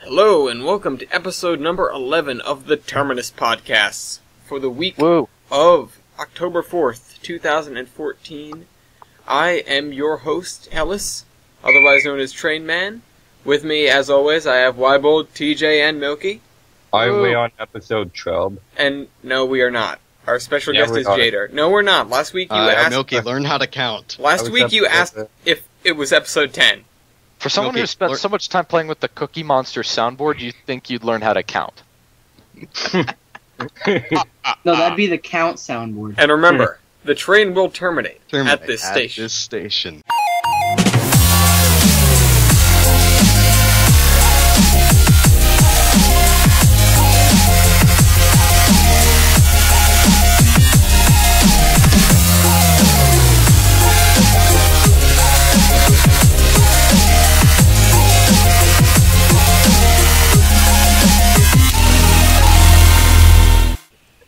Hello, and welcome to episode number 11 of the Terminus podcasts for the week of October 4th, 2014. I am your host, Ellis, otherwise known as Train Man. With me, as always, I have Wiebold, TJ, and Milky. Are we on episode 12? And no, we are not. Our special guest is JDur. No, we're not. Last week you asked... Milky, learn how to count. Last week you asked if it was episode 10. For someone who spent so much time playing with the Cookie Monster soundboard, you'd think you'd learn how to count. No, that'd be the count soundboard. And remember, the train will terminate at this station.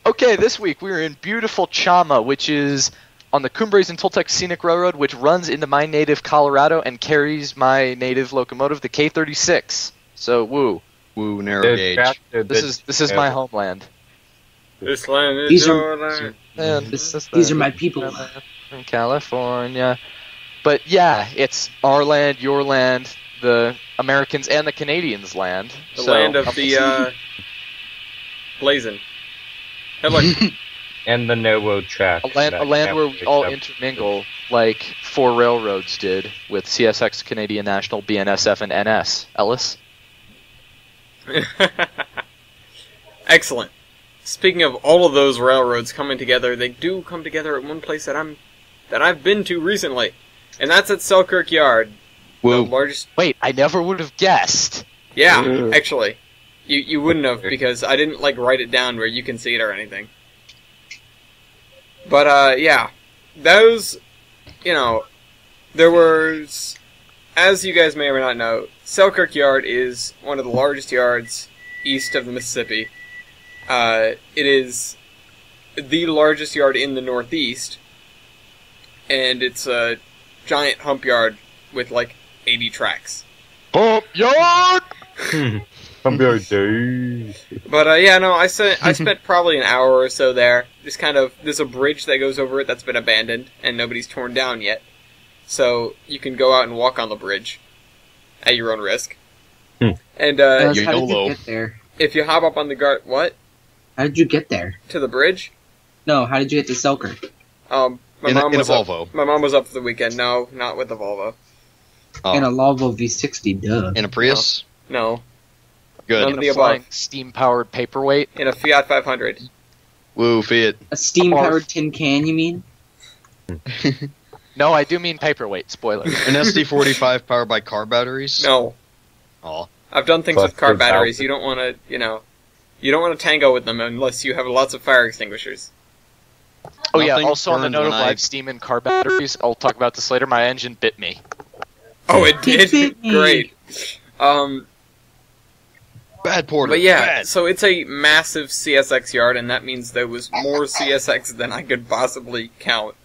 Okay, this week we're in beautiful Chama, which is on the Cumbres and Toltec Scenic Railroad, which runs into my native Colorado and carries my native locomotive, the K36. So, woo, narrow gauge. This is my homeland. This land is your land. These are my people. From California. But yeah, it's our land, your land, the Americans and the Canadians' land. The land of the blazon. And the no-road track. A land where we all intermingle, like four railroads did with CSX, Canadian National, BNSF, and NS. Ellis? Excellent. Speaking of all of those railroads coming together, they do come together at one place that I've been to recently, and that's at Selkirk Yard. Whoa. The largest... Wait, I never would have guessed. Yeah, actually. You wouldn't have, because I didn't, write it down where you can see it or anything. But, yeah. Those, there was, as you guys may or may not know, Selkirk Yard is one of the largest yards east of the Mississippi. It is the largest yard in the Northeast, and it's a giant hump yard with, 80 tracks. Hump yard! But I spent probably an hour or so there. There's a bridge that goes over it that's been abandoned and nobody's torn down yet. So you can go out and walk on the bridge at your own risk. And how did you get there? If you hop up on the what? How did you get there? To the bridge? No, how did you get to Selkirk? My mom was a Volvo. My mom was up for the weekend. No, not with the Volvo. In a Volvo V60, duh. In a Prius? No. Good. None of the flying above. Steam-powered paperweight. In a Fiat 500. Woo, Fiat. A steam-powered tin can, you mean? No, I do mean paperweight, spoiler. An SD45 powered by car batteries? No. Aw. I've done things with car batteries. You don't want to, you don't want to tango with them unless you have lots of fire extinguishers. Oh yeah, also on the note of live steam and car batteries, I'll talk about this later, my engine bit me. Oh, it did? Great. Bad Porter. But yeah, bad. So it's a massive CSX yard, and that means there was more CSX than I could possibly count.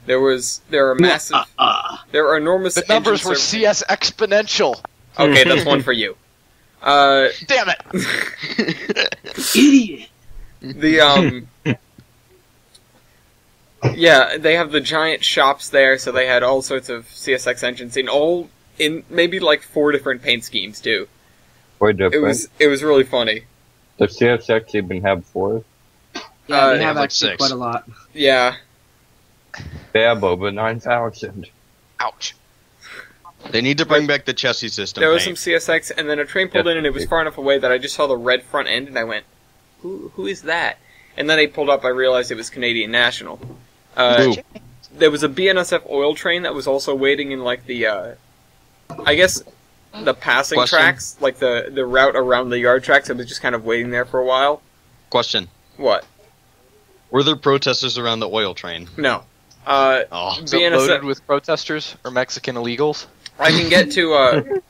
There are massive, there are enormous. The numbers were CS exponential. Okay, that's one for you. Damn it! Idiot. Yeah, they have the giant shops there, so they had all sorts of CSX engines in maybe 4 different paint schemes too. It was really funny. Does CSX even have 4? Yeah, they have actually 6. Quite a lot. Yeah. They have over 9,000. Ouch. They need to bring back the chassis system. There was some CSX, and then a train pulled in, and it was far enough away that I just saw the red front end, and I went, who is that? And then they pulled up, I realized it was Canadian National. There was a BNSF oil train that was also waiting in, I guess... the passing tracks, the route around the yard tracks, it was just kind of waiting there for a while. Question. What? Were there protesters around the oil train? No. Is it loaded with protesters or Mexican illegals? I can get to,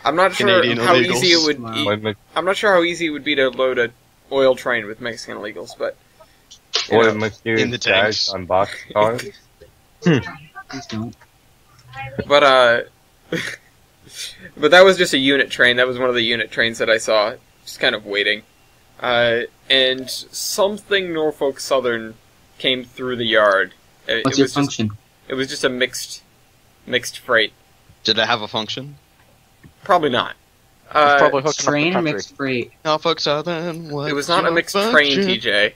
I'm not sure how easy it would be. I'm not sure how easy it would be to load a oil train with Mexican illegals, but... Or mysterious guys on boxcars. Please don't. But, But that was just a unit train. That was one of the unit trains that I saw, just kind of waiting. And something Norfolk Southern came through the yard. What's your function? It was just a mixed freight. Did it have a function? Probably not. Probably hooked Train or up the mixed freight? Norfolk Southern. It was not a mixed train, TJ.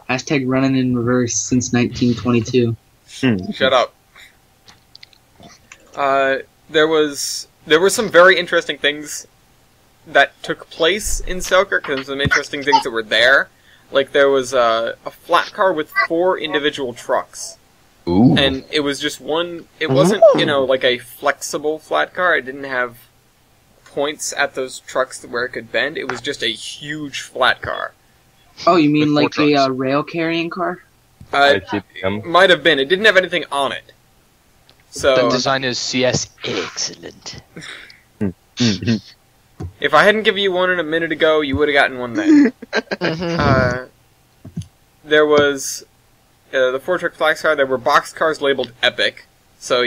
Hashtag running in reverse since 1922. Shut up. There were some very interesting things that took place in Selkirk, and some interesting things that were there. Like, there was a flat car with 4 individual trucks. Ooh. And it was just one... It wasn't, like a flexible flat car. It didn't have points at those trucks where it could bend. It was just a huge flat car. Oh, you mean like a rail carrying car? Might have been. It didn't have anything on it. So The design is CS excellent. if I hadn't given you one a minute ago, you would have gotten one then. There was the 4-truck flex car. There were box cars labeled Epic. So,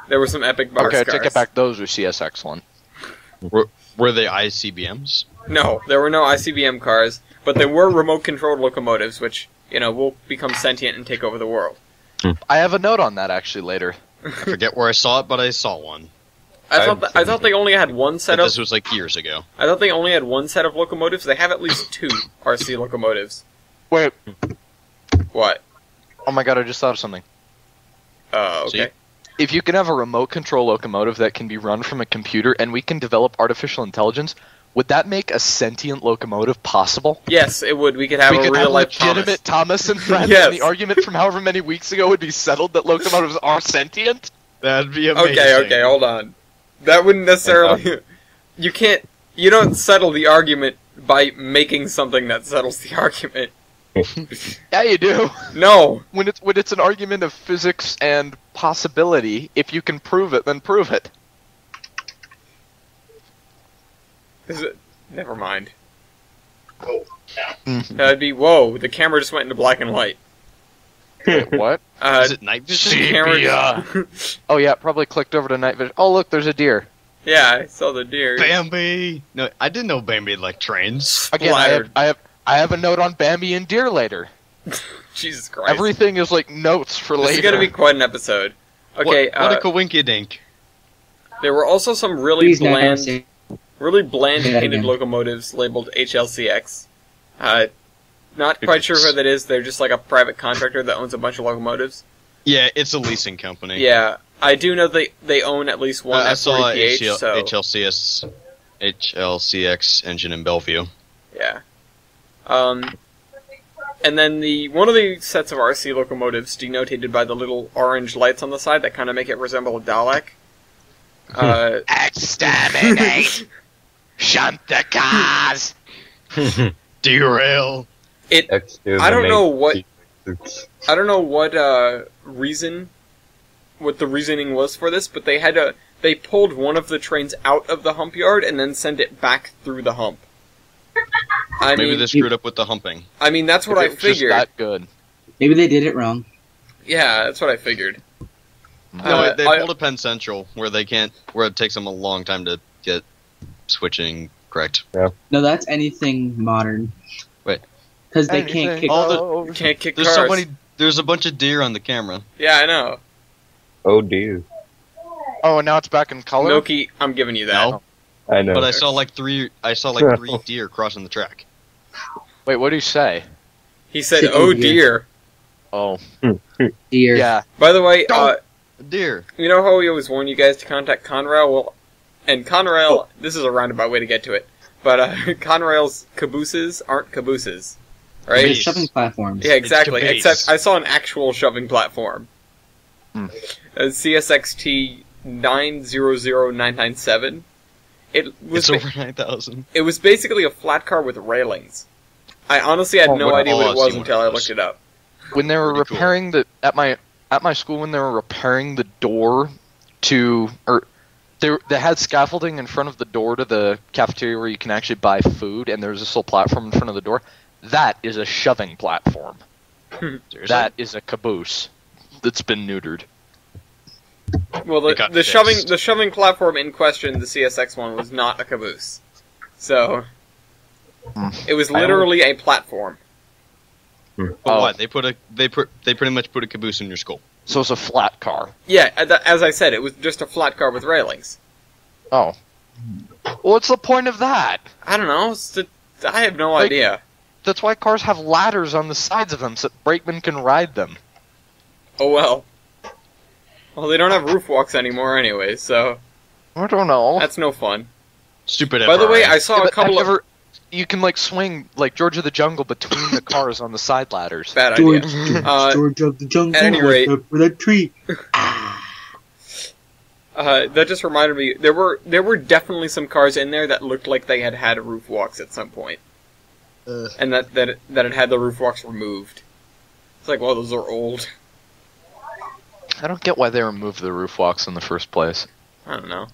there were some Epic box cars. Okay, take it back. Those were CS excellent. Were they ICBMs? No, there were no ICBM cars, but there were remote-controlled locomotives, which, will become sentient and take over the world. I have a note on that, actually, later. I forget where I saw it, but I saw one. I thought they only had one set But of... this was like years ago. I thought they only had one set of locomotives. They have at least 2 RC locomotives. Wait. What? Oh my god, I just thought of something. Okay. See? If you can have a remote control locomotive that can be run from a computer and we can develop artificial intelligence, would that make a sentient locomotive possible? Yes, it would. We could have a real-life legitimate Thomas and friends, Yes. and the argument from however many weeks ago would be settled that locomotives are sentient? That'd be amazing. Okay, hold on. That wouldn't necessarily... You don't settle the argument by making something that settles the argument. Yeah, you do. No. When it's an argument of physics and possibility, if you can prove it, then prove it. Never mind. That'd be... Whoa, the camera just went into black and white. Wait, what? Is it night vision? Oh yeah, probably clicked over to night vision. Oh look, there's a deer. Yeah, I saw the deer. Bambi! No, I didn't know Bambi liked trains. Again, I have a note on Bambi and deer later. Jesus Christ. Everything is like notes for later. This is gonna be quite an episode. Okay, What a coinkydink. There were also some really bland painted locomotives labeled HLCX. Not quite sure who that is. They're just like a private contractor that owns a bunch of locomotives. Yeah, it's a leasing company. Yeah, I do know they own at least one I saw F40PH, HLCX engine in Bellevue. Yeah. And then one of the sets of RC locomotives, denotated by the little orange lights on the side that kind of make it resemble a Dalek. Exterminate! Shunt the cars! Derail! I don't know what what the reasoning was for this, but they pulled one of the trains out of the hump yard and then sent it back through the hump. Maybe they screwed up with the humping. I mean, that's what I figured. Just that good. Maybe they did it wrong. Yeah, that's what I figured. No, they pulled a Penn Central where it takes them a long time to get switching correct. Yeah. No, that's anything modern. Wait. Because they can't kick. Can't kick There's cars. There's a bunch of deer on the camera. Yeah, I know. Oh dear. Oh, and now it's back in color? Milky, I'm giving you that. No. I know. But I saw like three deer crossing the track. Wait, what did he say? He said, "Oh dear." Oh. Deer. Yeah. By the way, Deer. you know how we always warn you guys to contact Conrail? Well, and Conrail, this is a roundabout way to get to it, but Conrail's cabooses aren't cabooses, right? They're shoving platforms. Yeah, exactly. It's Except I saw an actual shoving platform. CSXT 900997. It's over 9,000. It was basically a flat car with railings. I honestly had no idea what it was until I looked it up. When they were repairing at my school, when they were repairing the door they had scaffolding in front of the door to the cafeteria where you can actually buy food, and there's this little platform in front of the door. That is a shoving platform. That is a caboose that's been neutered. Well, the shoving platform in question, the CSX one, was not a caboose. So, it was literally a platform. But what? They pretty much put a caboose in your skull. So it's a flat car. Yeah, as I said, it was just a flat car with railings. Oh. What's the point of that? I don't know. I have no idea. That's why cars have ladders on the sides of them, so brakemen can ride them. Oh well. Well, they don't have roof walks anymore anyway, so... I don't know. That's no fun. Stupid By the way, I saw a couple of... You can, swing, like George of the Jungle, between the cars on the side ladders. Bad idea. George of the Jungle, at any rate... for that tree. That just reminded me, there were definitely some cars in there that looked like they had roof walks at some point. And that it had the roof walks removed. It's like, well, those are old. I don't get why they removed the roof walks in the first place. I don't know.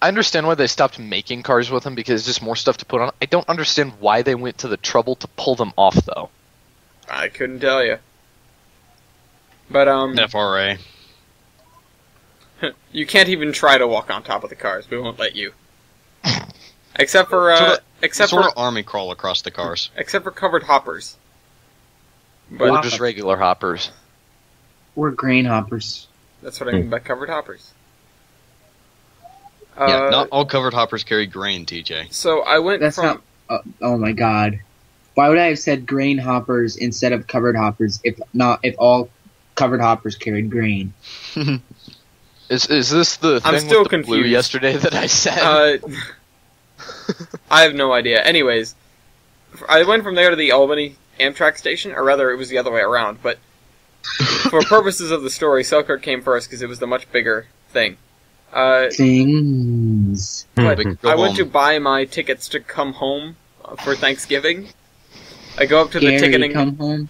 I understand why they stopped making cars with them, because it's just more stuff to put on. I don't understand why they went to the trouble to pull them off, though. I couldn't tell you. But, FRA. You can't even try to walk on top of the cars. We won't let you. Except for, army crawl across the cars. Except for covered hoppers. But or just regular hoppers. Or grain hoppers. That's what I mean by covered hoppers. Yeah, not all covered hoppers carry grain, TJ. So I went not... oh my god. Why would I have said grain hoppers instead of covered hoppers if all covered hoppers carried grain? Is this the thing still with the blue yesterday that I said? I have no idea. Anyways, I went from there to the Albany Amtrak station, or rather it was the other way around, but for purposes of the story, Selkirk came first because it was the much bigger thing. Things. But I went to buy my tickets to come home for Thanksgiving. I go up to the ticketing.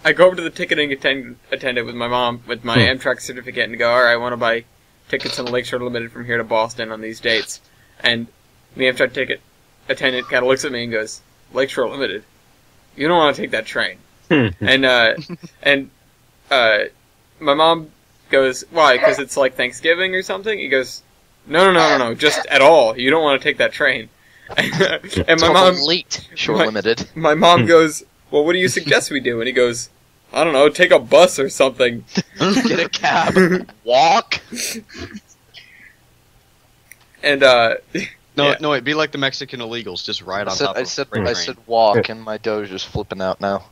I go up to the ticketing attendant with my mom with my Amtrak certificate and go, all right, I want to buy tickets on Lakeshore Limited from here to Boston on these dates. And the Amtrak ticket attendant kind of looks at me and goes, Lakeshore Limited? You don't want to take that train. And my mom goes, why? Because it's like Thanksgiving or something? He goes, no, just at all. You don't want to take that train. And my mom... late, Shore Limited. My mom goes, well, what do you suggest we do? And he goes, I don't know, take a bus or something. Get a cab. Walk. And, No, it'd be like the Mexican illegals, just ride on top of the train. I said walk, and my Doge is flipping out now.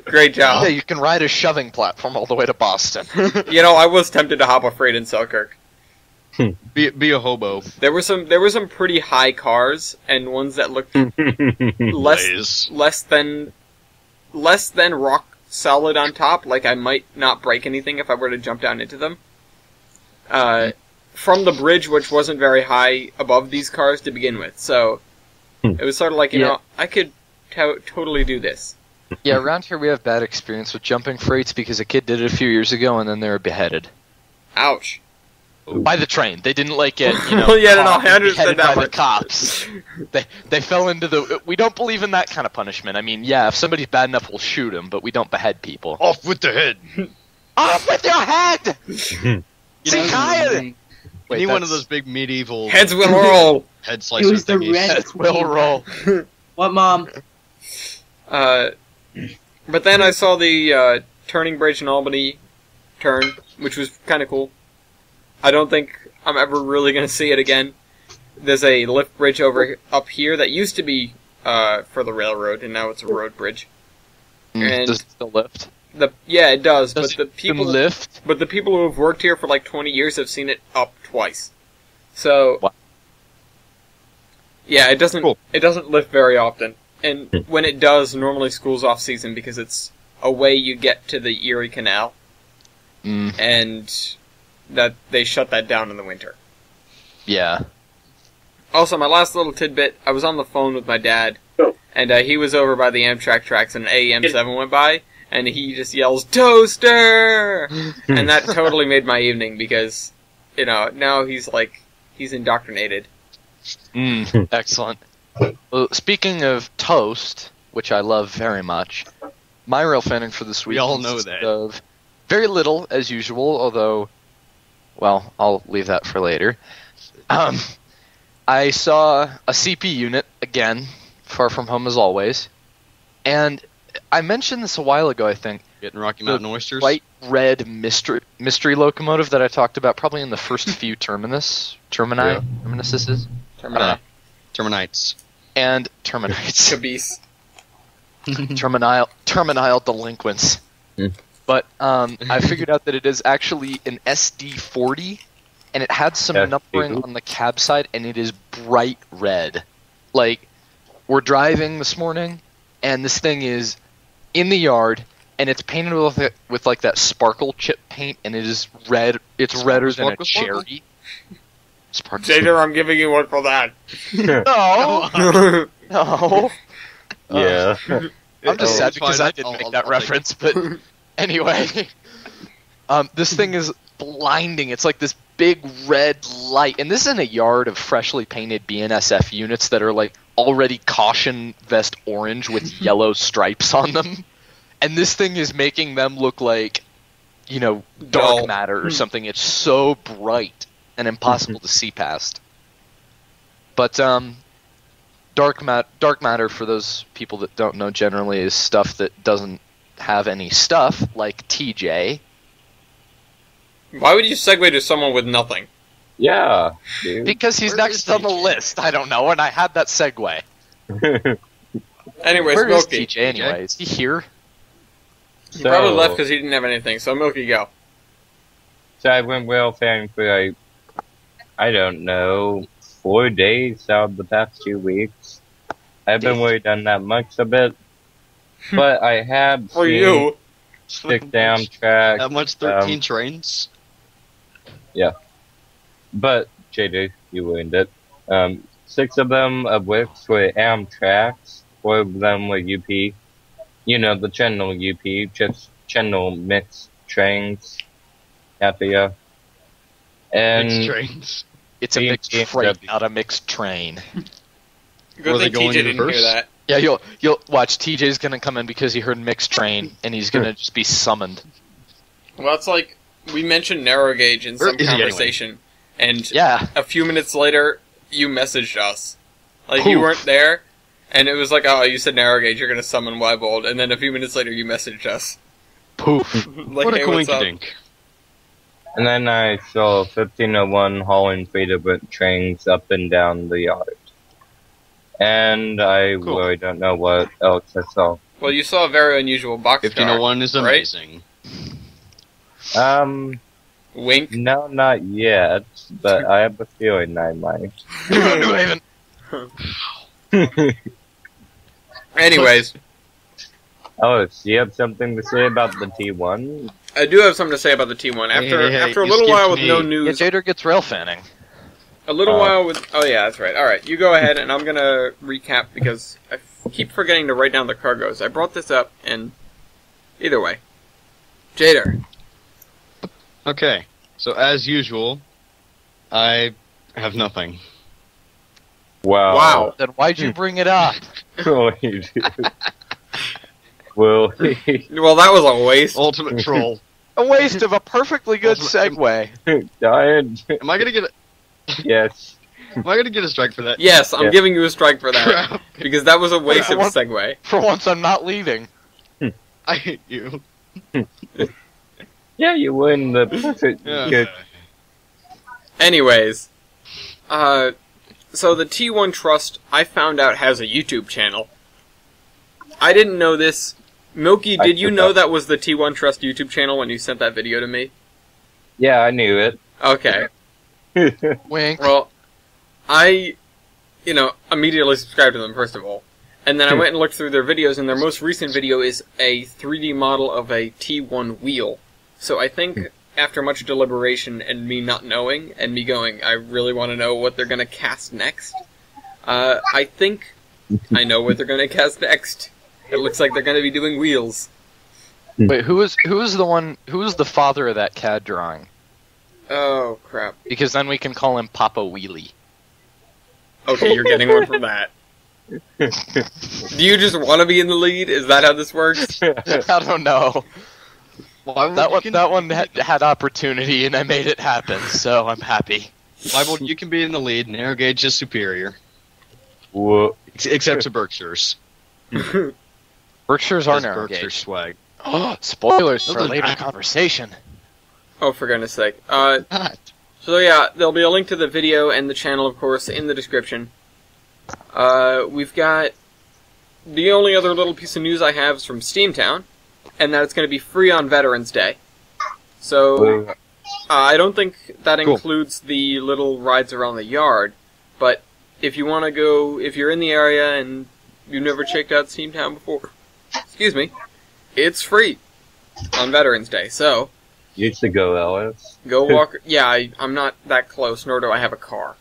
Great job. Yeah, you can ride a shoving platform all the way to Boston. I was tempted to hop a freight in Selkirk. Be a hobo. There were some pretty high cars, and ones that looked less than rock solid on top. Like I might not break anything if I were to jump down into them. From the bridge, which wasn't very high above these cars to begin with, so it was sort of like I could totally do this. Yeah, around here we have bad experience with jumping freights because a kid did it a few years ago and then they were beheaded. Ouch. By the train. They didn't I understand that. By the cops. They fell into the... We don't believe in that kind of punishment. I mean, yeah, if somebody's bad enough, we'll shoot them, but we don't behead people. Off with the head! Off with your head! We need one of those big medieval... Heads will roll! Head slicer thingies. Heads will roll. What, Mom? But then I saw the turning bridge in Albany turn, which was kind of cool. I don't think I'm ever really going to see it again. There's a lift bridge up here that used to be for the railroad, and now it's a road bridge. And does it still lift? Yeah, it does. But the people who have worked here for like 20 years have seen it up twice. So, what? Yeah, it doesn't lift very often. And when it does, normally school's off season because it's a way you get to the Erie Canal. And that they shut that down in the winter. Yeah. Also, my last little tidbit, I was on the phone with my dad, and he was over by the Amtrak tracks, and AEM7 went by, and he just yells, "Toaster!" And that totally made my evening, because, now he's indoctrinated. Excellent. Well, speaking of toast, which I love very much, my rail fanning for this week we all know that. Of very little, as usual, although well, I'll leave that for later. I saw a CP unit, again, far from home as always, and I mentioned this a while ago, I think. Getting Rocky Mountain oysters? Bright red mystery locomotive that I talked about probably in the first few Terminuses. Terminuses? Terminites. And Terminites. Caboose. Terminile delinquents. But I figured out that it is actually an SD40, and it had some numbering on the cab side, and it is bright red. Like, we're driving this morning, and this thing is in the yard, and it's painted with like that sparkle chip paint, and it is red. It's redder than a cherry. JDur, I'm giving you one for that. No. No. Yeah. I'm just sad because I didn't make that reference, but anyway. This thing is blinding. It's like this big red light, and this is in a yard of freshly painted BNSF units that are like already caution vest orange with yellow stripes on them. And this thing is making them look like, dark matter or something. It's so bright and impossible to see past. But dark matter, for those people that don't know, generally is stuff that doesn't have any stuff, like TJ. Why would you segue to someone with nothing? Yeah, dude. Because he's next on the list. I don't know, and I had that segue. Anyways, Where is Milky. TJ anyway? Is he here? He probably left because he didn't have anything, so Milky, go. So I went wayfaring for like, I don't know, 4 days out of the past 2 weeks. I haven't really done that much of it, but I have For you. 6 down tracks. That much 13 trains? Yeah. But, JD, you ruined it. 6 of them of which were Amtraks, 4 of them were UP. You know, the channel UP, just channel mixed trains. Happier. And Mixed trains. It's a mixed freight, not a mixed train. Good thing TJ didn't hear that. Yeah, you'll watch. TJ's gonna come in because he heard mixed train, and he's gonna just be summoned. Well, it's like we mentioned narrow gauge in some conversation, and a few minutes later, you messaged us. Like, Poof. you weren't there, and it was like, oh, you said narrow gauge, you're gonna summon Wiebold, and then a few minutes later, you messaged us. Poof. Like, What a hey, what's up? coinkydink. And then I saw 1501 hauling 3 different trains up and down the yard. And I really don't know what else I saw. Well, you saw a very unusual boxcar. 1501 is amazing. Right? Wink. No, not yet, but I have a feeling I might. Anyways. Oh, so you have something to say about the T1? I do have something to say about the T1. After a little while with no news... Yeah, JDur gets rail fanning. A little while with... Oh, yeah, that's right. Alright, you go ahead, and I'm gonna recap, because I keep forgetting to write down the cargoes. I brought this up, and... Either way. JDur. Okay, so as usual, I have nothing. Wow. Then why'd you bring it up? Oh, you do. Well, well, that was a waste. Ultimate troll. A waste of a perfectly good segue. Died. Am I gonna get a... Yes. Am I gonna get a strike for that? Yes, I'm Yeah. giving you a strike for that. Crap. Because that was a waste of a segue. For once, I'm not leaving. I hate you. Yeah, you win the perfect good. Anyways. So the T1 Trust, I found out, has a YouTube channel. I didn't know this. Milky, did you know that was the T1 Trust YouTube channel when you sent that video to me? Yeah, I knew it. Okay. Wink. Well, I, immediately subscribed to them, first of all. And then I went and looked through their videos, and their most recent video is a 3D model of a T1 wheel. So I think, after much deliberation and me not knowing, and me going, I really want to know what they're going to cast next, I think I know what they're going to cast next. It looks like they're going to be doing wheels. Wait, who is the father of that CAD drawing? Oh, crap. Because then we can call him Papa Wheelie. Okay, you're getting one from that. Do you just want to be in the lead? Is that how this works? I don't know. Wiebold, That one had opportunity, and I made it happen, so I'm happy. Wiebold, you can be in the lead, and air gauge is superior. Whoa. Except to Berkshire's. Berkshire's are That's narrow Berkshire gauge. swag. Spoilers for Those are later not- conversation. Oh, for goodness sake. Not. So yeah, there'll be a link to the video and the channel, of course, in the description. We've got... The only other little piece of news I have is from Steamtown, and that it's going to be free on Veterans Day. So, I don't think that includes the little rides around the yard, but if you want to go, if you're in the area and you've never checked out Steamtown before, excuse me, it's free on Veterans Day, so... Used to go, Ellis. Go walk... Yeah, I'm not that close, nor do I have a car.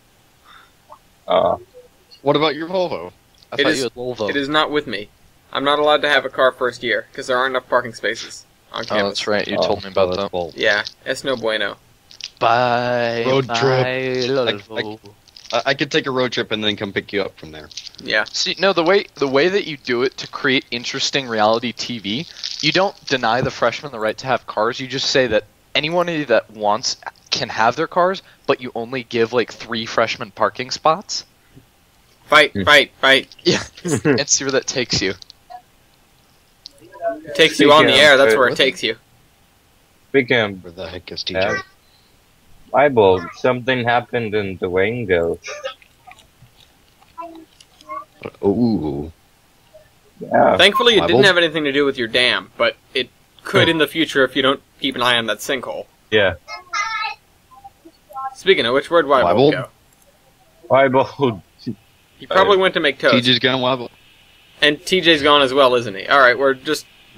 What about your Volvo? I It thought is- you had Volvo. It is not with me. I'm not allowed to have a car first year, because there aren't enough parking spaces on Oh, campus. that's right. You told me about that. Yeah, it's no bueno. Bye. Road my trip. Volvo. I could take a road trip and then come pick you up from there. Yeah. See, no, the way that you do it to create interesting reality TV, you don't deny the freshmen the right to have cars. You just say that anyone that wants can have their cars, but you only give like 3 freshman parking spots. Fight, fight, fight. Yeah, and see where that takes you. It takes you on the air, that's where it takes you. Speaking Where the heck is of TJ? Wiebold, something happened in Durango. Ooh. Yeah. Thankfully, it didn't Wiebold? have anything to do with your dam, but it could in the future if you don't keep an eye on that sinkhole. Yeah. Speaking of which, where'd Wiebold Wiebold? go? Wiebold. He probably went to make toast. TJ's gone Wiebold. And TJ's gone as well, isn't he? Alright,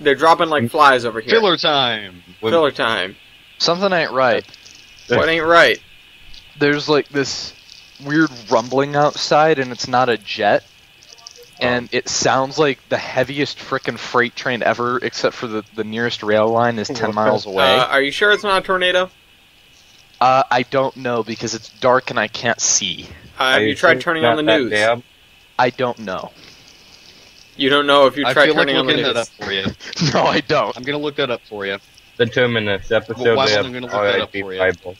they're dropping like flies over here. Filler time. Filler time. Something ain't right. What ain't right? There's like this weird rumbling outside, and it's not a jet. And it sounds like the heaviest frickin' freight train ever, except for the nearest rail line is 10 miles away. Are you sure it's not a tornado? I don't know, because it's dark and I can't see. Have you tried turning on the news? Dam? I don't know. You don't know if you I tried feel like turning on the looking that news. up for you. No, I don't. I'm gonna look that up for you. The Terminus episode Well, Wiebold, of I'm gonna look that up RIP for you. Wiebold.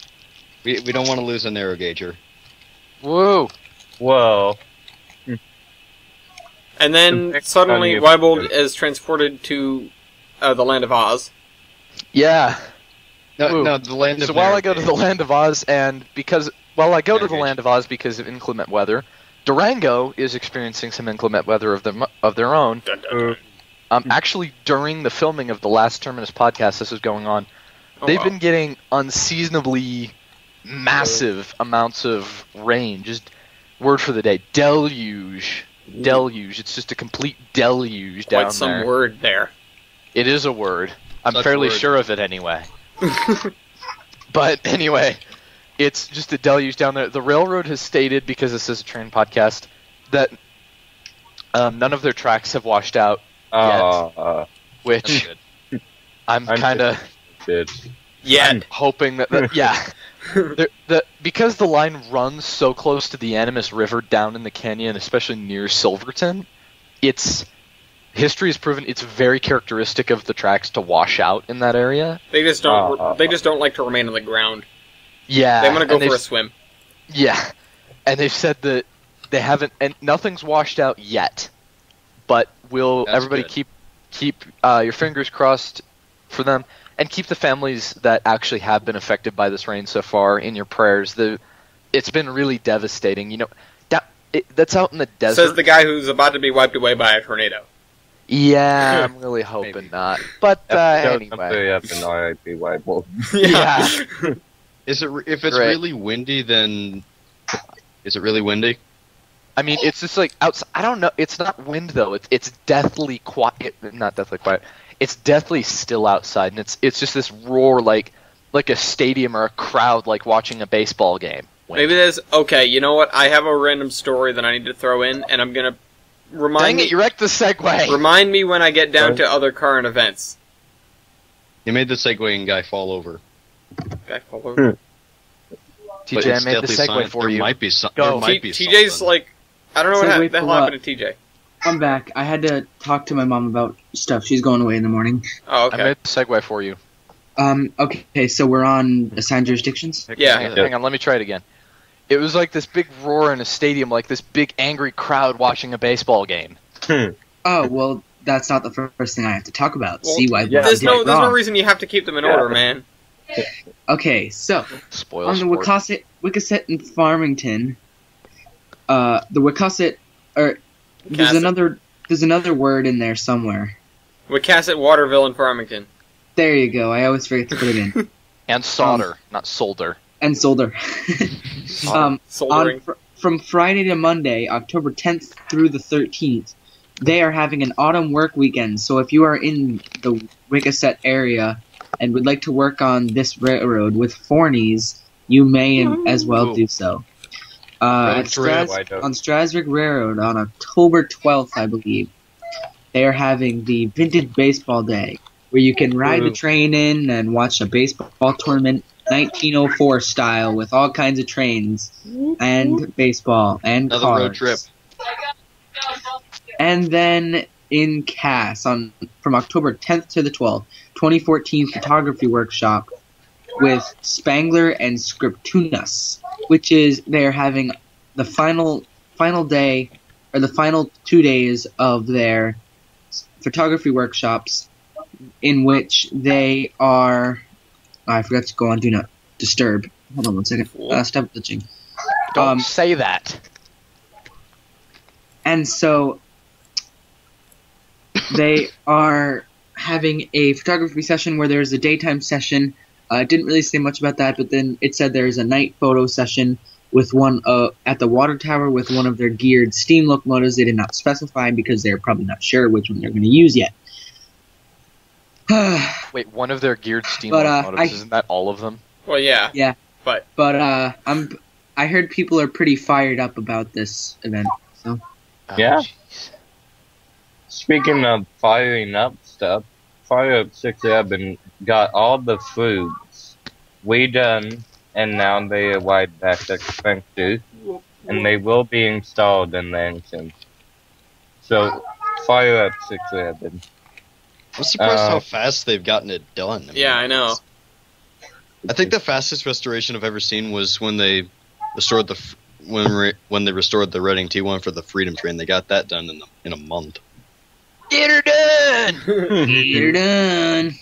We don't want to lose a narrow gauger. Whoa. Whoa. And then Next suddenly time you- Wiebold is transported to the land of Oz. Yeah. No, Ooh. no, the land of So while narrow I go to gauge. the land of Oz, and because while I go to Narrow the gauge. land of Oz because of inclement weather, Durango is experiencing some inclement weather of their own. Dun, dun, dun. Actually, during the filming of the last Terminus podcast, this was going on. Oh, They've wow. been getting unseasonably massive amounts of rain. Just word for the day: deluge. Deluge. It's just a complete deluge down Quite some there. word there. It is a word. I'm Such fairly word. sure of it anyway. But anyway, it's just a deluge down there. The railroad has stated, because this is a train podcast, that none of their tracks have washed out, which That's I'm I'm kind of Good. Yeah. hoping that yeah. Because the line runs so close to the Animus River down in the canyon, especially near Silverton, history has proven it's very characteristic of the tracks to wash out in that area. They just don't. They just don't like to remain on the ground. Yeah, They want to go and for a swim. Yeah, and they've said that they haven't, and nothing's washed out yet. But That's everybody good. keep your fingers crossed for them, and keep the families that actually have been affected by this rain so far in your prayers. It's been really devastating. You know, that's out in the desert. Says the guy who's about to be wiped away by a tornado. Yeah, I'm really hoping Maybe. not. But anyway, Up in RIP Wiebold. yeah. Is it if it's Great. really windy? Then is it really windy? I mean, it's just like outside. I don't know. It's not wind though. It's deathly quiet. Not deathly quiet. It's deathly still outside, and it's just this roar like a stadium or a crowd like watching a baseball game. Wind. Maybe there's okay. You know what? I have a random story that I need to throw in, and I'm gonna Dang it! You wrecked the segue. remind me when I get down to other current events. You made the Segwaying guy fall over. Guy fall over. But TJ, I it's made the deadly segue silent. for there you. Might be some, Go. There might be TJ's something. like, I don't know what Segue the hell for happened to TJ. I'm back. I had to talk to my mom about stuff. She's going away in the morning. Oh, I okay. made the segue for you. Okay, so we're on assigned jurisdictions? Yeah. Hang on, let me try it again. It was like this big roar in a stadium, like this big angry crowd watching a baseball game. Oh, well, that's not the first thing I have to talk about. Well, See why there's no reason you have to keep them in order, man. Okay, so Spoil on the sport. Wiccaset in Farmington, the Wiccaset, or Wiccaset. there's another word in there somewhere. Wiccaset, Waterville, and Farmington. There you go. I always forget to put it in. And solder, not solder. And solder. Soldering. From Friday to Monday, October 10th through the 13th, they are having an autumn work weekend. So if you are in the Wiccaset area and would like to work on this railroad with Forneys, you may as well do so. On Strasburg Railroad on October 12th, I believe, they are having the Vintage Baseball Day, where you can ride the train in and watch a baseball tournament 1904 style with all kinds of trains and baseball and Another cars. road trip. And then in Cass from October 10th to the 12th, 2014 photography workshop with Spangler and Scriptunas, which is they're having the final day or the final 2 days of their photography workshops, in which they are. I forgot to go on Do Not Disturb. Hold on 1 second. Stop glitching. Don't say that. And so they are having a photography session where there's a daytime session. It didn't really say much about that, but then it said there's a night photo session with one at the water tower with one of their geared steam locomotives. They did not specify because they're probably not sure which one they're going to use yet. Wait, one of their geared steam But, locomotives, isn't that all of them? Well, yeah. Yeah. But I heard people are pretty fired up about this event. So Yeah. Jeez. Speaking of firing up stuff, Fire Up 611 got all the foods redone, and now they arrived back at Springfield, and they will be installed in the engine. So, Fire Up 611. I'm surprised how fast they've gotten it done. I mean, yeah, I know. I think the fastest restoration I've ever seen was when they restored when they restored the Reading T1 for the Freedom Train. They got that done in a month. Get her done! get her done.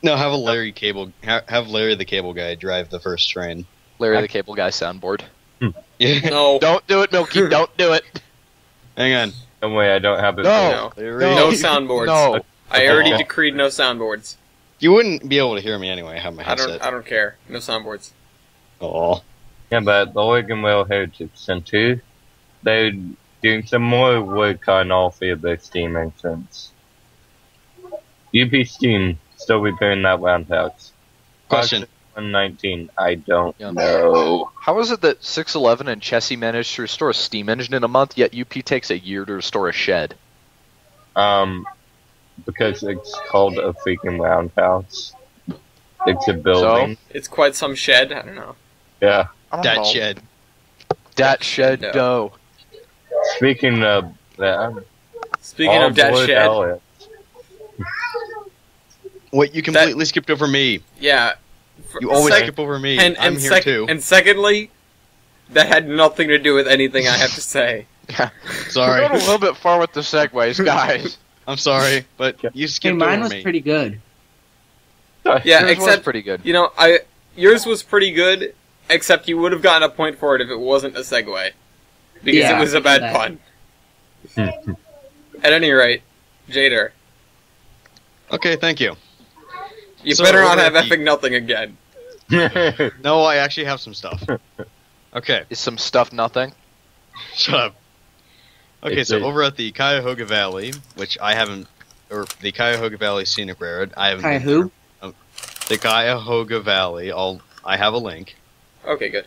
No, have Larry the cable guy drive the first train. Larry the Cable Guy soundboard. Yeah. No. Don't do it, Milky. Don't do it. Hang on. Don't worry, I don't have it. No. Larry. No soundboards. No. I already decreed no soundboards. You wouldn't be able to hear me anyway. I have my I headset. don't care. No soundboards. Aw. Yeah, but the Oregon Rail Heritage Center, they're doing some more work on all three of their steam engines. UP Steam still repairing that roundhouse. Question. 119, I don't Yeah. know. How is it that 611 and Chessie managed to restore a steam engine in a month, yet UP takes a year to restore a shed? Because it's called a freaking roundhouse. It's a building. It's quite some shed. I don't know. Yeah. That shed. Dat shed No. dough. Speaking of that, Speaking of that Lord shed, Elliot. Wait, you completely skipped over me. yeah. You always skip over me. I'm here too. And secondly, that had nothing to do with anything I have to say. Sorry. We're going a little bit far with the segues, guys. I'm sorry, but you Hey, skipped mine over was me. pretty good. Yeah, Yours was except pretty good. you know, yours was pretty good. Except you would have gotten a point for it if it wasn't a segue, because Yeah, it was a I bad know pun. At any rate, JDur, Okay, thank you. you So better not over have at the- effing nothing again. No, I actually have some stuff. Okay, Is some stuff nothing? shut up. Okay, It's so a- over at the Cuyahoga Valley, which I haven't, or the Cuyahoga Valley Scenic Railroad, I haven't. Hi, been who? there. The Cuyahoga Valley. I have a link. Okay, good.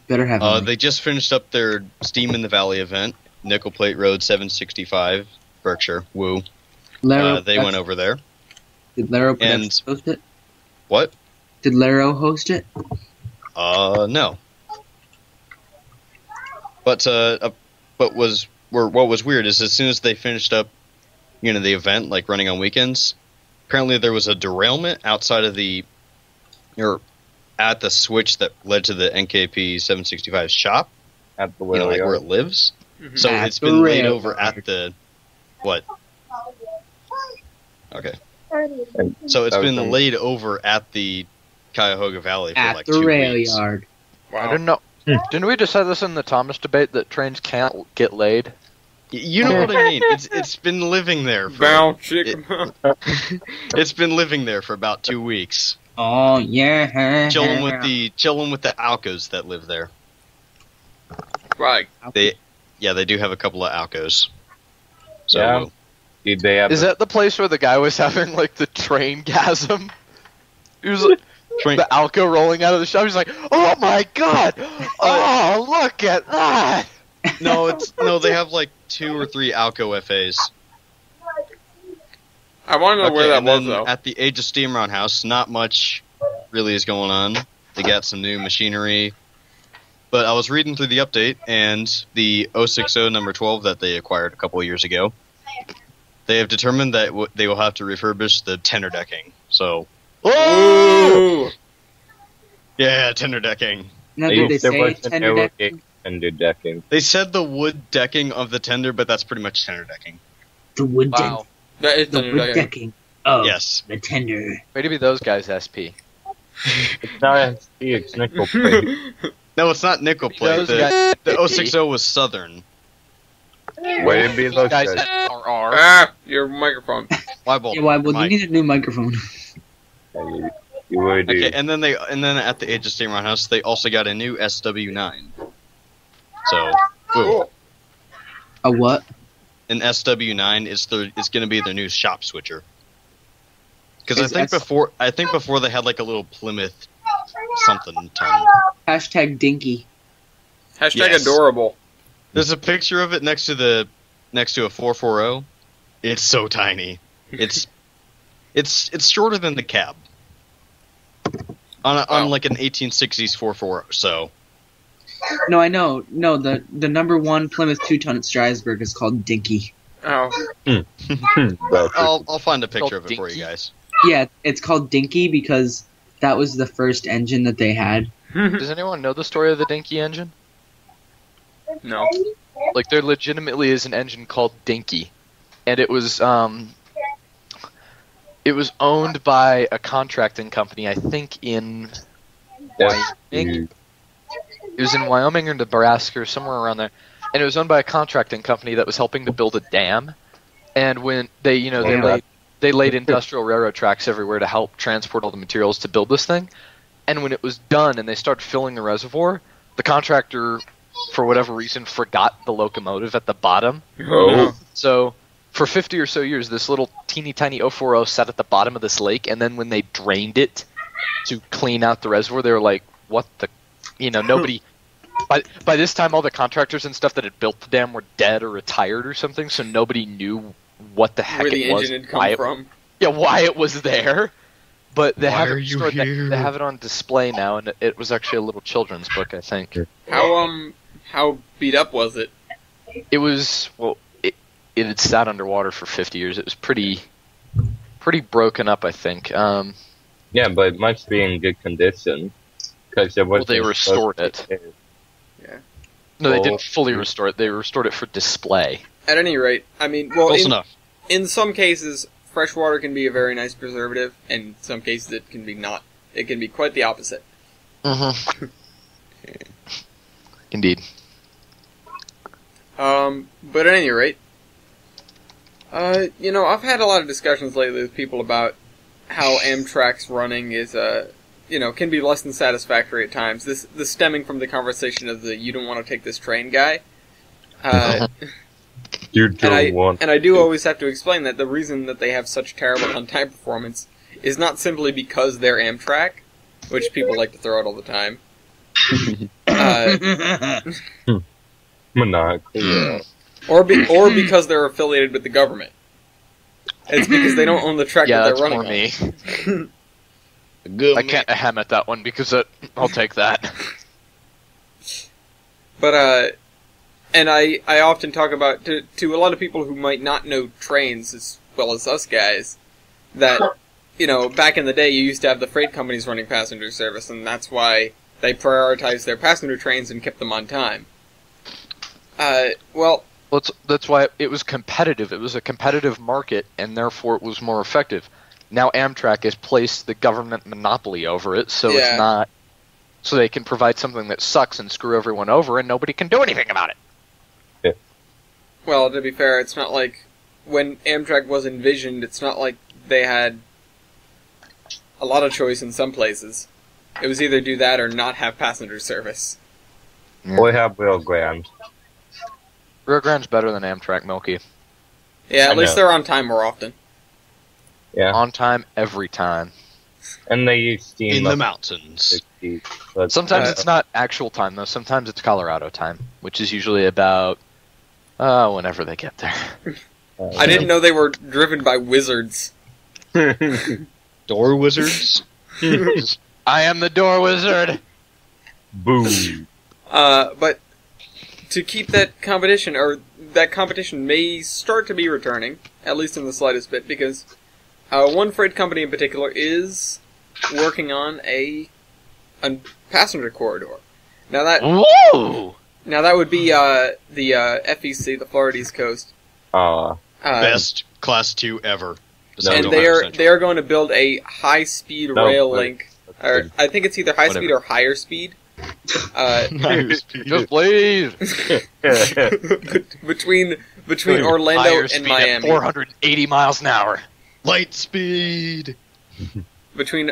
Better have one. They just finished up their Steam in the Valley event, Nickel Plate Road 765, Berkshire. Woo. Laro, They went over there. Did Laro and- Productions host it? What? Did Laro host it? No. But what was weird is as soon as they finished up, the event, like running on weekends, apparently there was a derailment outside of or at the switch that led to the NKP 765 shop, At the like rail where yard. it lives. Mhm. So At it's the been laid rail over yard. at the what? Okay. And So it's that was been some- laid over at the Cuyahoga Valley for At like the 2 rail weeks. yard. Wow. I didn't know. Didn't we decide this in the Thomas debate that trains can't get laid? You know what I mean? It's been living there for Bow chicken. it's been living there for about 2 weeks, Oh yeah. chilling with the Alcos that live there. Right. They do have a couple of Alcos. So Yeah. Did they have Is that the place where the guy was having like the train gasm? He was like, train, the Alco rolling out of the shop. He's like, "Oh my god! Oh, look at that!" no, they have like 2 or 3 Alco FAs. I want to know where that and was, then though. at the Age of Steam Roundhouse, not much really is going on. They got some new machinery. But I was reading through the update, and the 060 number 12 that they acquired a couple of years ago, they have determined that they will have to refurbish the tender decking. So, Ooh! yeah, tender decking. Now, did they there say was tender no deck? tender decking. They said the wood decking of the tender, but that's pretty much tender decking. The wood deck. Wow. That is The the wood decking. Oh, Yes. the tender. Way to be those guys, SP. It's not SP, it's nickel plate. No, it's not nickel plate. Those guys, The 060 was Southern. Way to be those guys guys. are. Ah, your microphone. Wiebold. Yeah, why? Well, Mike. you need a new microphone. You would do. Okay, and then at the Age of Steam Roundhouse, they also got a new SW9. So, Cool. A what? an SW9 is going to be their new shop switcher. Because Is I think before they had like a little Plymouth something ton. Hashtag dinky. Hashtag Yes. adorable. There's a picture of it next to a 440. It's so tiny. It's shorter than the cab. On like an 1860s 440. So No, I know. No, the number 1 Plymouth 2-ton at Strasbourg is called Dinky. Oh. I'll find a picture of it for you Dinky? guys. Yeah, it's called Dinky because that was the first engine that they had. Does anyone know the story of the Dinky engine? No. Like, there legitimately is an engine called Dinky, and it was owned by a contracting company, I think in Wyoming. It was in Wyoming or Nebraska or somewhere around there, and it was owned by a contracting company that was helping to build a dam. And when they laid industrial railroad tracks everywhere to help transport all the materials to build this thing. And when it was done and they started filling the reservoir, the contractor, for whatever reason, forgot the locomotive at the bottom. Oh. So for 50 or so years, this little teeny tiny 040 sat at the bottom of this lake, and then when they drained it to clean out the reservoir, they were like, what the... nobody... By this time, all the contractors and stuff that had built the dam were dead or retired or something, so nobody knew what the heck Where the it was. engine had come why it- from. Yeah, why it was there. But they Why have are it you stored- here? they have it on display now, and it was actually a little children's book, I think. How beat up was it? It was it had sat underwater for 50 years. It was pretty broken up, I think. Yeah, but it must be in good condition. Because They restored it. No, they Well, didn't fully restore it. They restored it for display. At any rate, I mean, Close enough. in some cases, freshwater can be a very nice preservative, and in some cases it can be not. It can be quite the opposite. Mm-hmm. Indeed. But at any rate, I've had a lot of discussions lately with people about how Amtrak's running is, can be less than satisfactory at times. This stemming from the conversation of the "you don't want to take this train" guy. You don't want. And I do always have to explain that the reason that they have such terrible on-time performance is not simply because they're Amtrak, which people like to throw out all the time. Maniacally, yeah. Or because they're affiliated with the government. It's because they don't own the track Yeah, that that's they're for running on. me. Good I can't ham at that one because I'll take that. But, and I often talk about, to a lot of people who might not know trains as well as us guys, that, back in the day you used to have the freight companies running passenger service, and that's why they prioritized their passenger trains and kept them on time. That's why it was competitive. It was a competitive market, and therefore it was more effective. Now Amtrak has placed the government monopoly over it, so it's not... So they can provide something that sucks and screw everyone over, and nobody can do anything about it. Yeah. Well, to be fair, it's not like... When Amtrak was envisioned, it's not like they had a lot of choice in some places. It was either do that or not have passenger service. Yeah. We have Rio Grande. Rio Grande's better than Amtrak, Milky. Yeah, at least they're on time more often. Yeah. On time, every time. And they use steam in the mountains. 60, Sometimes it's not actual time, though. Sometimes it's Colorado time, which is usually about whenever they get there. I didn't know they were driven by wizards. Door wizards? I am the door wizard! Boom. But to keep that competition, or that competition may start to be returning, at least in the slightest bit, because one freight company in particular is working on a passenger corridor. Now that Whoa! Now that would be the FEC, the Florida East Coast. Best Class 2 ever. And they are going to build a high-speed rail link. Or I think it's either high-speed or higher speed. Higher speed. Just please! between Orlando Higher and speed Miami. At 480 miles an hour. Light speed! Between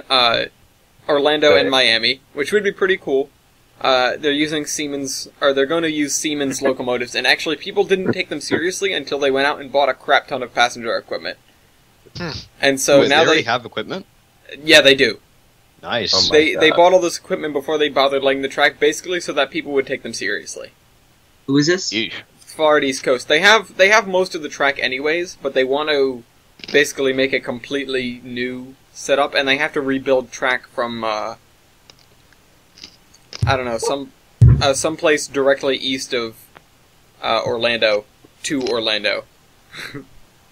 Orlando and Miami, which would be pretty cool. They're using Siemens, or they're going to use Siemens locomotives, and actually people didn't take them seriously until they went out and bought a crap ton of passenger equipment. And so now they already have equipment? Yeah, they do. Nice. They bought all this equipment before they bothered laying the track, basically so that people would take them seriously. Who is this? Florida East Coast. They have most of the track anyways, but they want to basically make a completely new setup, and they have to rebuild track from I don't know, some place directly east of Orlando to Orlando.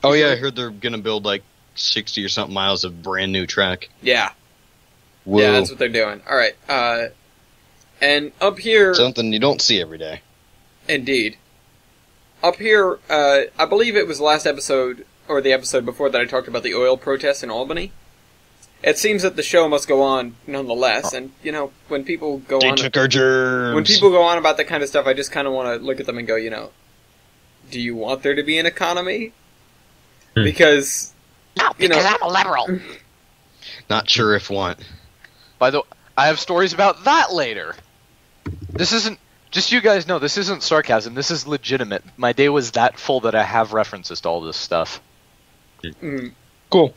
Oh yeah, I heard they're gonna build like 60 or something miles of brand new track. Yeah. Whoa. Yeah, that's what they're doing. Alright, and up here... Something you don't see every day. Indeed. Up here, I believe it was last episode, or the episode before that I talked about the oil protests in Albany. It seems that the show must go on nonetheless, and, when people go They on... took our germs! When people go on about that kind of stuff, I just kind of want to look at them and go, do you want there to be an economy? Because... No, because I'm a liberal. Not sure if want. By the way, I have stories about that later. This isn't... Just so you guys know, this isn't sarcasm. This is legitimate. My day was that full that I have references to all this stuff. Cool.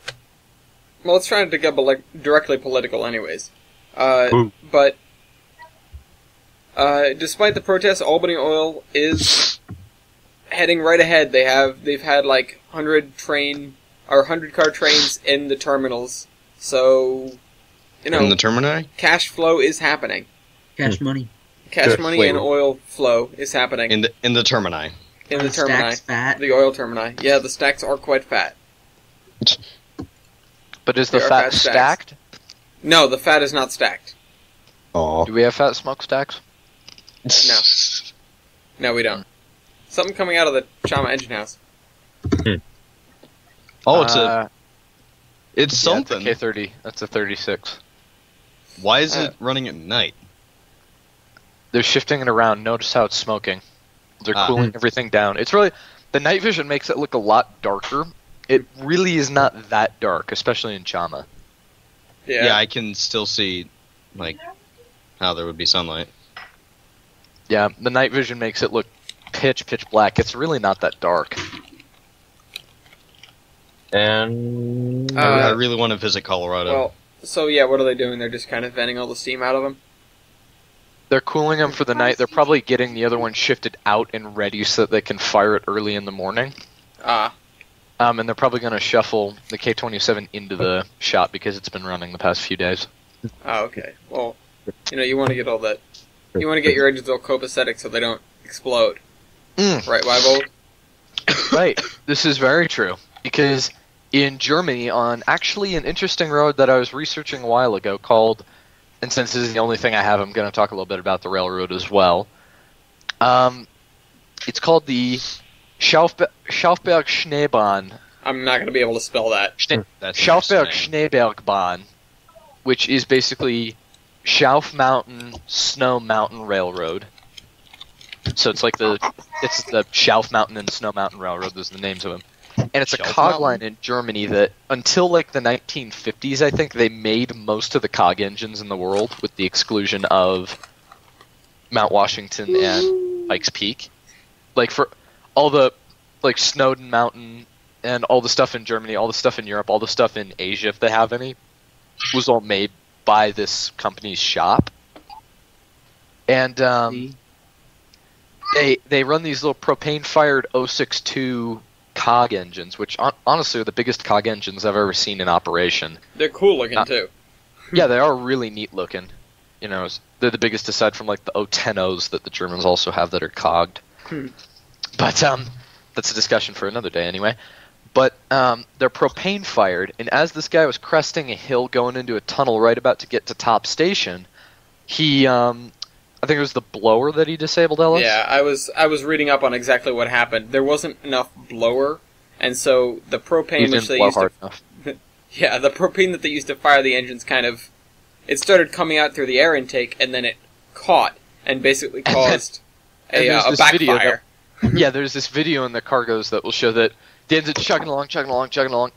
Well, let's try not to get directly political anyways. But despite the protests, Albany Oil is heading right ahead. They've had like 100 car trains in the terminals. So, In the termini? cash flow is happening. Cash money. Cash money and oil flow is happening. In the termini. In the Stacks termini. fat. The oil termini. Yeah, the stacks are quite fat. But is the They are fat fat stacks. stacked? No, the fat is not stacked. Oh. Do we have fat smokestacks? No. No, we don't. Something coming out of the Chama engine house. Oh, it's Yeah, something. it's a K30. That's a 36. Why is it running at night? They're shifting it around. Notice how it's smoking. They're cooling everything down. It's really... The night vision makes it look a lot darker. It really is not that dark, especially in Chama. Yeah, I can still see, how there would be sunlight. Yeah, the night vision makes it look pitch black. It's really not that dark. And I really want to visit Colorado. Well, so yeah, what are they doing? They're just kind of venting all the steam out of them? They're cooling them for the night. They're probably getting the other one shifted out and ready so that they can fire it early in the morning. And they're probably going to shuffle the K27 into the shop because it's been running the past few days. Oh, okay. Well, you want to get all that... You want to get your engines all copacetic so they don't explode. Right, Wiebold? Right. This is very true. Because in Germany on actually an interesting road that I was researching a while ago called, and since this is the only thing I have, I'm going to talk a little bit about the railroad as well. It's called the Schaufberg-Schneebahn. I'm not going to be able to spell that. That's Schaufberg-Schneebergbahn, which is basically Schauf Mountain Snow Mountain Railroad. So it's the Schauf Mountain and Snow Mountain Railroad. Those are the names of them. And it's a cog line in Germany that, until like the 1950s, I think, they made most of the cog engines in the world, with the exclusion of Mount Washington and Pikes Peak. Like, for all the, like, Snowden Mountain and all the stuff in Germany, all the stuff in Europe, all the stuff in Asia, if they have any, was all made by this company's shop. And they run these little propane-fired 062 cog engines, which honestly are the biggest cog engines I've ever seen in operation. They're cool looking, too. Yeah, they are really neat looking. You know, they're the biggest aside from, like, the 010Os that the Germans also have that are cogged. But that's a discussion for another day anyway. But they're propane fired, and as this guy was cresting a hill going into a tunnel right about to get to top station, he I think it was the blower that he disabled, Ellis? Yeah, I was reading up on exactly what happened. There wasn't enough blower, and so the propane which they used to yeah, the propane that they used to fire the engines it started coming out through the air intake, and then it caught and basically caused a backfire. Yeah, there's this video in the cargoes that will show that the engine's chugging along,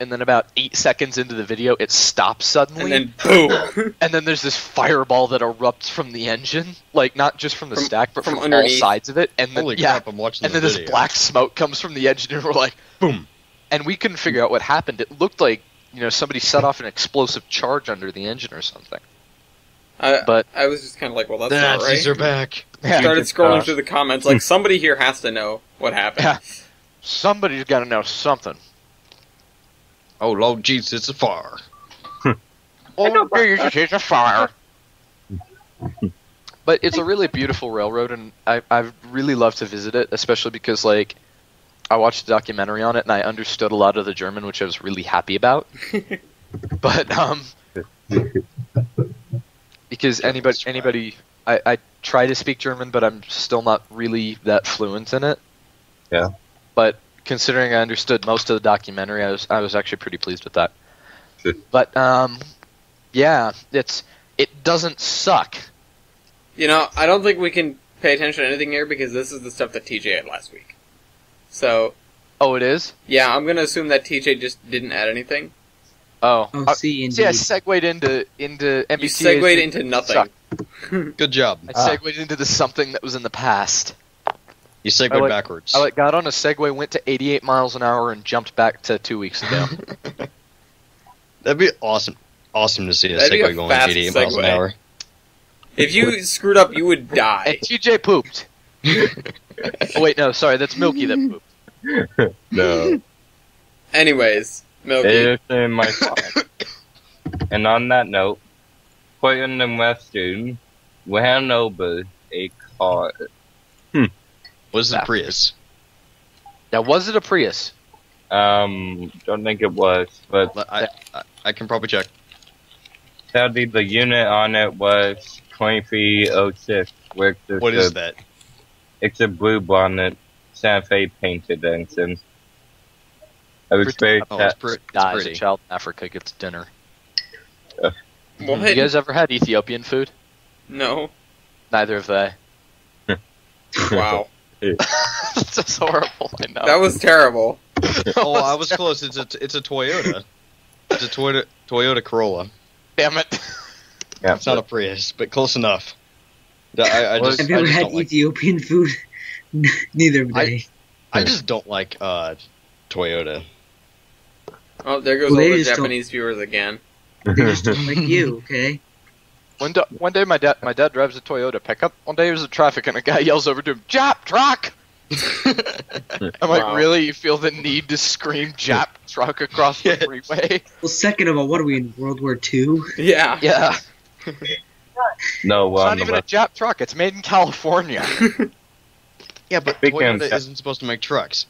and then about 8 seconds into the video, it stops suddenly. And then, boom! And then there's this fireball that erupts from the engine, like, not just from the stack, but from all underneath. sides of it. And then, Holy crap, I'm watching and then video. this black smoke comes from the engine, and we're like, boom! And we couldn't figure out what happened. It looked like, somebody set off an explosive charge under the engine or something. But I was just kind of like, well, that's the not Nazis right. are back. Started scrolling through the comments, like, somebody here has to know what happened. Yeah. Somebody's got to know something. Oh, Lord Jesus, it's a fire. Oh, Jesus, it's a fire. But it's a really beautiful railroad, and I really love to visit it, especially because, like, I watched a documentary on it, and I understood a lot of the German, which I was really happy about. But, because anybody, I try to speak German, but I'm still not really that fluent in it. Yeah. But considering I understood most of the documentary, I was actually pretty pleased with that. But yeah, it doesn't suck. I don't think we can pay attention to anything here because this is the stuff that TJ had last week. So. Oh, it is? Yeah, I'm gonna assume that TJ just didn't add anything. Oh, see, indeed. See, I segued into MBTA. You segued into nothing. Good job. I segued into the something that was in the past. You segued backwards. I got on a Segway, went to 88 miles an hour, and jumped back to 2 weeks ago. That'd be awesome. Awesome to see a That'd be Segway a going fast 88 miles an Segway. hour. If you screwed up, you would die. And TJ pooped. Oh, wait, no, sorry, that's Milky that pooped. No. Anyways, Milky. It's in my pocket. And on that note, put in the Western, we hand over a car. Was it a Prius? Now, was it a Prius? Don't think it was, but I can probably check. sadly the unit on it was 2306. What is that? It's a blue bonnet Santa Fe painted engine. I was very it's Dies. pretty. A child in Africa gets dinner. What? You guys ever had Ethiopian food? No. Neither have they. Wow. It's just horrible, I know. That was terrible. Oh, I was close. It's a Toyota. It's a Toyota Corolla. Damn it. Yeah, It's not a Prius, but close enough. I just Have you ever don't had like. Ethiopian food? Neither have I. I just don't like Toyota. Oh, there goes Well, all they the just Japanese viewers again. They just don't like you, okay? One day my dad drives a Toyota pickup. One day he was in traffic and a guy yells over to him, "Jap truck!" I'm like, Wow. really? You feel the need to scream Jap truck across the freeway? Well, second of all, what are we in World War II? Yeah. Yeah. No, It's not even a Jap truck. It's made in California. Yeah, but Speaking of Toyota that- isn't supposed to make trucks.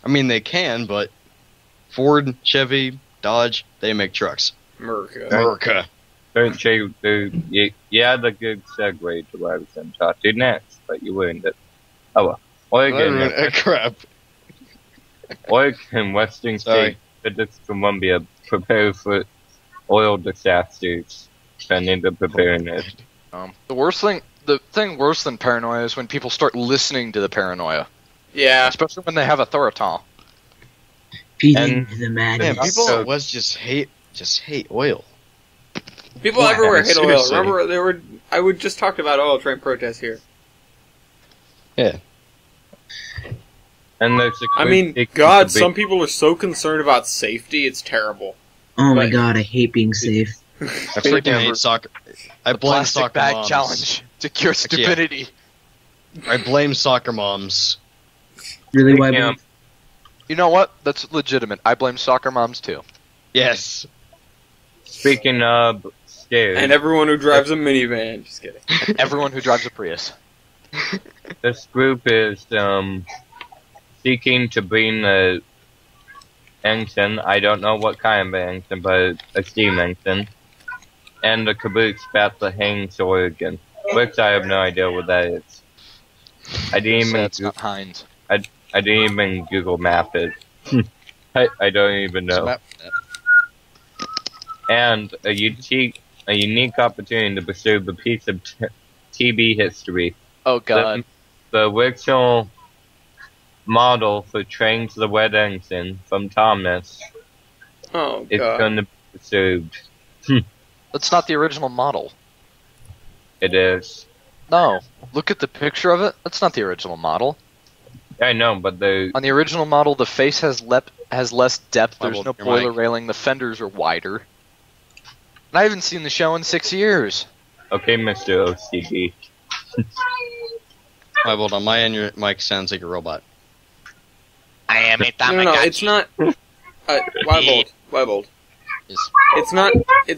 I mean, they can, but Ford, Chevy, Dodge, they make trucks. America. America. Don't you had a good segue to what I was going to talk to next, but you ruined it. Oh well. Crap. Oregon, Western Sorry. State, British Columbia, prepare for oil disasters. Pending the preparedness. The thing worse than paranoia is when people start listening to the paranoia, Yeah. especially when they have authorital. Feeding the madness. Man, people out west just hate oil. People Why? everywhere hate oil. Seriously. Remember, I would just talked about oil train protests here. Yeah. And there's a I mean, God, some people are so concerned about safety, it's terrible. Oh my But- god, I hate being safe. I freaking hate soccer. I blame Plastic soccer bag moms. challenge to cure stupidity. I blame soccer moms. Really, why? Yeah. You know what? That's legitimate. I blame soccer moms too. Yes. Speaking of scared, And everyone who drives a minivan. Just kidding. Everyone who drives a Prius. this group is seeking to bring a engine. I don't know what kind of engine, but a steam engine. And the caboose back to Haines, Oregon, which I have no idea what that is. I didn't even It's not Heinz. I didn't even Google Map it. I don't even know. And a unique opportunity to pursue a piece of TB history. Oh god. The original model for Trainz the wet engine from Terminus Oh, is God. going to be pursued. That's not the original model. It is. No. Look at the picture of it. That's not the original model. I know, but On the original model, the face has less depth. There's no Your boiler mic. railing. The fenders are wider. And I haven't seen the show in 6 years. okay, Mr. OCD. Wiebold, on my end, your mic sounds like a robot. I am a No, it's not. Wiebold. Yes. It's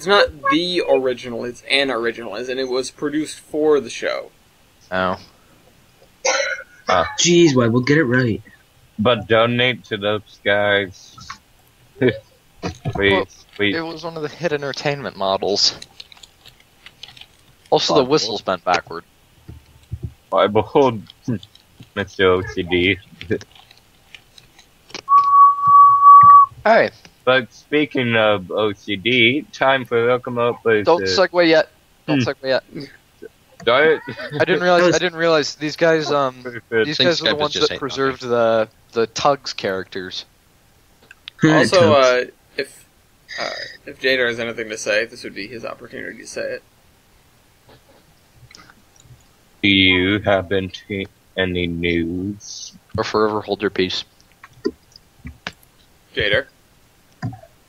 not the original. It's an original, as in it was produced for the show. Oh. Jeez, why? We'll get it right. But donate to those guys. Please. It was one of the hit entertainment models. Also, the whistle's bent backward. I behold Mr. OCD. Hey, But speaking of OCD, time for Locomotive Versus. don't segue yet. Don't segue yet. Don't. I didn't realize these guys. These guys are the Skype is ones just that hate preserved the Tugs characters. Also, if JDur has anything to say, this would be his opportunity to say it. Do you have any news? Or forever hold your peace. JDur.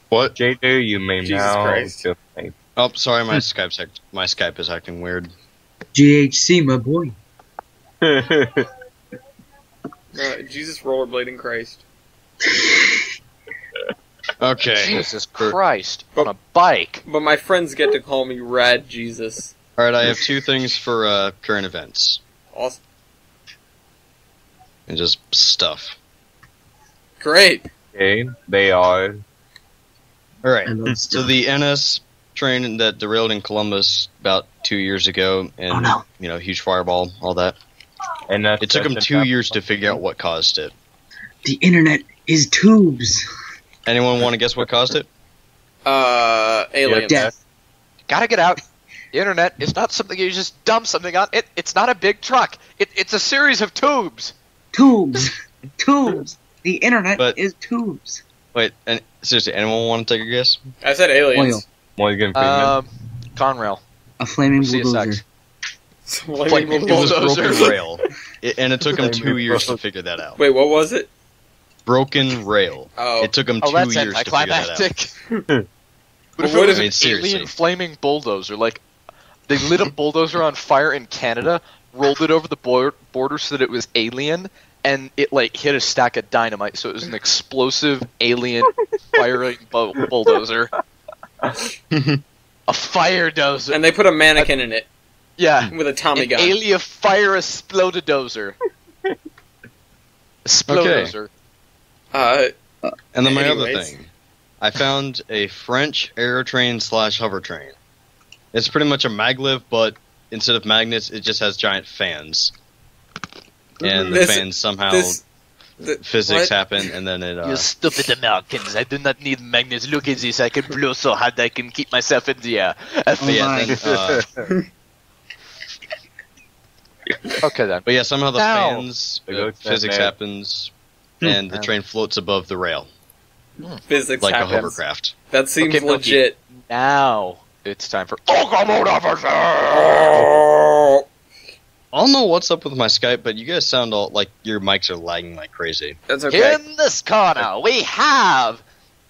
What? JDur, you may Jesus now Christ. go play. Oh, sorry, my Skype is acting weird. GHC, my boy. Jesus rollerblading Christ. Okay. Jesus Christ on a bike. But my friends get to call me Rad Jesus. Alright, I have two things for current events. Awesome. And just stuff. Great. Okay, they are. Alright, I love so stuff. the NS train that derailed in Columbus about 2 years ago, and, Oh, no. you know, huge fireball, all that. And that's It took them 2 years to figure out what caused it. The internet is tubes. Anyone want to guess what caused it? Aliens. Death. Gotta get out. The internet is not something you just dump something on. It's not a big truck. It's a series of tubes. Tubes. Tubes. The internet But- is tubes. Wait, and seriously, anyone want to take a guess? I said aliens. Oil. Morgan Freeman. Conrail. A flaming CSX. bulldozer. Flaming It was bulldozer. broken rail, and it took them 2 years to figure that out. Wait, what was it? Broken rail. Oh. It took them Oh, 2 that's years to figure that out. anticlimactic. But if What it if- was I mean, an seriously. alien flaming bulldozer, like they lit a bulldozer on fire in Canada, rolled it over the border so that it was alien, and it like hit a stack of dynamite, so it was an explosive alien firing bulldozer. A fire dozer. And they put a mannequin in it Yeah. with a Tommy An gun. alien fire explodozer. Explodozer. And then my other Anyways. thing, I found a French aerotrain / hover train. It's pretty much a maglev, but instead of magnets, it just has giant fans. And the This- fans somehow physics what? happen, and then it. You stupid Americans! I do not need magnets. Look at this. I can blow so hard I can keep myself in the air. But yeah, then, Okay then. but yeah, somehow the Ow. fans, There goes that physics man. happens, and the train floats above the rail Physics like a happens. hovercraft. That seems Okay, Milky. legit. Now it's time for Locomotive Versus. Oh. I don't know what's up with my Skype, but you guys sound all like your mics are lagging like crazy. That's okay. In this corner, we have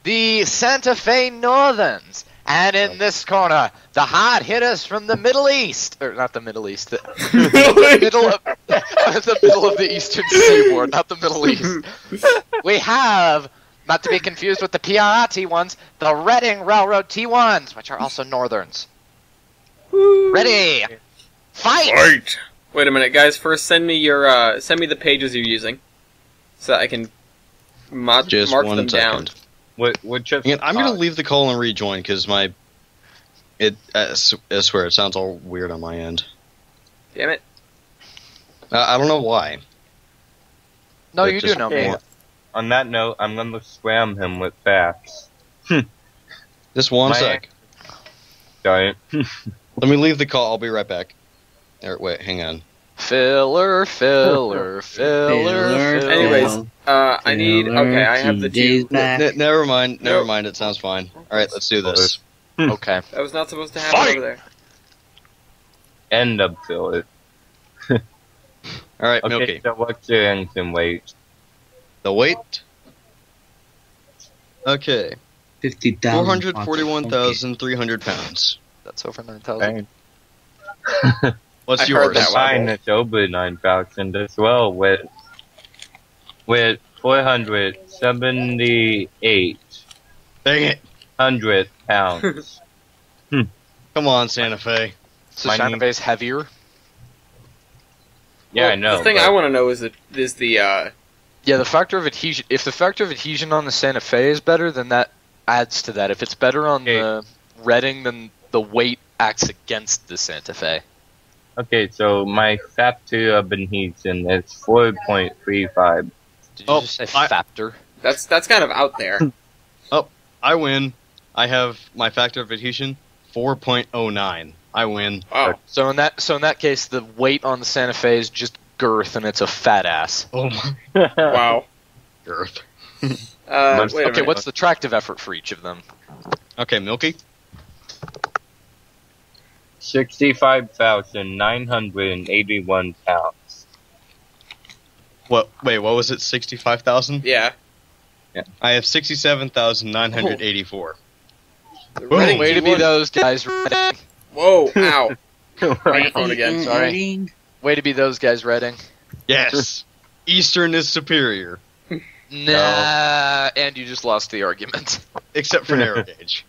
the Santa Fe Northerns. And in this corner, the hard hitters from the Middle East. Or not the Middle East. The middle of the Eastern Seaboard, not the Middle East. We have, not to be confused with the PRR T1s, the Reading Railroad T1s, which are also Northerns. Ready. Fight! Fight! Wait a minute, guys. First, send me the pages you're using, so I can Just mark one them down. second. What just? Again, I'm gonna leave the call and rejoin because I swear it sounds all weird on my end. Damn it! I don't know why. No, But you do just know Okay. me. On that note, I'm gonna spam him with facts. Just one My- sec. Sorry. Let me leave the call. I'll be right back. Wait, hang on. Filler. Anyways, I need. Okay, I have the days two. back. Never mind. Never Nope. mind. It sounds fine. All right, let's do this. Okay. That was not supposed to happen Fight! over there. End of filler. All right, Okay, Milky. so what's your engine weight? The weight. Okay, 50,000. 441,300 pounds. That's over 9,000. What's I heard yours? that one. Mine is over 9,000 as well, with 478 Dang it! pounds. Come on, Santa Fe. So Mine- Santa Fe's heavier? Yeah, Well, I know. The thing but I want to know is the Yeah, the factor of adhesion. If the factor of adhesion on the Santa Fe is better, then that adds to that. If it's better on Okay. the Reading, then the weight acts against the Santa Fe. Okay, so my factor of adhesion is 4.35. Did you Oh, just say I- factor? that's kind of out there. I win. I have my factor of adhesion 4.09. I win. Wow. So in that case, the weight on the Santa Fe is just girth, and it's a fat ass. Oh my Wow. girth. Wait a Okay, minute. what's the tractive effort for each of them? Okay, Milky. 65,981 pounds. What? Wait, what was it? 65,000? Yeah. I have 67,984. The Boom. Reading Way to be T1. those guys, Reading. Whoa! Ow! Microphone again. Sorry. Way to be those guys, Reading. Yes. Eastern is superior, Nah, and you just lost the argument. except for narrow gauge.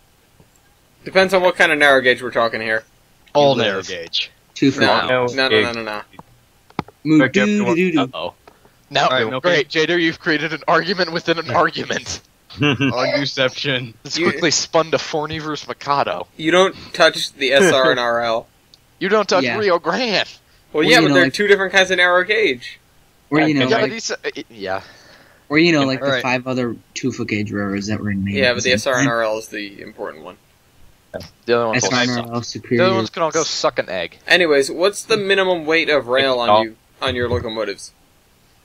Depends on what kind of narrow gauge we're talking here. All You narrow lose. gauge. Two for No, No, no, no, no, no, no. Moo Okay, everyone- doo doo doo. Uh-oh. Now, All right, Milky. great, JDur, you've created an argument within an argument. Arguception. It's You- quickly spun to Forney versus Mikado. You don't touch the SR and RL. You don't touch Yeah. Rio Grande. Well, Well, yeah, you but know, they're like- two different kinds of narrow gauge. Or you know, Yeah, but like, these, yeah. or you know, like the Alright. 5 other 2-foot gauge railroads that were in Maine. Yeah, but the SR and RL is the important one. The other ones SR will and suck. RL The other superior. ones can all go suck an egg. Anyways, what's the minimum weight of rail on your locomotives?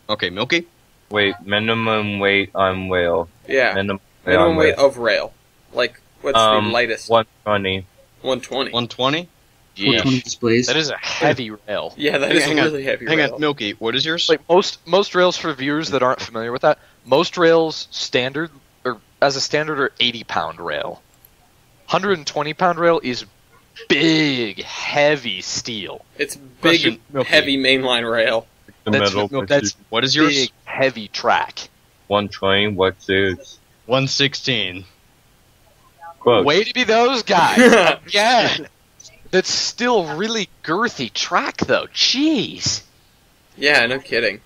Okay, Milky. Wait, minimum weight on rail. Yeah, Minimum minimum on weight rail. of rail. Like, what's the lightest? 120. 120. 120. 420 displays. That is a heavy rail. Yeah, that is Hang a on, really heavy Hang rail. on, Milky. What is yours? Like most rails, for viewers that aren't familiar with that, most rails standard or as a standard are 80-pound rail. 120-pound rail is big, heavy steel. It's big, Question, Milky. heavy mainline rail. The That's- middle. that's What is yours? Big, heavy track. 120. What's yours? 116. Close. Way to be those guys. Again. That's still really girthy track, though. Jeez. Yeah, no kidding.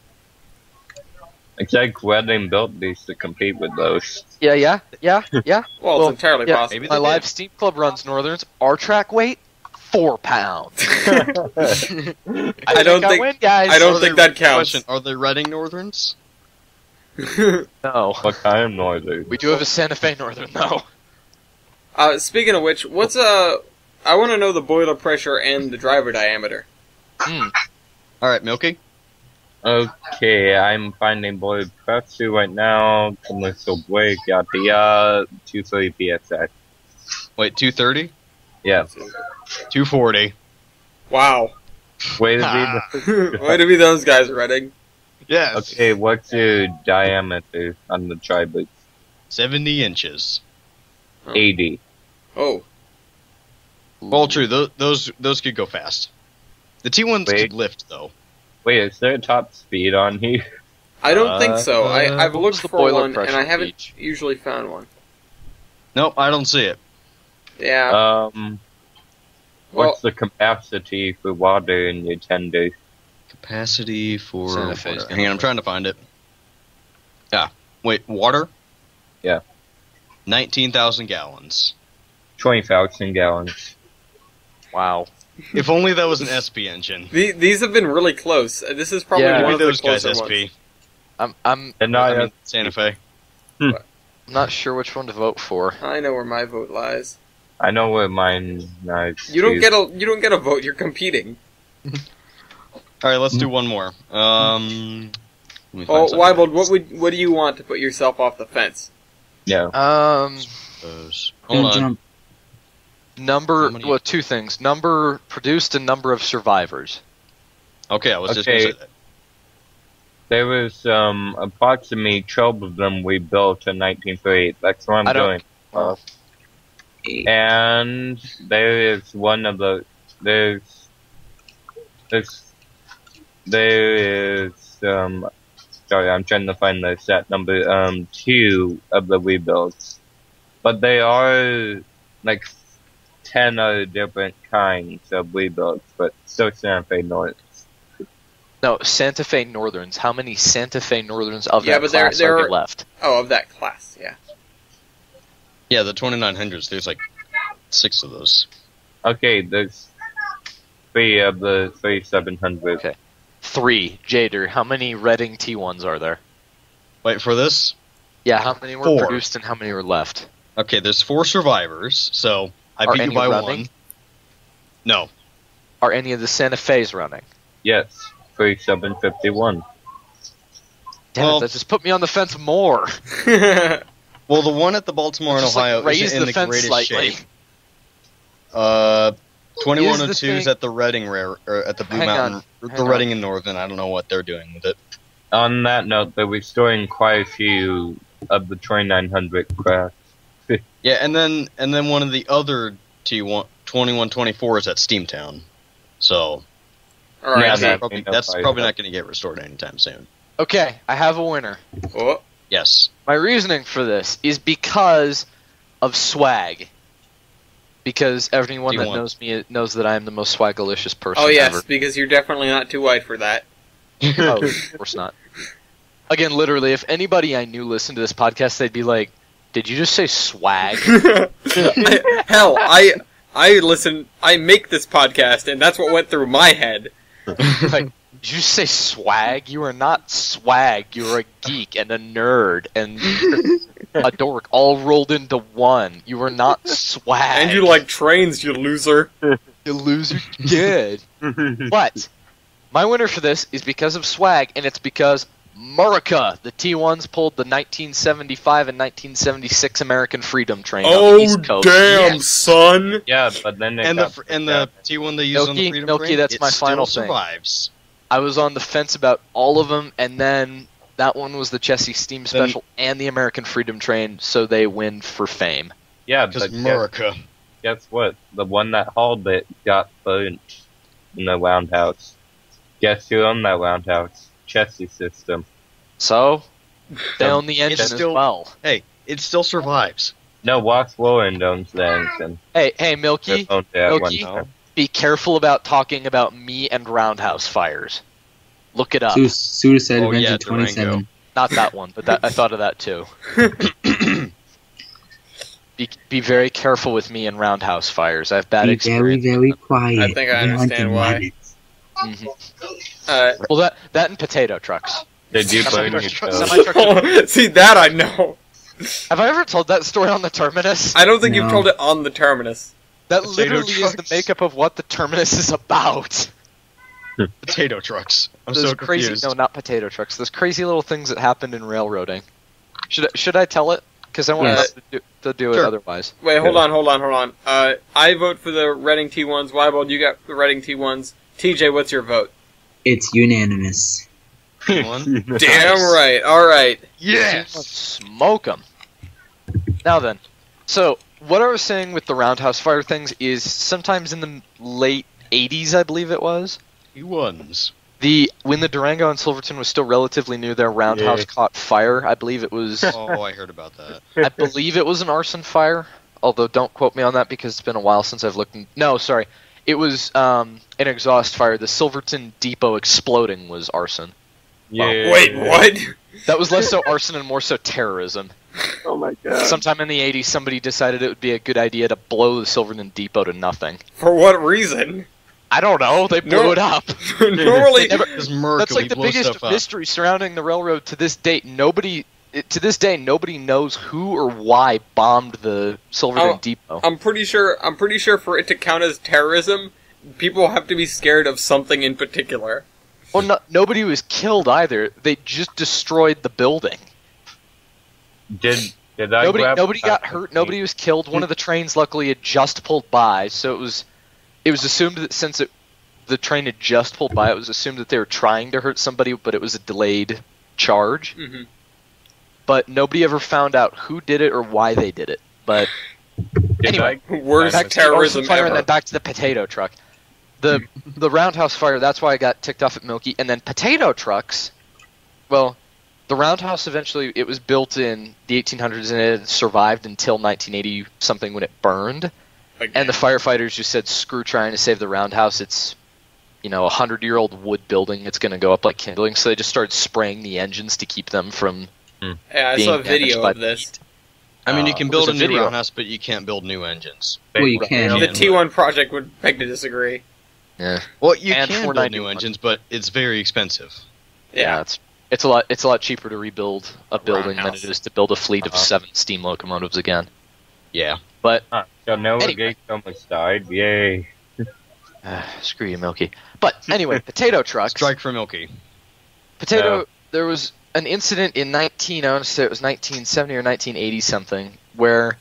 It's like Reading built these to compete with those. Yeah. Well, it's entirely yeah, possible. maybe My they live did. Steam Club runs Northerns. Our track weight, 4 pounds. I don't think- win, guys. I don't think that counts. Question, are they Reading Northerns? No. What kind of northern? We do have a Santa Fe Northern, though. Speaking of which, what's I want to know the boiler pressure and the driver diameter. Alright, Milky? Okay, I'm finding boiler pressure right now. Commercial break got the 230 psi. Wait, 230? Yeah. 240. Wow. Way to be the Way to be those guys, Reading. Yes. Okay, what's your diameter on the tri-boot? 70 inches. 80. Oh. Well, true. Those could go fast. The T1s Wait. could lift, though. Wait, is there a top speed on here? I don't think so. I've what looked was the for boiler one, and pressure I haven't gauge? usually found one. Nope, I don't see it. Yeah. What's the capacity for water in your tender? Capacity for... Santa Fe's Hang on, I'm trying to find it. Yeah. Wait, water? Yeah. 19,000 gallons. 20,000 gallons. Wow. If only that was an SP engine. These have been really close. This is probably Yeah. one Maybe of the those guys closer SP. ones. I'm And I I, mean, Santa Fe. not sure which one to vote for. I know where my vote lies. I know where mine lies. You don't get a vote. You're competing. Alright, let's do one more. Let me find Oh, something. Wiebold, what do you want to put yourself off the fence? Yeah. Those. Don't Hold on. jump. Number, How many- well, 2 things. Number produced and number of survivors. Okay, I was just going to Okay. say that. There was approximately 12 of them we built in 1938. That's what I'm I don't- doing. Well, And there is one of the there is sorry, I'm trying to find the set number 2 of the rebuilds. But they are like 10 other different kinds of rebuilds, but still Santa Fe North. no, Santa Fe Northerns. How many Santa Fe Northerns of Yeah, that but there- class there are are- there left? Oh, of that class, yeah. Yeah, the 2900s, there's like 6 of those. Okay, there's 3 of the 3700. Okay. 3. JDur, how many Reading T1s are there? Wait, for this? Yeah, how many were 4. produced and how many were left? Okay, there's 4 survivors, so I Are beat you any by running? 1. No. Are any of the Santa Fe's running? Yes, 3751. Damn Well- it, that just put me on the fence more. Well, the one at the Baltimore and Just, like, Ohio raise isn't in the the fence greatest slightly. shape. 2102 Here's is the at the Reading or at the Blue Hang Mountain, on, the hang on. Reading and Northern. I don't know what they're doing with it. On that note, they're restoring quite a few of the 2900 crafts. Yeah, and then one of the other T1 2124 is at Steamtown. So Alright, Yeah, that's, that- probably, no that's fire. probably not going to get restored anytime soon. Okay, I have a winner. oh, Yes. My reasoning for this is because of swag. Because everyone that D1. knows me knows that I am the most swagalicious person oh yes, ever. because you're definitely not too white for that. Oh, of course not. Again, literally, if anybody I knew listened to this podcast, they'd be like, "Did you just say swag?" Hell, I listen. I make this podcast, and that's what went through my head. Like, did you say swag? You are not swag. You are a geek and a nerd and a dork all rolled into one. You are not swag. And you like trains, you loser. You loser. Good. But my winner for this is because of swag, and it's because Murica, the T1s, pulled the 1975 and 1976 American Freedom Train on the Oh East Coast. damn, Yes. son! Yeah, but then they And got the T1 they use on the Milky, Freedom Milky, Train, that's it my still final thing. survives. I was on the fence about all of them, and then that one was the Chessie Steam Special and the American Freedom Train, so they win for fame. yeah, Because but Murica. guess what? The one that hauled it got burnt in the roundhouse. Guess who owned that roundhouse? Chessie System. So, they own the engine It's still- as well. Hey, it still survives. No, Watts Warren owns the engine. Hey, Milky, They owned it at one Milky? time. be careful about talking about me and roundhouse fires. Look it up. Suda said Oh, yeah, Adventure Durango. 27. Not that one, but I thought of that too. Be very careful with me in roundhouse fires. I have bad Be experience. very, very quiet. I think I We're understand hunting why. rabbits. Well, that and potato trucks. Did you burn your Semi-truck- toes? See, that I know. Have I ever told that story on the Terminus? I don't think you've No. told it on the Terminus. That Potato literally is the trucks. makeup of what the Terminus is about. Potato trucks. I'm Those so crazy, confused. no, not potato trucks. Those crazy little things that happened in railroading. Should I tell it? Because I want Yes. to do it Sure. otherwise. Wait, hold on. I vote for the Reading T1s. Wiebold, you got the Reading T1s. TJ, what's your vote? It's unanimous. One. Damn right. All right. Yes. Smoke them. Now then, so what I was saying with the roundhouse fire things is sometimes in the late 80s, I believe it was, T1s. when the Durango and Silverton was still relatively new, their roundhouse Yeah. caught fire. I believe it was Oh, I heard about that. I believe it was an arson fire, although don't quote me on that because it's been a while since I've looked. No, sorry. It was an exhaust fire. The Silverton depot exploding was arson. Yeah. Wait, what? That was less so arson and more so terrorism. Oh my god. Sometime in the 80s, somebody decided it would be a good idea to blow the Silverton depot to nothing. For what reason? I don't know. They blew No. it up. Normally, They never- Because Mercury That's like the blows biggest stuff up. mystery surrounding the railroad to this date. Nobody knows who or why bombed the Silverton Oh, depot. I'm pretty sure for it to count as terrorism, people have to be scared of something in particular. Well, nobody was killed either. They just destroyed the building. Did I grab Nobody got hurt. Nobody was killed. One of the trains, luckily, had just pulled by, so it was assumed that since the train had just pulled by, it was assumed that they were trying to hurt somebody, but it was a delayed charge. Mm-hmm. But nobody ever found out who did it or why they did it. But anyway, Worst back to the terrorism arson fire and ever. then back to the potato truck. The roundhouse fire, that's why I got ticked off at Milky. And then potato trucks, well, the roundhouse eventually, it was built in the 1800s and it had survived until 1980-something when it burned. And the firefighters just said, screw trying to save the roundhouse. It's, a 100-year-old wood building. It's going to go up like kindling. So they just started spraying the engines to keep them from Yeah, I being saw a video damaged by of this. heat. I mean, you can There's build a a new video. roundhouse, but you can't build new engines. Well, you can. The T1 project would beg to disagree. Yeah. Well, you And can build 491. new engines, but it's very expensive. Yeah. It's a lot cheaper to rebuild a building Roundhouse. than it is to build a fleet of 7 steam locomotives again. Yeah. But So Noah Anyway. Gates almost died. Yay. screw you, Milky. But anyway, potato trucks. Strike for Milky. Potato. No. There was an incident in I want to say it was 1970 or 1980 something, where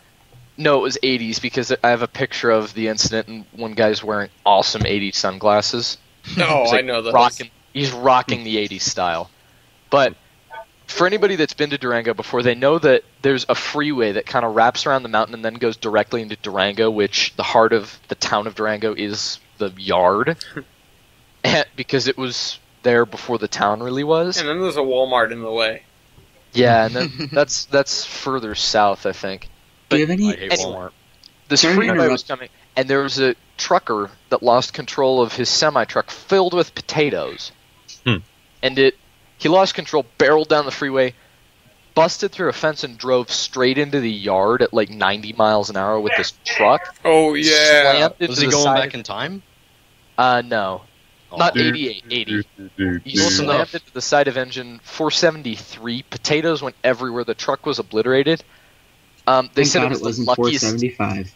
no, it was 80s because I have a picture of the incident and one guy's wearing awesome 80s sunglasses. No, He's, I like, know those. He's rocking the 80s style. But for anybody that's been to Durango before, they know that there's a freeway that kind of wraps around the mountain and then goes directly into Durango, which the heart of the town of Durango is the yard. Because it was there before the town really was. And then there's a Walmart in the way. Yeah, and then that's further south, I think. Do you have any? I hate Anyway. Walmart. This Sorry to freeway interrupt. was coming, and there was a trucker that lost control of his semi-truck filled with potatoes. And he lost control, barreled down the freeway, busted through a fence, and drove straight into the yard at like 90 miles an hour with this truck. Oh, yeah. Slammed into Was he the going side back in time? no. Oh. Not 88, 80. He Close slammed enough. into the side of engine 473. Potatoes went everywhere. The truck was obliterated. They Thank said God it was it the wasn't luckiest. 475.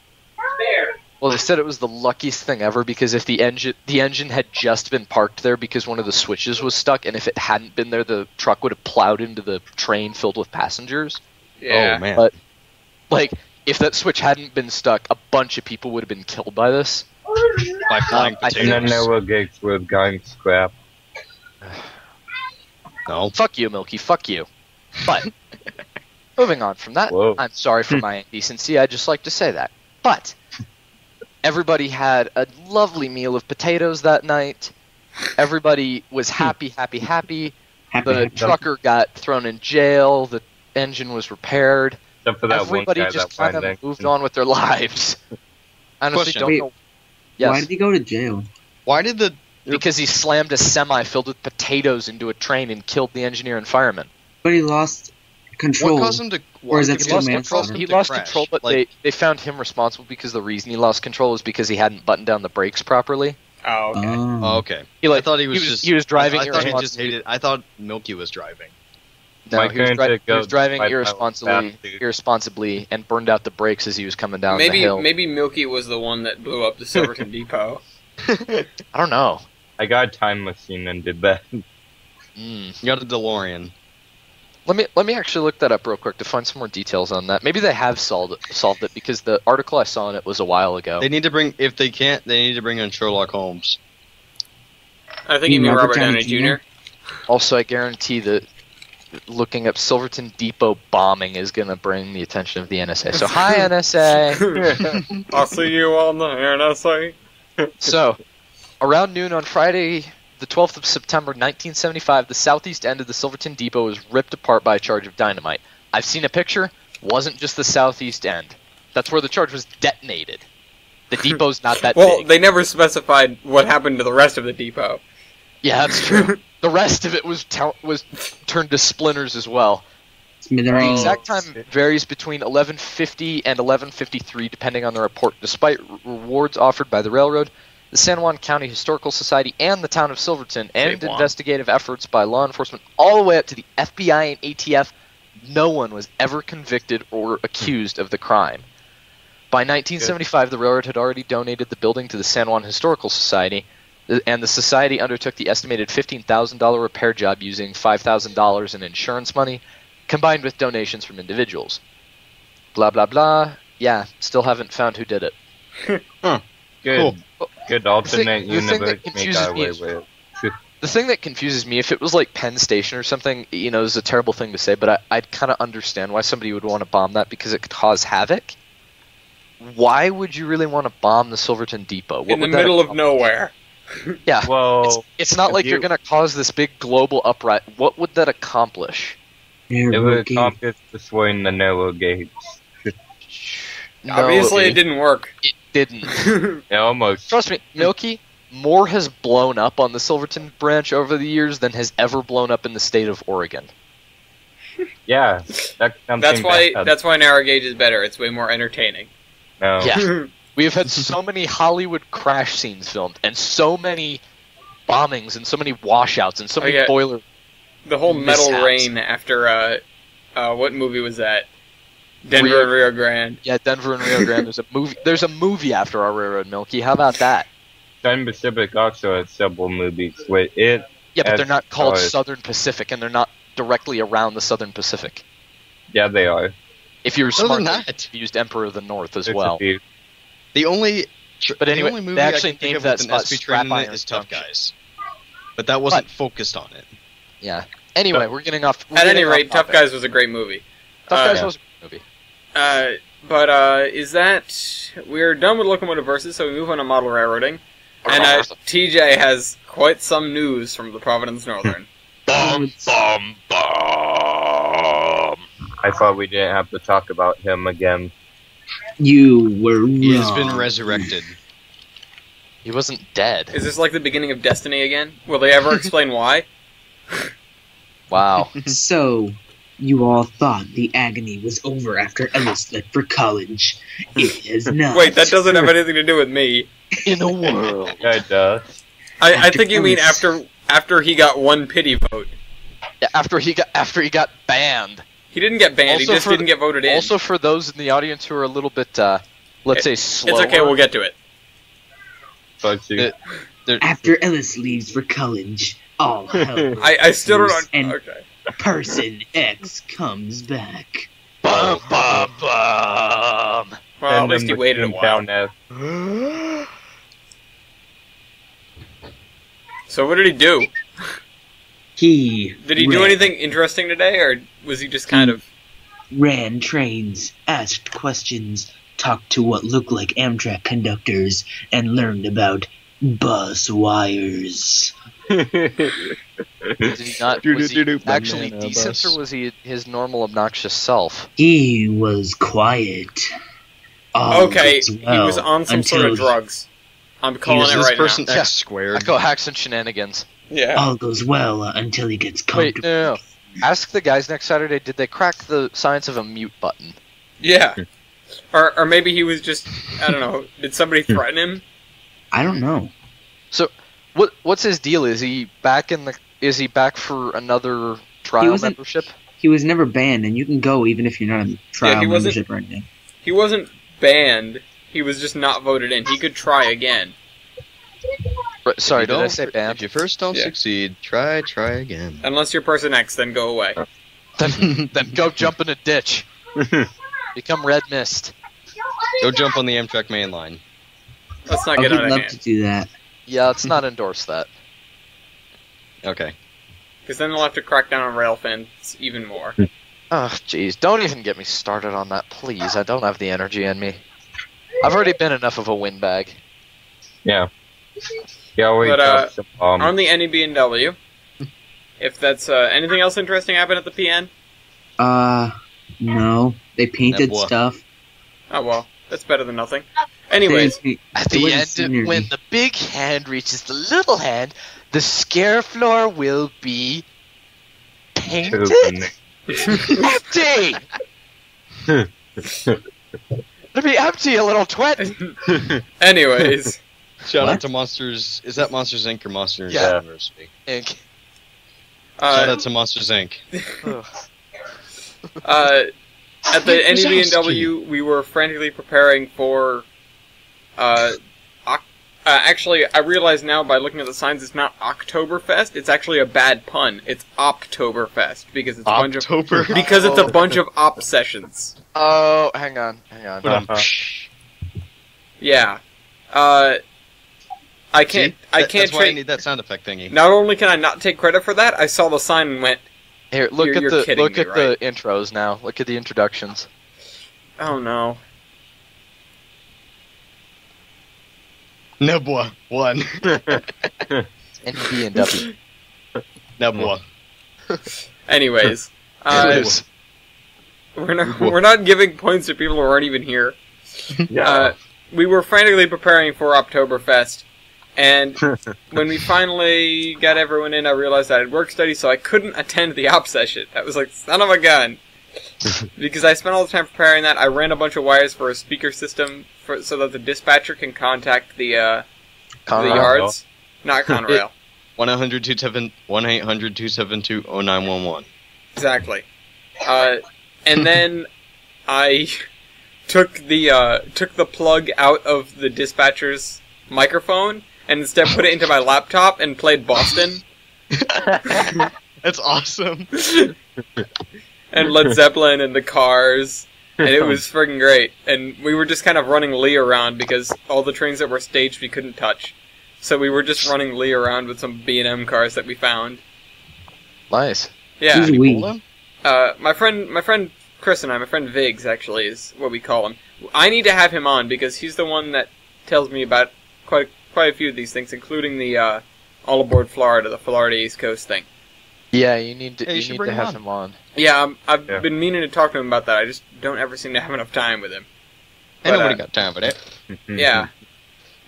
Well, they said it was the luckiest thing ever because if the engine had just been parked there because one of the switches was stuck, and if it hadn't been there, the truck would have plowed into the train filled with passengers. Yeah. Oh, man. But like, if that switch hadn't been stuck, a bunch of people would have been killed by this. By flying I think- And then potatoes. Noah Gates would have gotten scrapped. No. Fuck you, Milky. Fuck you. But moving on from that, Whoa. I'm sorry for my indecency. I just like to say that. But everybody had a lovely meal of potatoes that night. Everybody was happy, happy, happy. Happy, The happy. trucker got thrown in jail. The engine was repaired. Except for that Everybody one guy just that kind went of in. moved on with their lives. I honestly Question. don't Wait, know. Yes, Why did he go to jail? Why did the... because he slammed a semi filled with potatoes into a train and killed the engineer and fireman. But he lost control. What caused him to? Or is why that did still he manslaughter? cause him He to lost crash? control, but Like, they found him responsible because the reason he lost control was because he hadn't buttoned down the brakes properly. Oh, okay. Oh, okay. I thought he was just. he was driving I thought he just irresponsibly. hated. I thought Milky was driving. No, My he was, current he was driving goes irresponsibly and burned out the brakes as he was coming down the Maybe hill. maybe Milky was the one that blew up the Silverton Depot. I don't know. I got a time machine and did that. You got a DeLorean. Let me actually look that up real quick to find some more details on that. Maybe they have solved it because the article I saw on it was a while ago. They need to bring. If they can't, they need to bring in Sherlock Holmes. I think you mean Robert Downey Jr. Also, I guarantee that looking up Silverton Depot bombing is going to bring the attention of the NSA. So, hi, NSA! I'll see you on the NSA. So, around noon on Friday, the 12th of September, 1975, the southeast end of the Silverton Depot was ripped apart by a charge of dynamite. I've seen a picture. Wasn't just the southeast end. That's where the charge was detonated. The depot's not that Well, big. they never specified what happened to the rest of the depot. Yeah, that's true. The rest of it was turned to splinters as well. The Smithereens. exact time varies between 11:50 and 11:53, depending on the report. Despite rewards offered by the railroad, the San Juan County Historical Society, and the town of Silverton, and San Juan. investigative efforts by law enforcement all the way up to the FBI and ATF, no one was ever convicted or accused of the crime. By 1975, the railroad had already donated the building to the San Juan Historical Society, and the society undertook the estimated $15,000 repair job using $5,000 in insurance money, combined with donations from individuals. Blah, blah, blah. Yeah, still haven't found who did it. Good. Cool. Good alternate the thing that universe make confuses our me way is- with. The thing that confuses me, if it was like Penn Station or something, is a terrible thing to say, but I'd kind of understand why somebody would want to bomb that because it could cause havoc. Why would you really want to bomb the Silverton Depot? What In the would that middle of accomplish? nowhere. Yeah. Well, It's not if like you're you- going to cause this big global uprising. What would that accomplish? it would accomplish destroying the narrow gates. No, Obviously, it didn't work. It didn't. Yeah, almost. Trust me, Milky, more has blown up on the Silverton branch over the years than has ever blown up in the state of Oregon. Yeah, that's something That's why narrow gauge is better. It's way more entertaining. No. Yeah. We have had so many Hollywood crash scenes filmed, and so many bombings, and so many washouts, and so many yeah. boiler... The whole metal Mishaps. rain after what movie was that? Denver and Rio Grande. Yeah, Denver and Rio Grande. There's a movie after our railroad, Milky. How about that? Southern Pacific also has several movies with it. Yeah, but they're not called as- Southern Pacific, and they're not directly around the Southern Pacific. Yeah, they are. If you were No, they're smart, not. you used Emperor of the North as There's well. a few. The only. But anyway, the only movie they actually I can think named of that with an spot SP train in Scrap it Iron is Tough Junction. Guys. But that wasn't focused on it. Yeah. Anyway, we're getting off. At any rate, Tough Guys was a great movie. Tough Guys yeah. was a great movie. But is that... We're done with Locomotive Versus, so we move on to model railroading. And TJ has quite some news from the Providence Northern. Bum, bum, bum. I thought we didn't have to talk about him again. You were wrong. He has been resurrected. He wasn't dead. Is this like the beginning of Destiny again? Will they ever explain why? Wow. So, you all thought the agony was over after Ellis left for college. It is not. Wait, that doesn't have anything to do with me. In a world. Yeah, it does. I think you mean Ellis. after he got one pity vote. Yeah, after he got banned. He didn't get banned, he Also just for didn't get voted in. Also, for those in the audience who are a little bit, let's say, slower. It's okay, we'll get to it. But you, After Ellis leaves for college, all hell I still don't... And- Okay. Person X comes back. Bum, bum, bum. Well, at send least him he waited a to while. Town F. So what did he do? He Did he do anything interesting today, or was he just kind of... ran trains, asked questions, talked to what looked like Amtrak conductors, and learned about bus wires. Did he not? Was he Do-do-do-do, actually banana decent, bus. or was he his normal obnoxious self? He was quiet. All Okay, goes he well was on some sort of until- drugs. I'm calling Is it this right person now. Yeah. X squared? Echo hacks and shenanigans. Yeah. All goes well until he gets Wait, comfortable. no. Ask the guys next Saturday, did they crack the science of a mute button? Yeah. Or maybe he was just, I don't know, did somebody threaten him? I don't know. So, what's his deal? Is he back for another trial membership? He was never banned, and you can go even if you're not in trial membership or anything. He wasn't banned. He was just not voted in. He could try again. Sorry, did I say banned? If you first don't succeed, try again. Unless you're Person X, then go away. Then go jump in a ditch. Become red mist. Go jump on the Amtrak main line. Let's not get out I'd of love hand. to do that. Yeah, let's not endorse that. Okay. Because then they'll have to crack down on rail fans even more. Oh, jeez. Don't even get me started on that, please. I don't have the energy in me. I've already been enough of a windbag. Yeah. Yeah, we But, on the NEB&W, if that's, anything else interesting happened at the PN? No. They painted Nebula. stuff. Oh, well, that's better than nothing. Anyways, At the end, when the big hand reaches the little hand, the scare floor will be painted? Empty! It'll be empty, a little twit! anyways, Shout What? out to Monsters. Is that Monsters Inc. or Monsters Yeah. University? Ink. Shout uh, out to Monsters Inc. at the Wazowski. NEB&W, we were frantically preparing for, actually, I realize now by looking at the signs, it's not Oktoberfest. It's actually a bad pun. It's Optoberfest because it's October. because it's a bunch of op sessions. Oh, hang on. Yeah. I can't. I can't. That's why I need that sound effect thingy. Not only can I not take credit for that, I saw the sign and went, Here, look You're at the kidding look me, at the intros now. Look at the introductions. "Oh no." Nebula 1. NEB&W. Nebula. Anyways, we're not giving points to people who aren't even here. We were frantically preparing for Oktoberfest, and when we finally got everyone in, I realized I had work study, so I couldn't attend the op session. I was like, son of a gun. Because I spent all the time preparing that, I ran a bunch of wires for a speaker system so that the dispatcher can contact the yards. Not Conrail. 1-800-272-0911. Exactly. And then I took the plug out of the dispatcher's microphone and instead put it into my laptop and played Boston That's awesome. and Led Zeppelin and the Cars, and it was friggin' great. And we were just kind of running Lee around because all the trains that were staged we couldn't touch. So we were just running Lee around with some B&M cars that we found. Nice. Yeah. Who's we? My friend Chris and I, my friend Viggs actually is what we call him. I need to have him on because he's the one that tells me about quite a few of these things, including the All Aboard Florida, the Florida East Coast thing. Yeah, you need to should you need bring to him have on. him on. Yeah, I've been meaning to talk to him about that. I just don't ever seem to have enough time with him. Ain't nobody got time for that. Yeah.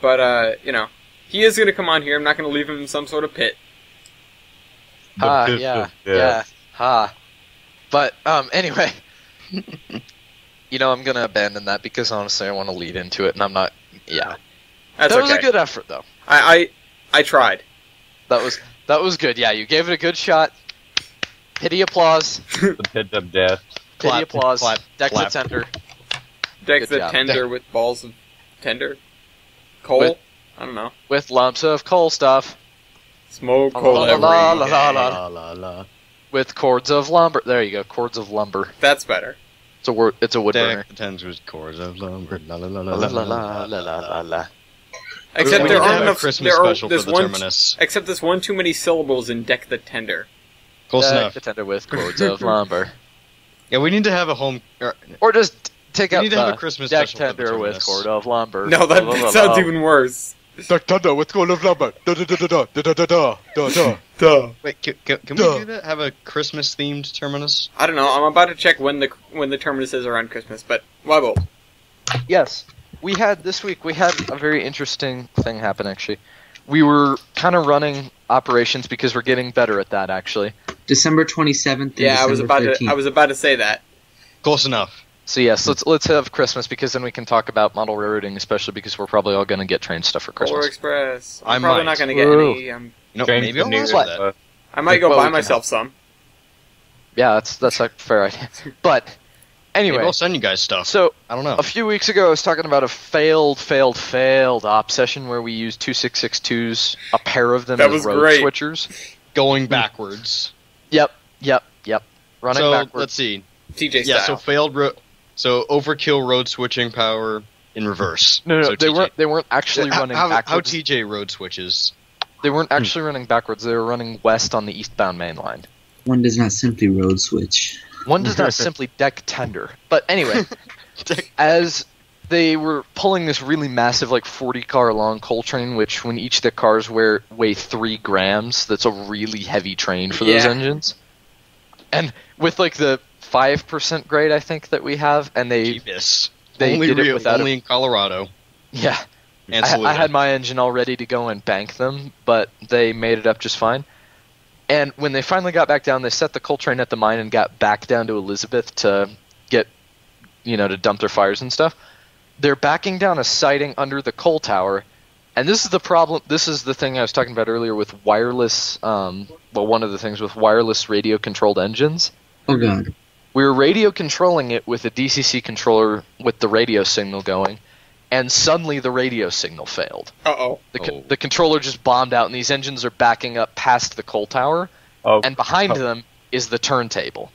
But, he is going to come on here. I'm not going to leave him in some sort of pit. Yeah. Ha. But anyway, I'm gonna abandon that because honestly I want to lead into it, and I'm not. Yeah. That's That okay. was a good effort, though. I tried. That was good. Yeah, you gave it a good shot. Pity applause. The pit of death. Pity Clap, applause. clap, Deck clap. the tender. Deck Good the job. tender with balls of tender. Coal? With- I don't know. With lumps of coal stuff. Smoke coal La, every la, la, day. la, la. La la la. With cords of lumber. There you go. Cords of lumber. That's better. It's a wood burner. Deck the tens with cords of lumber. La la la La la la la la la la la. Except We there need to aren't have a enough. Christmas special for the Terminus. Except there's one too many syllables in deck the tender. Close Deck enough. the tender with cords of lumber. Yeah, we need to have a home. Or just take We out need to have the a Christmas deck special for the tender with Terminus. cord of lumber. No, that sounds even worse. Deck tender with cord of lumber. Da da da da da da da da da da. Duh. Wait, can we do that? Have a Christmas themed Terminus? I don't know. I'm about to check when the terminus is around Christmas, but Wiebold. Yes, this week we had a very interesting thing happen. Actually, we were kind of running operations because we're getting better at that. Actually, December 27th and Yeah, December 13th. I was about to say that. Close enough. So yes, let's have Christmas because then we can talk about model railroading, especially because we're probably all going to get Trainz stuff for Polar Christmas. Express. I I'm probably might. not going to get Woo. any. Maybe I'll ask for that. I might go Well, we buy can myself some. Yeah, that's a fair idea. But Maybe anyway, I'll send you guys stuff. so I don't know. a few weeks ago I was talking about a failed op session where we used 2662s, a pair of them That as was road great. switchers. Going backwards. Yep. Running So backwards. let's see. TJ Yeah, style. so overkill road switching power in reverse. No, So they TJ. weren't actually running How backwards. TJ road switches? They weren't actually running backwards. They were running west on the eastbound main line. One does not simply road switch. One does not simply deck tender. But anyway, as they were pulling this really massive, like 40-car long coal train, which when each of the cars weigh 3 grams, that's a really heavy train for those Yeah. engines. And with like the 5% grade, I think that we have, and they Jeebus. they only did it real, without only in Colorado. yeah. And I had my engine all ready to go and bank them, but they made it up just fine. And when they finally got back down, they set the coal train at the mine and got back down to Elizabeth to get, to dump their fires and stuff. They're backing down a siding under the coal tower, and this is the problem. This is the thing I was talking about earlier with wireless. One of the things with wireless radio-controlled engines. Oh god. We were radio controlling it with a DCC controller with the radio signal going, and suddenly the radio signal failed. Uh-oh. The controller just bombed out, and these engines are backing up past the coal tower, and behind them is the turntable.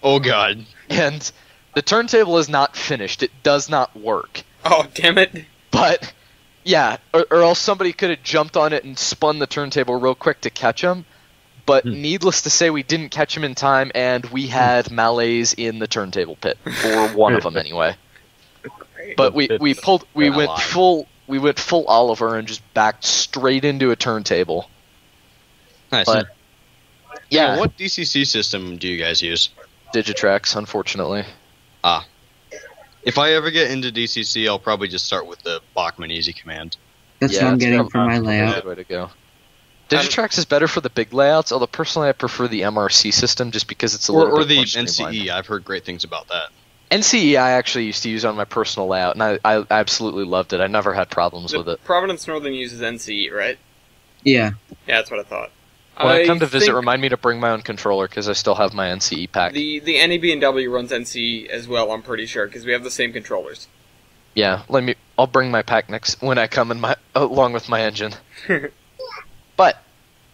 Oh god. And the turntable is not finished. It does not work. Oh, damn it. But, yeah, or else somebody could have jumped on it and spun the turntable real quick to catch him. But needless to say, we didn't catch him in time, and we had malaise in the turntable pit, or one of them anyway. But we went full Oliver and just backed straight into a turntable. Nice. But yeah, What DCC system do you guys use? Digitrax, unfortunately. If I ever get into DCC, I'll probably just start with the Bachmann Easy Command. That's Yeah, what I'm that's getting for my probably a layout. good way to go. Digitrax is better for the big layouts, although personally I prefer the MRC system just because it's a little Or bit the more NCE. streamlined. I've heard great things about that. NCE I actually used to use on my personal layout, and I absolutely loved it. I never had problems with it. Providence Northern uses NCE, right? Yeah. Yeah, that's what I thought. When I come to visit, think remind me to bring my own controller because I still have my NCE pack. the NEB&W runs NCE as well, I'm pretty sure, because we have the same controllers. Yeah, I'll bring my pack next when I come along with my engine. But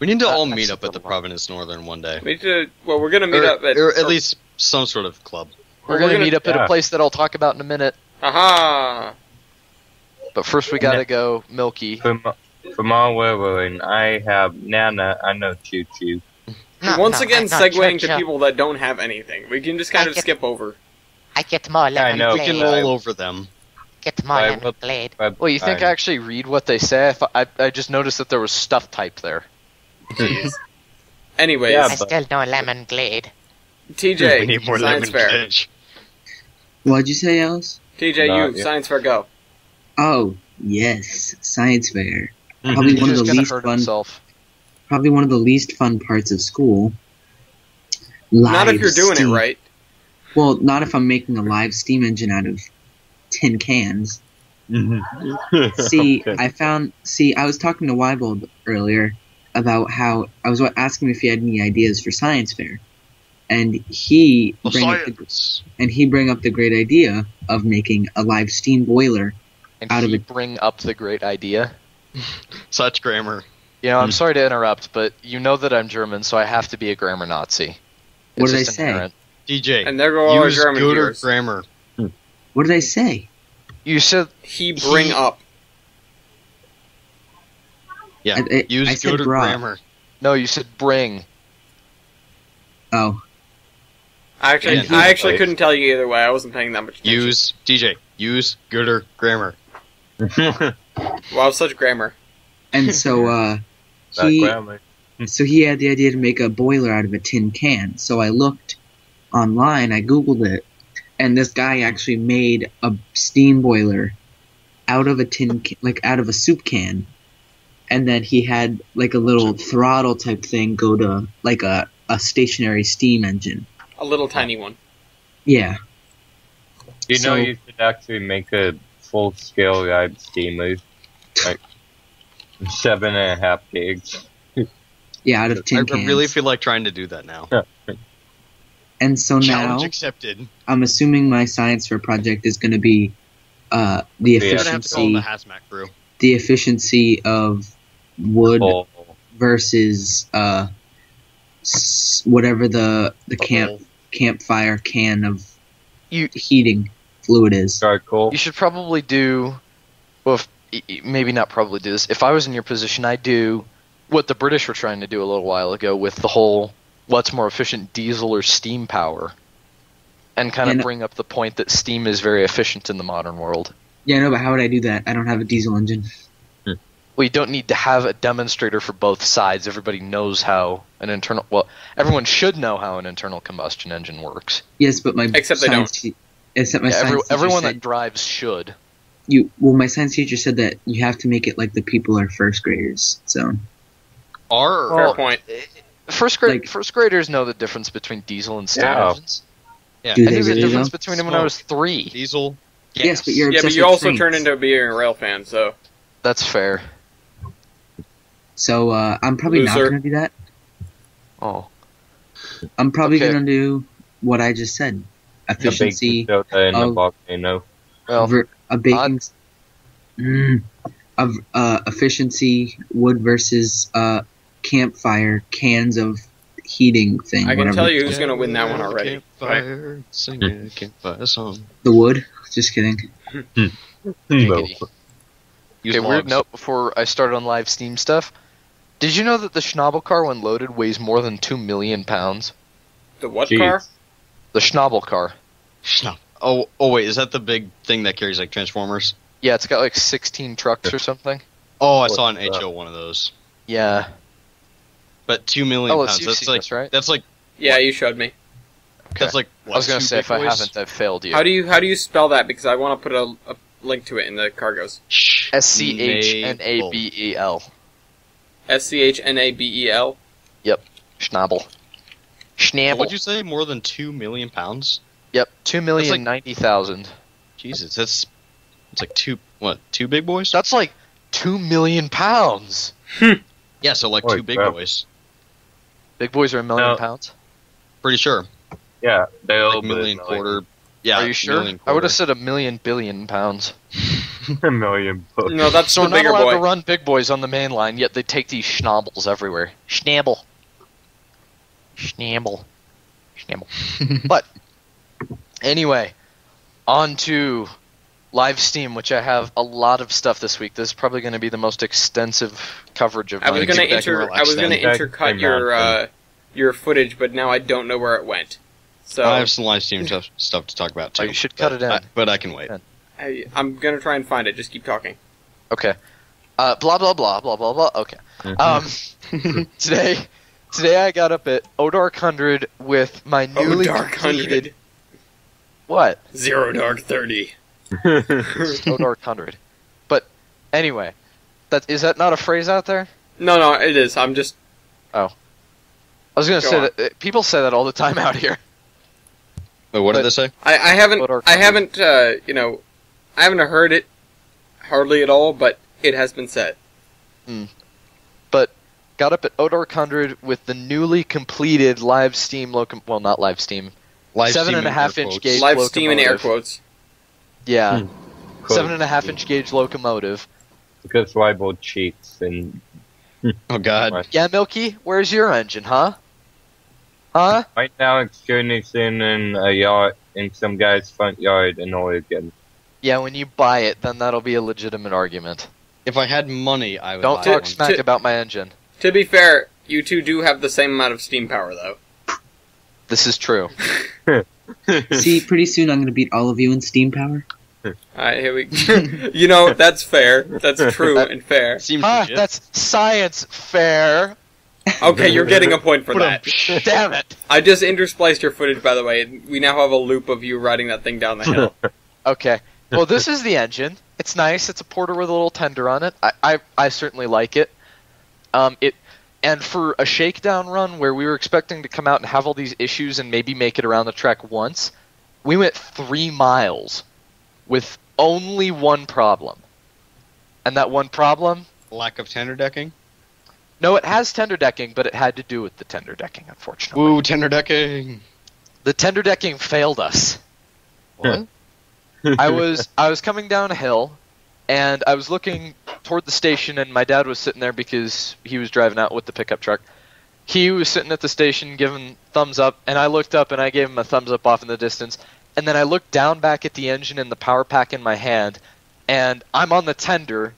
We need to all that's meet up at the the one. Providence Northern one day. We need to, well, we're going to meet up at... or at least some sort of club. we're gonna meet up at yeah. a place that I'll talk about in a minute. Aha! But first we gotta go Milky. From all we're I have Nana, I know Choo Choo. Once again, segueing to Churchill. people that don't have anything. We can just kind of skip over. I get more Yeah, I lemon know. We can blade. roll over them. Get more I lemon will- blade. Well, you think I actually read what they say? I just noticed that there was stuff typed there. Jeez. Anyways, Yeah, I still know lemon blade. TJ, we need more Science lemon Fair. pledge. What'd you say, Alice? TJ, No, you, yeah. Science Fair, go. Oh, yes. Science fair. Probably one of He's the gonna least hurt fun himself. probably one of the least fun parts of school. Not if Live you're doing steam. it right. Well, not if I'm making a live steam engine out of tin cans. See, Okay. I was talking to Wiebold earlier about how I was asking him if he had any ideas for science fair, and he bring up the great idea of making a live steam boiler. And Out of he it. bring up the great idea. Such grammar. You know, I'm sorry to interrupt, but you know that I'm German, so I have to be a grammar Nazi. What It's did I just say? inherent. DJ, And there go all our use German good viewers. grammar. What did I say? You said He bring up. Yeah, I use said good bra. grammar. no. You said bring. Oh, I actually couldn't tell you either way. I wasn't paying that much attention. Use gooder grammar. Wow, such grammar. and so That he grammar. so he had the idea to make a boiler out of a tin can. So I looked online, I googled it, and this guy actually made a steam boiler out of a out of a soup can, and then he had like a little throttle type thing go to like a a stationary steam engine. A little tiny one. Yeah. You know, So- you could actually make a full-scale live steamer, like 7.5 gigs. Yeah, out of I tin cans. really feel like trying to do that now. And so now, Challenge accepted. I'm assuming my science fair project is going to be the You're gonna have to call them efficiency, the hazmat crew. the efficiency of wood Oh, versus whatever the Coal. campfire can of You- heating fluid is. charcoal. You should probably do, well, maybe not probably do this. If I was in your position, I'd do what the British were trying to do a little while ago with the whole what's more efficient, diesel or steam power, and kind of And- bring up the point that steam is very efficient in the modern world. Yeah, no, but how would I do that? I don't have a diesel engine. Well, you don't need to have a demonstrator for both sides. Everybody knows how an internal, well, everyone should know how an internal combustion engine works. Yes, but my Except they science te- except my Yeah, science teacher everyone said that drives should. my science teacher said that you have to make it like the people are first graders. So Or Fair Well, point. First Like- graders know the difference between diesel and steam Yeah. engines. yeah, Do I they knew the really difference though? between them when I was 3. diesel. Yes, but you're Yeah, but obsessed you with also trains. turn into being a rail fan, so That's fair. So I'm probably not Loser. going to do that. Oh. I'm probably Okay. going to do what I just said: A efficiency baking soda in a of- volcano. Well, a baking of efficiency wood versus campfire cans of heating thing. I can whatever tell it's you called. who's gonna win that one already. Campfire, sing a campfire song. The wood. Just kidding. giggity. Use Okay, weird logs. note before I start on live Steam stuff. Did you know that the Schnabel car, when loaded, weighs more than 2 million pounds? The what Jeez. car? The Schnabel car. No. Oh, wait, is that the big thing that carries like Transformers? Yeah, it's got like 16 trucks or something. Oh, I What's saw an that? HO one of those. Yeah. But 2 million Ellis, pounds. you've That's seen like this, right? that's like Yeah, you showed me. that's like. I was going gonna to say, if I haven't, I've failed you. How do you spell that? Because I want to put a link to it in the cargoes. SCHNABEL. SCHNABEL. Schnabel. Schnabel. What'd you say? More than 2 million pounds? Yep, 2,090,000. like- Jesus, that's it's like two big boys? That's like 2 million pounds. Yeah, so like Holy 2 big crap. boys. Big boys are 1,000,000 No. pounds. Pretty sure. Yeah, they'll Like million quarter. Yeah, Are you sure? million I would quarter. have said 1,000,000,000,000 pounds. a million books. No, that's So the we're not bigger allowed boy. to run big boys on the main line, yet they take these schnabels everywhere. Schnabel. Schnabel. Schnabel. But, anyway, on to live Steam, which I have a lot of stuff this week. This is probably going to be the most extensive coverage of I was mine. gonna Get back and relax then. intercut your footage, but now I don't know where it went. So I have some live stream stuff to talk about too. Oh, you should cut it in. But I can wait. I'm gonna try and find it. Just keep talking. Okay. Blah, blah, blah, blah, blah, blah. Okay. Today I got up at Odark 100 with my newly Dark completed... 100. What? Zero Dark 30. Odark 100. But, anyway. Is that not a phrase out there? No, it is. I'm just. I was going to Go say on. that people say that all the time out here. Wait, what But- did they say? I haven't. What are I haven't. I haven't heard it hardly at all, but it has been said. But got up at Odark 100 with the newly completed live Steam well, not live Steam. Live stream 7.5 in air inch quotes. gauge Live Steam in air locomotive. quotes. Yeah. Quote. 7.5 inch gauge locomotive. Because Wiebold cheats and Oh god. Yeah, Milky, where's your engine, huh? Huh? right now it's experiencing in a yard in some guy's front yard in Oregon. Yeah, when you buy it, then that'll be a legitimate argument. If I had money, I would Don't buy talk one. smack about my engine. To be fair, you two do have the same amount of steam power, though. This is true. See, pretty soon I'm going to beat all of you in steam power. Alright, here we. That's fair. That's true and fair. Seems Huh, legit. that's science fair. Okay, you're getting a point for that. Damn it. I just interspliced your footage, by the way. And we now have a loop of you riding that thing down the hill. Okay. Well, this is the engine. It's nice. It's a porter with a little tender on it. I certainly like it. It And for a shakedown run where we were expecting to come out and have all these issues and maybe make it around the track once, we went 3 miles with only one problem. And that one problem? Lack of tender decking? No, it has tender decking, but it had to do with the tender decking, unfortunately. Woo, tender decking! The tender decking failed us. What? I was coming down a hill, and I was looking toward the station, and my dad was sitting there because he was driving out with the pickup truck. He was sitting at the station giving thumbs up, and I looked up and I gave him a thumbs up off in the distance. And then I looked down back at the engine and the power pack in my hand, and I'm on the tender,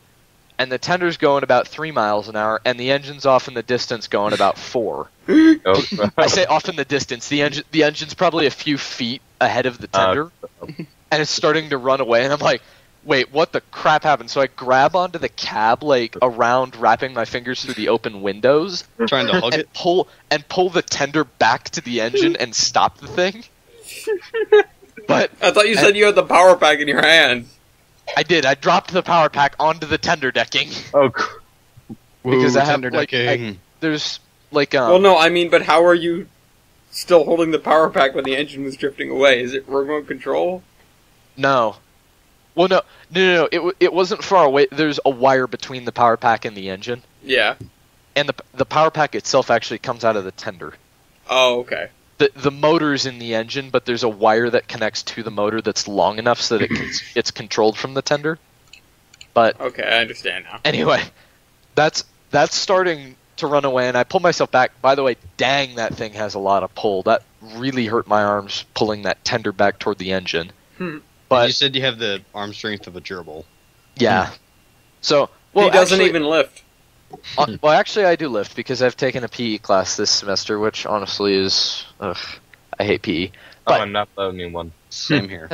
and the tender's going about 3 miles an hour, and the engine's off in the distance going about 4. Oh, I say off in the distance. The engine's probably a few feet ahead of the tender, and it's starting to run away. And I'm like, wait, what the crap happened? So I grab onto the cab, like around, wrapping my fingers through the open windows, Trying to hug and it? pull the tender back to the engine and stop the thing. But I thought you said you had the power pack in your hand. I did. I dropped the power pack onto the tender decking oh, because Woo, I have tender like decking. there's like Well, no, I mean, but how are you still holding the power pack when the engine was drifting away? Is it remote control? No. Well, no. It wasn't far away. There's a wire between the power pack and the engine, Yeah. and the power pack itself actually comes out of the tender. Oh, okay. The motor's in the engine, but there's a wire that connects to the motor that's long enough so that it's controlled from the tender. But Okay, I understand now. anyway, that's starting to run away, and I pull myself back. By the way, dang, that thing has a lot of pull. That really hurt my arms pulling that tender back toward the engine. But You said you have the arm strength of a gerbil. yeah. So well, he doesn't actually, even lift. well, actually, I do lift because I've taken a PE class this semester, which honestly is, I hate PE. But I'm not the only one. Same here.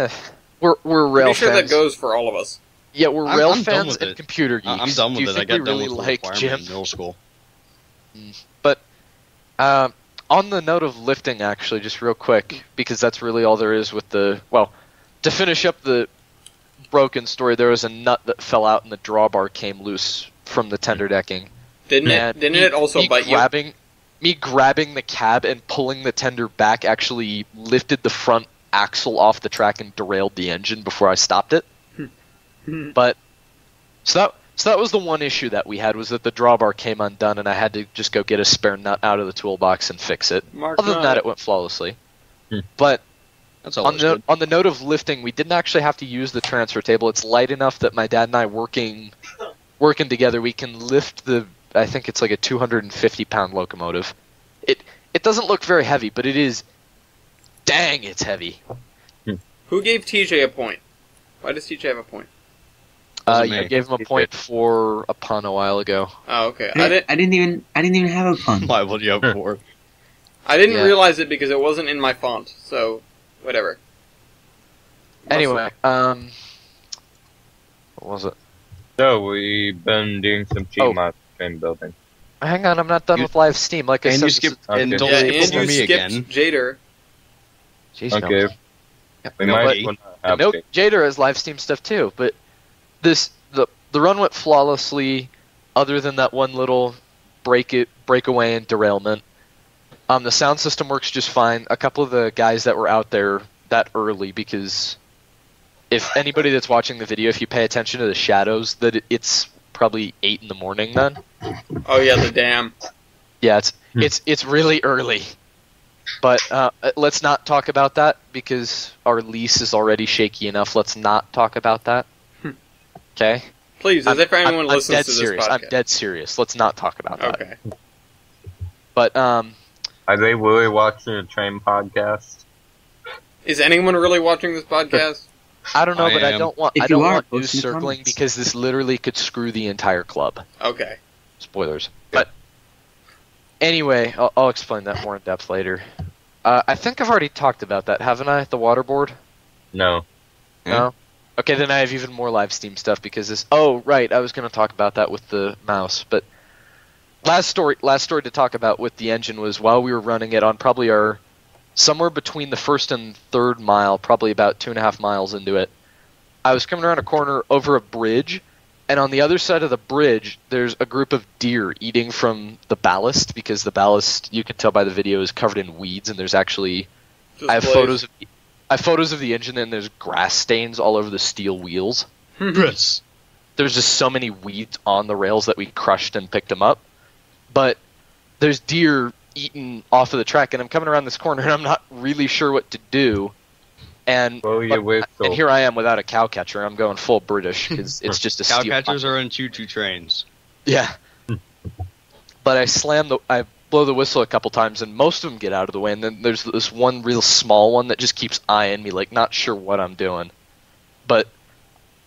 we're rail Pretty sure fans. that goes for all of us. Yeah, we're I'm- rail I'm done fans with and it. computer geeks. I'm done Do with you it. I think got we done really with the like requirement gym? in middle school. But on the note of lifting, actually, just real quick, because that's really all there is with the... Well, to finish up the broken story, there was a nut that fell out and the drawbar came loose from the tender decking. Didn't And it? Didn't it also bite you? Me grabbing the cab and pulling the tender back actually lifted the front axle off the track and derailed the engine before I stopped it. But so that was the one issue that we had, was that the drawbar came undone and I had to just go get a spare nut out of the toolbox and fix it. Other than that, it went flawlessly. But That's always good. on the note of lifting, we didn't actually have to use the transfer table. It's light enough that my dad and I working together, we can lift I think it's like a 250-pound locomotive. It doesn't look very heavy, but it is. Dang, it's heavy. Who gave TJ a point? Why does TJ have a point? Wasn't You me. gave him a point for a pun a while ago. Oh, okay. I didn't even have a pun. Why would you have 4? I didn't Yeah. realize it because it wasn't in my font. So, whatever. Anyway, what was it? So we've been doing some cheat Oh. mod train building. Hang on, I'm not done with live Steam. Like I And said, you skipped Okay. and Yeah, don't and skip you for me skipped again. JDur. Jeez, Okay, we no, might but- as well not have Nope, cheat. JDur has live Steam stuff too, but the run went flawlessly, other than that one little breakaway and derailment. The sound system works just fine. A couple of the guys that were out there that early, because if anybody that's watching the video, if you pay attention to the shadows, that it's probably 8 in the morning then. Oh yeah, the dam. Yeah, it's really early. But let's not talk about that because our lease is already shaky enough. Let's not talk about that. Okay? Please, as if anyone I'm listens dead to this serious. podcast. I'm dead serious. Let's not talk about that. Okay. But Are they really watching a train podcast? Is anyone really watching this podcast? I don't know, I but I am. don't want If I you don't are, want post news in the circling comments. because this literally could screw the entire club. Okay. Spoilers. But anyway, I'll explain that more in depth later. I think I've already talked about that, haven't I? The waterboard? No. No? Okay, then I have even more live Steam stuff because this... Oh, right, I was going to talk about that with the mouse, but... Last story to talk about with the engine was while we were running it on probably our... Somewhere between the first and third mile, probably about 2.5 miles into it, I was coming around a corner over a bridge, And on the other side of the bridge, there's a group of deer eating from the ballast, because the ballast, you can tell by the video, is covered in weeds, and there's actually... I have photos of the engine, and there's grass stains all over the steel wheels. Yes. There's just so many weeds on the rails that we crushed and picked them up. But there's deer eating off of the track, and I'm coming around this corner, and I'm not really sure what to do. And and here I am without a cow catcher. I'm going full British because it's just a Cow steel catchers are in choo-choo trains. Yeah. But I blow the whistle a couple times, and most of them get out of the way, and then there's this one real small one that just keeps eyeing me, like, not sure what I'm doing. But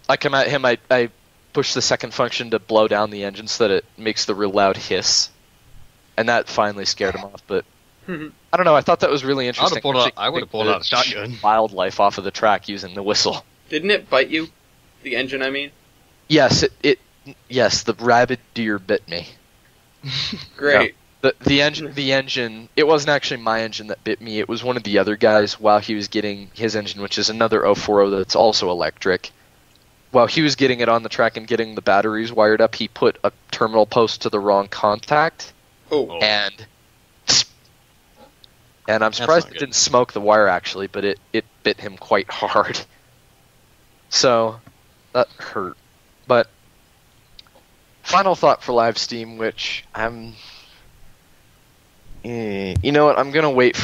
I come at him, I push the second function to blow down the engine so that it makes the real loud hiss. And that finally scared him off, but I don't know, I thought that was really interesting. I would have pulled out a shotgun. Wildlife off of the track using the whistle. Didn't it bite you? The engine, I mean? Yes, yes, the rabid deer bit me. Great. No, the engine, it wasn't actually my engine that bit me, it was one of the other guys while he was getting his engine, which is another 040 that's also electric. While he was getting it on the track and getting the batteries wired up, he put a terminal post to the wrong contact. Oh. And I'm surprised it didn't smoke the wire, actually, but it bit him quite hard. So, that hurt. But, final thought for live Steam, which you know what, I'm gonna wait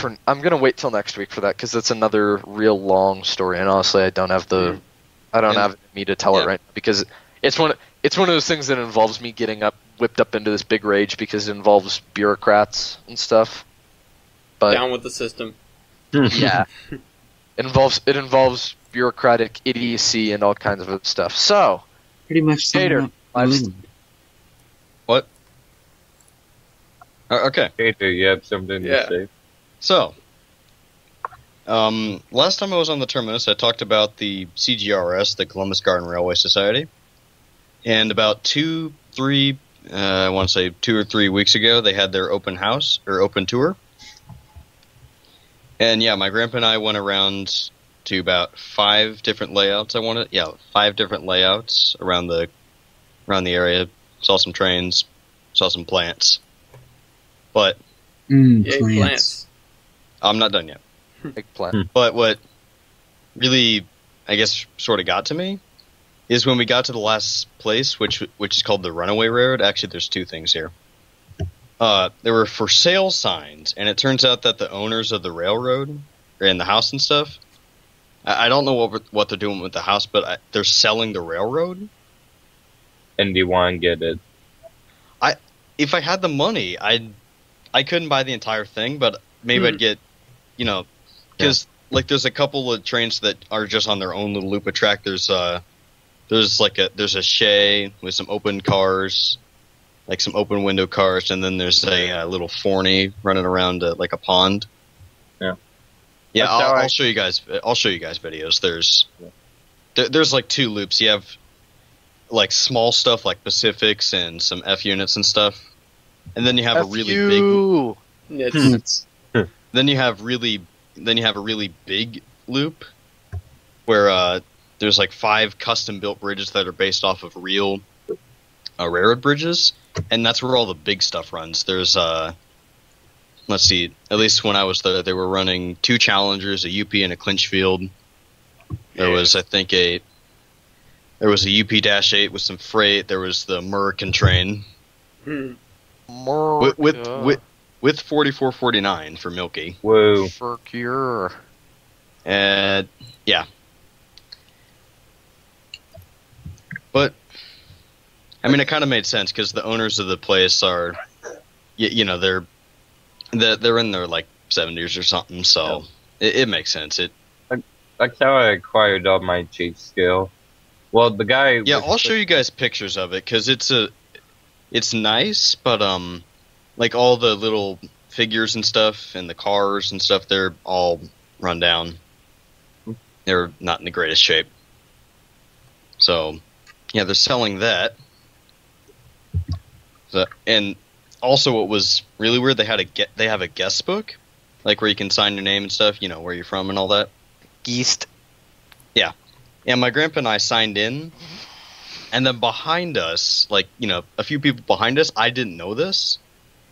till next week for that, because it's another real long story, and honestly, I don't have it in me to tell it right now, because it's one of those things that involves me getting whipped up into this big rage, because it involves bureaucrats and stuff. But down with the system. Yeah. It involves bureaucratic idiocy and all kinds of other stuff. So, pretty much JDur, What? Okay. JDur, you have something to say? So, last time I was on the Terminus, I talked about the CGRS, the Columbus Garden Railway Society, and about 2 or 3 weeks ago, they had their open house, or open tour. And yeah, my grandpa and I went around to about 5 different layouts. 5 different layouts around the area. Saw some trains, saw some plants. But plants. I'm not done yet. Big plant. But what really, I guess, sort of got to me is when we got to the last place, which is called the Runaway Railroad. Actually, there's 2 things here. There were for sale signs, and it turns out that the owners of the railroad are in the house and stuff. I don't know what they're doing with the house, but they're selling the railroad. And do you want to get it? If I had the money, I couldn't buy the entire thing, but maybe I'd get, because there's a couple of trains that are just on their own little loop of track. There's a Shay with some open cars. Like some open window cars, and then there's a little Forney running around like a pond. Yeah. I'll show you guys. I'll show you guys videos. There's like 2 loops. You have like small stuff like Pacifics and some F units and stuff, and then you have a really big. Then you have a really big loop where there's like 5 custom built bridges that are based off of real railroad bridges. And that's where all the big stuff runs. There's, let's see, at least when I was there, they were running 2 Challengers, a UP and a Clinchfield. There was, I think, there was a UP-8 with some freight. There was the American train. With 4449 for Milky. Whoa. For cure. And, yeah. But, I mean, it kind of made sense because the owners of the place are, they're in their like 70s or something, so it makes sense. That's how I acquired all my cheap skill. Well, the guy. Yeah, I'll show you guys pictures of it because it's nice, but like all the little figures and stuff and the cars and stuff, they're all run down. They're not in the greatest shape. So, yeah, they're selling that. So, and also, what was really weird, they have a guest book, like where you can sign your name and stuff, where you're from and all that. Geest. Yeah, and my grandpa and I signed in, And then behind us, like, a few people behind us, I didn't know this.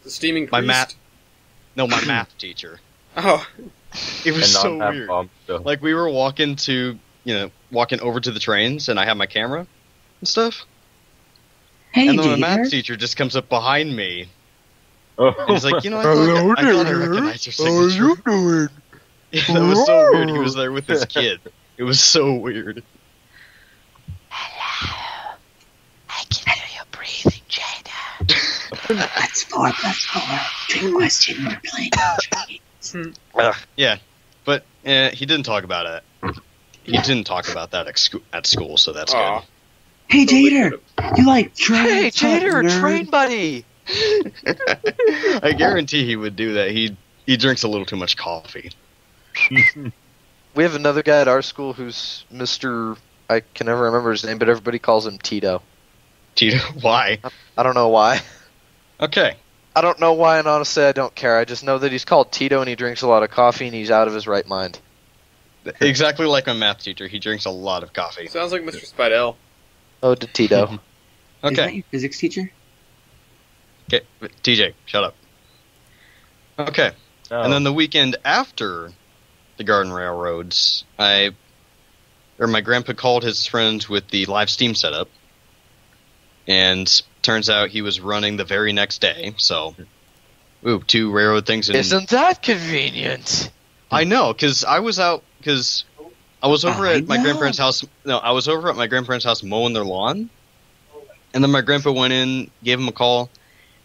The steaming priest. My math teacher. Oh. It was And so not have weird. bombs, so. Like, we were walking over to the trains, and I had my camera and stuff. Hey, And then my JDur. math teacher just comes up behind me. Oh, And he's like, I thought I recognized your signature. doing? Yeah, that was so weird. He was there with his kid. It was so weird. Hello. I can hear you breathing, Jada. +4. Trick question. We're playing Trainz. Yeah, but he didn't talk about it. He didn't talk about that at school, so that's Aw. good. Hey, JDur. You like Trainz? Hey, Jader, nerd? train buddy. I guarantee he would do that. He drinks a little too much coffee. We have another guy at our school who's Mr. I can never remember his name, but everybody calls him Tito. Tito, why? I don't know why. Okay. I don't know why, and honestly, I don't care. I just know that he's called Tito, and he drinks a lot of coffee, and he's out of his right mind. Exactly like my math teacher. He drinks a lot of coffee. Sounds like Mr. Spidell. Oh, to Tito. Is that Okay. your physics teacher? Okay. TJ, shut up. Okay. Oh. And then the weekend after the Garden Railroads, my grandpa called his friends with the live Steam setup, and turns out he was running the very next day. So, 2 railroad things. Isn't that convenient? I know, because I was over I at my know. grandparents' house. No, I was over at my grandparents' house mowing their lawn, and then my grandpa went in, gave him a call,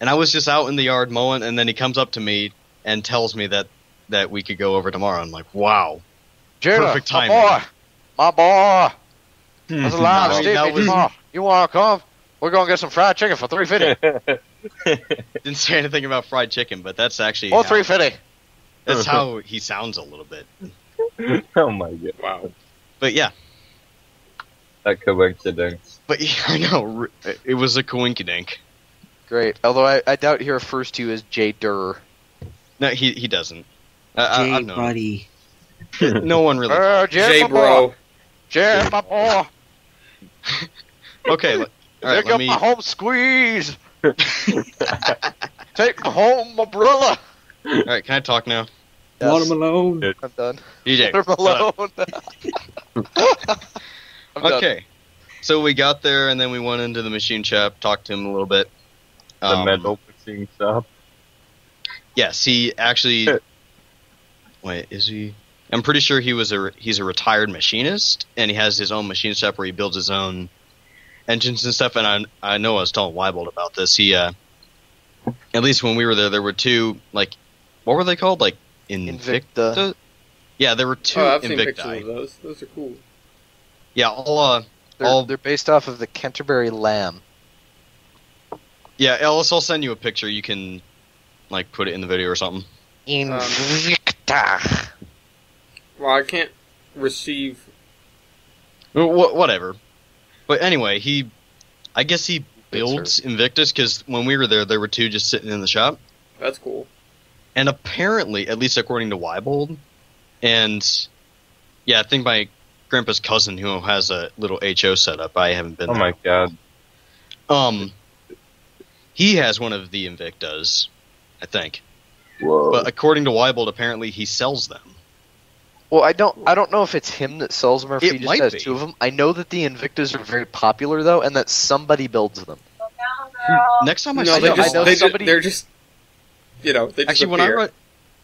and I was just out in the yard mowing, and then he comes up to me and tells me that we could go over tomorrow. I'm like, wow. Jader, Perfect my timing. boy. There's a lot of No, Steve that was- tomorrow. You want to come? We're going to get some fried chicken for $3.50. Didn't say anything about fried chicken, but that's actually Or how, $3.50. that's how he sounds a little bit. Oh my god. Wow. But yeah, That coincidence. but yeah, I know it was a coinkydink. Great. Although I doubt he refers to you as JDur. No, he doesn't. I J know. buddy. No one really. J my boy. bro. Jay, my boy. Okay, all right. Pick Let up me. my home squeeze. Take me home, my brother. All right, can I talk now? Let him alone. I'm done. DJ. Let him shut up. alone. I'm done. Okay, so we got there and then we went into the machine shop, talked to him a little bit. The metal machine shop. Yes, he actually. Wait, is he? I'm pretty sure he's a retired machinist, and he has his own machine shop where he builds his own engines and stuff. And I know I was telling Wiebold about this. He, at least when we were there were 2, like, what were they called? Like Invicta. Yeah, there were 2 Oh, I've seen pictures of Invicti. those. Those are cool. Yeah, all They're based off of the Canterbury Lamb. yeah. I'll send you a picture. You can like put it in the video or something. Invicta. Well, I can't receive. Whatever. But anyway, I guess he builds Invictus because when we were there were 2 just sitting in the shop. That's cool. And apparently, at least according to Wiebold, and yeah, I think my grandpa's cousin who has a little HO setup. I haven't been Oh there. my god. He has one of the Invictas, I think. Whoa. But according to Wiebold, apparently he sells them. Well, I don't know if it's him that sells them or if It he just might has be. 2 of them. I know that the Invictas are very popular though, and that somebody builds them. Next time I No, see they him, just, know they somebody- they're just, they just actually when I appear. run,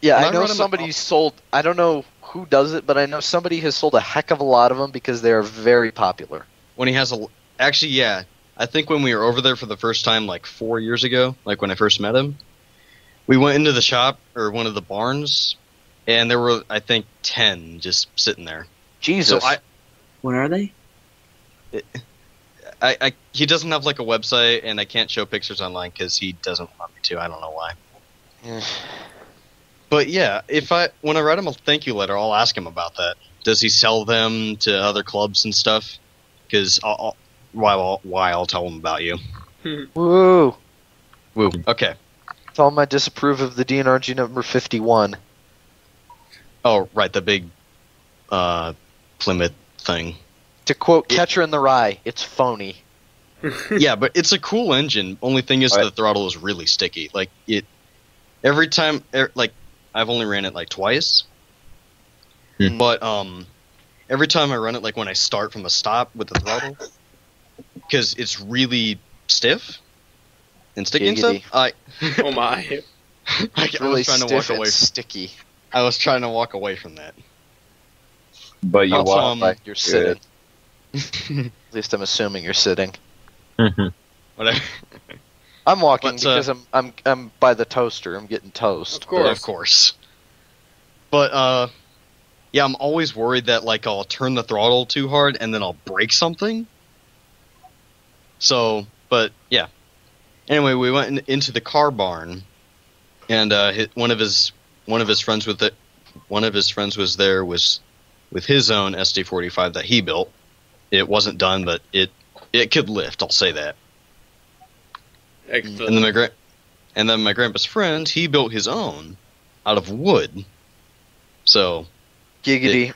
Yeah, When I I know run 'em- somebody sold. I don't know who does it, but I know somebody has sold a heck of a lot of them because they are very popular. when he has actually, yeah, I think when we were over there for the first time, like 4 years ago, like when I first met him, we went into the shop or one of the barns, and there were I think 10 just sitting there. Jesus. So What are they? he doesn't have like a website, and I can't show pictures online because he doesn't want me to. I don't know why. But yeah, when I write him a thank you letter, I'll ask him about that. Does he sell them to other clubs and stuff? Because why I'll tell him about you. Woo. Woo. Okay. Tell him I disapprove of the DNRG number 51. Oh, right, the big Plymouth thing. To quote Catcher in the Rye, it's phony. Yeah, but it's a cool engine. Only thing is Right. the throttle is really sticky. Like it, every time, like I've only ran it like twice, but every time I run it, like when I start from the stop with the throttle, because it's really stiff and sticky and Giggity. stuff. Oh my. I Really was trying to stiff walk away. and sticky. I was trying to walk away from that. But you Also, walk like You're good. sitting. At least I'm assuming you're sitting. Whatever. I'm walking But, because I'm by the toaster. I'm getting toast. Of course. Of course. But yeah, I'm always worried that like I'll turn the throttle too hard and then I'll break something. So, but yeah. Anyway, we went into the car barn, and one of his friends was there with his own SD45 that he built. It wasn't done, but it could lift. I'll say that. Excellent. And then my grandpa's friend, he built his own out of wood. So Giggity.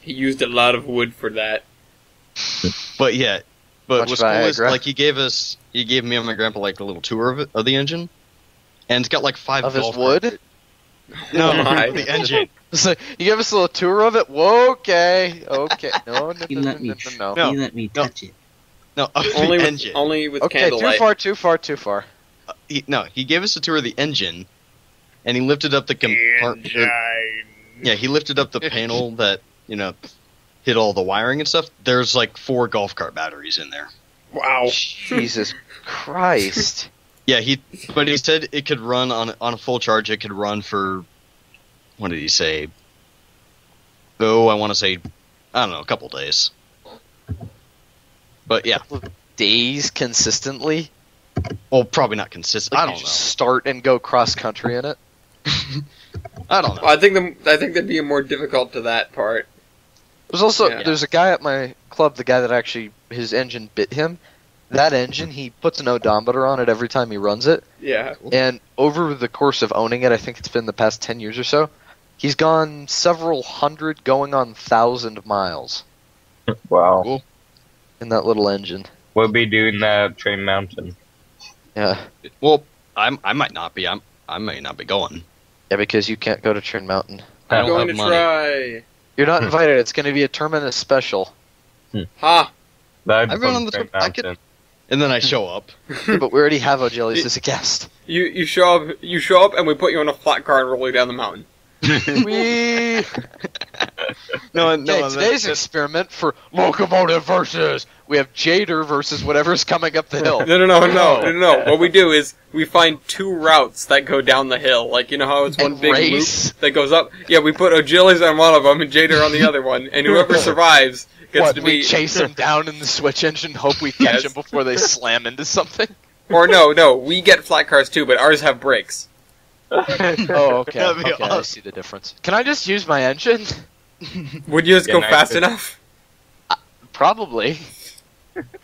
He used a lot of wood for that. but yeah, but Much what's cool is Viagra. like he gave me and my grandpa like a little tour of the engine, and it's got like 5 Of his golf wood? carts. No, Oh my. the engine. So you give us a little tour of it? Whoa, okay. Okay. No, He let me. No. He let me No. touch it. No, of Only the with, engine. only with Okay, candlelight. too far. He gave us a tour of the engine, and he lifted up the compartment. Yeah, he lifted up the panel that hid all the wiring and stuff. There's like 4 golf cart batteries in there. Wow. Jesus Christ. Yeah, but he said it could run on a full charge. It could run for, what did he say? Oh, I want to say, I don't know, a couple days. But yeah, Days consistently? well, probably not consistent. Like I you don't know. just start and go cross country in it? I don't know. Well, I think there'd be a more difficult to that part. There's also Yeah. there's a guy at my club, the guy that actually his engine bit him. That engine, he puts an odometer on it every time he runs it, Yeah. and over the course of owning it, I think it's been the past 10 years or so, he's gone several hundred, going on 1,000 miles Wow. Cool. in that little engine. We'll be doing that at Train Mountain. Yeah, Well, I might not be. I may not be going. yeah, because you can't go to Train Mountain. I I'm don't going have to money. try. You're not invited. It's going to be a Terminus special. Ha! That'd I've been fun on the Train I could- Mountain. And then I show up. Yeah, but we already have O'Jellies as a guest. You show up, and we put you on a flat car and roll you down the mountain. We No, Okay, today's experiment for Locomotive Versus. We have JDur versus whatever's coming up the hill. No. What we do is we find 2 routes that go down the hill. Like, you know how it's one And big race. loop that goes up? Yeah, we put O'Gillies on one of them and JDur on the other one, and whoever survives gets What, to we be... chase them down in the switch engine, hope we catch Yes. them before they slam into something? Or no, we get flat cars too, but ours have brakes. Oh, okay. That'd be Okay, I awesome. see the difference. Can I just use my engine? Would you just Yeah, go nice. fast enough? Probably.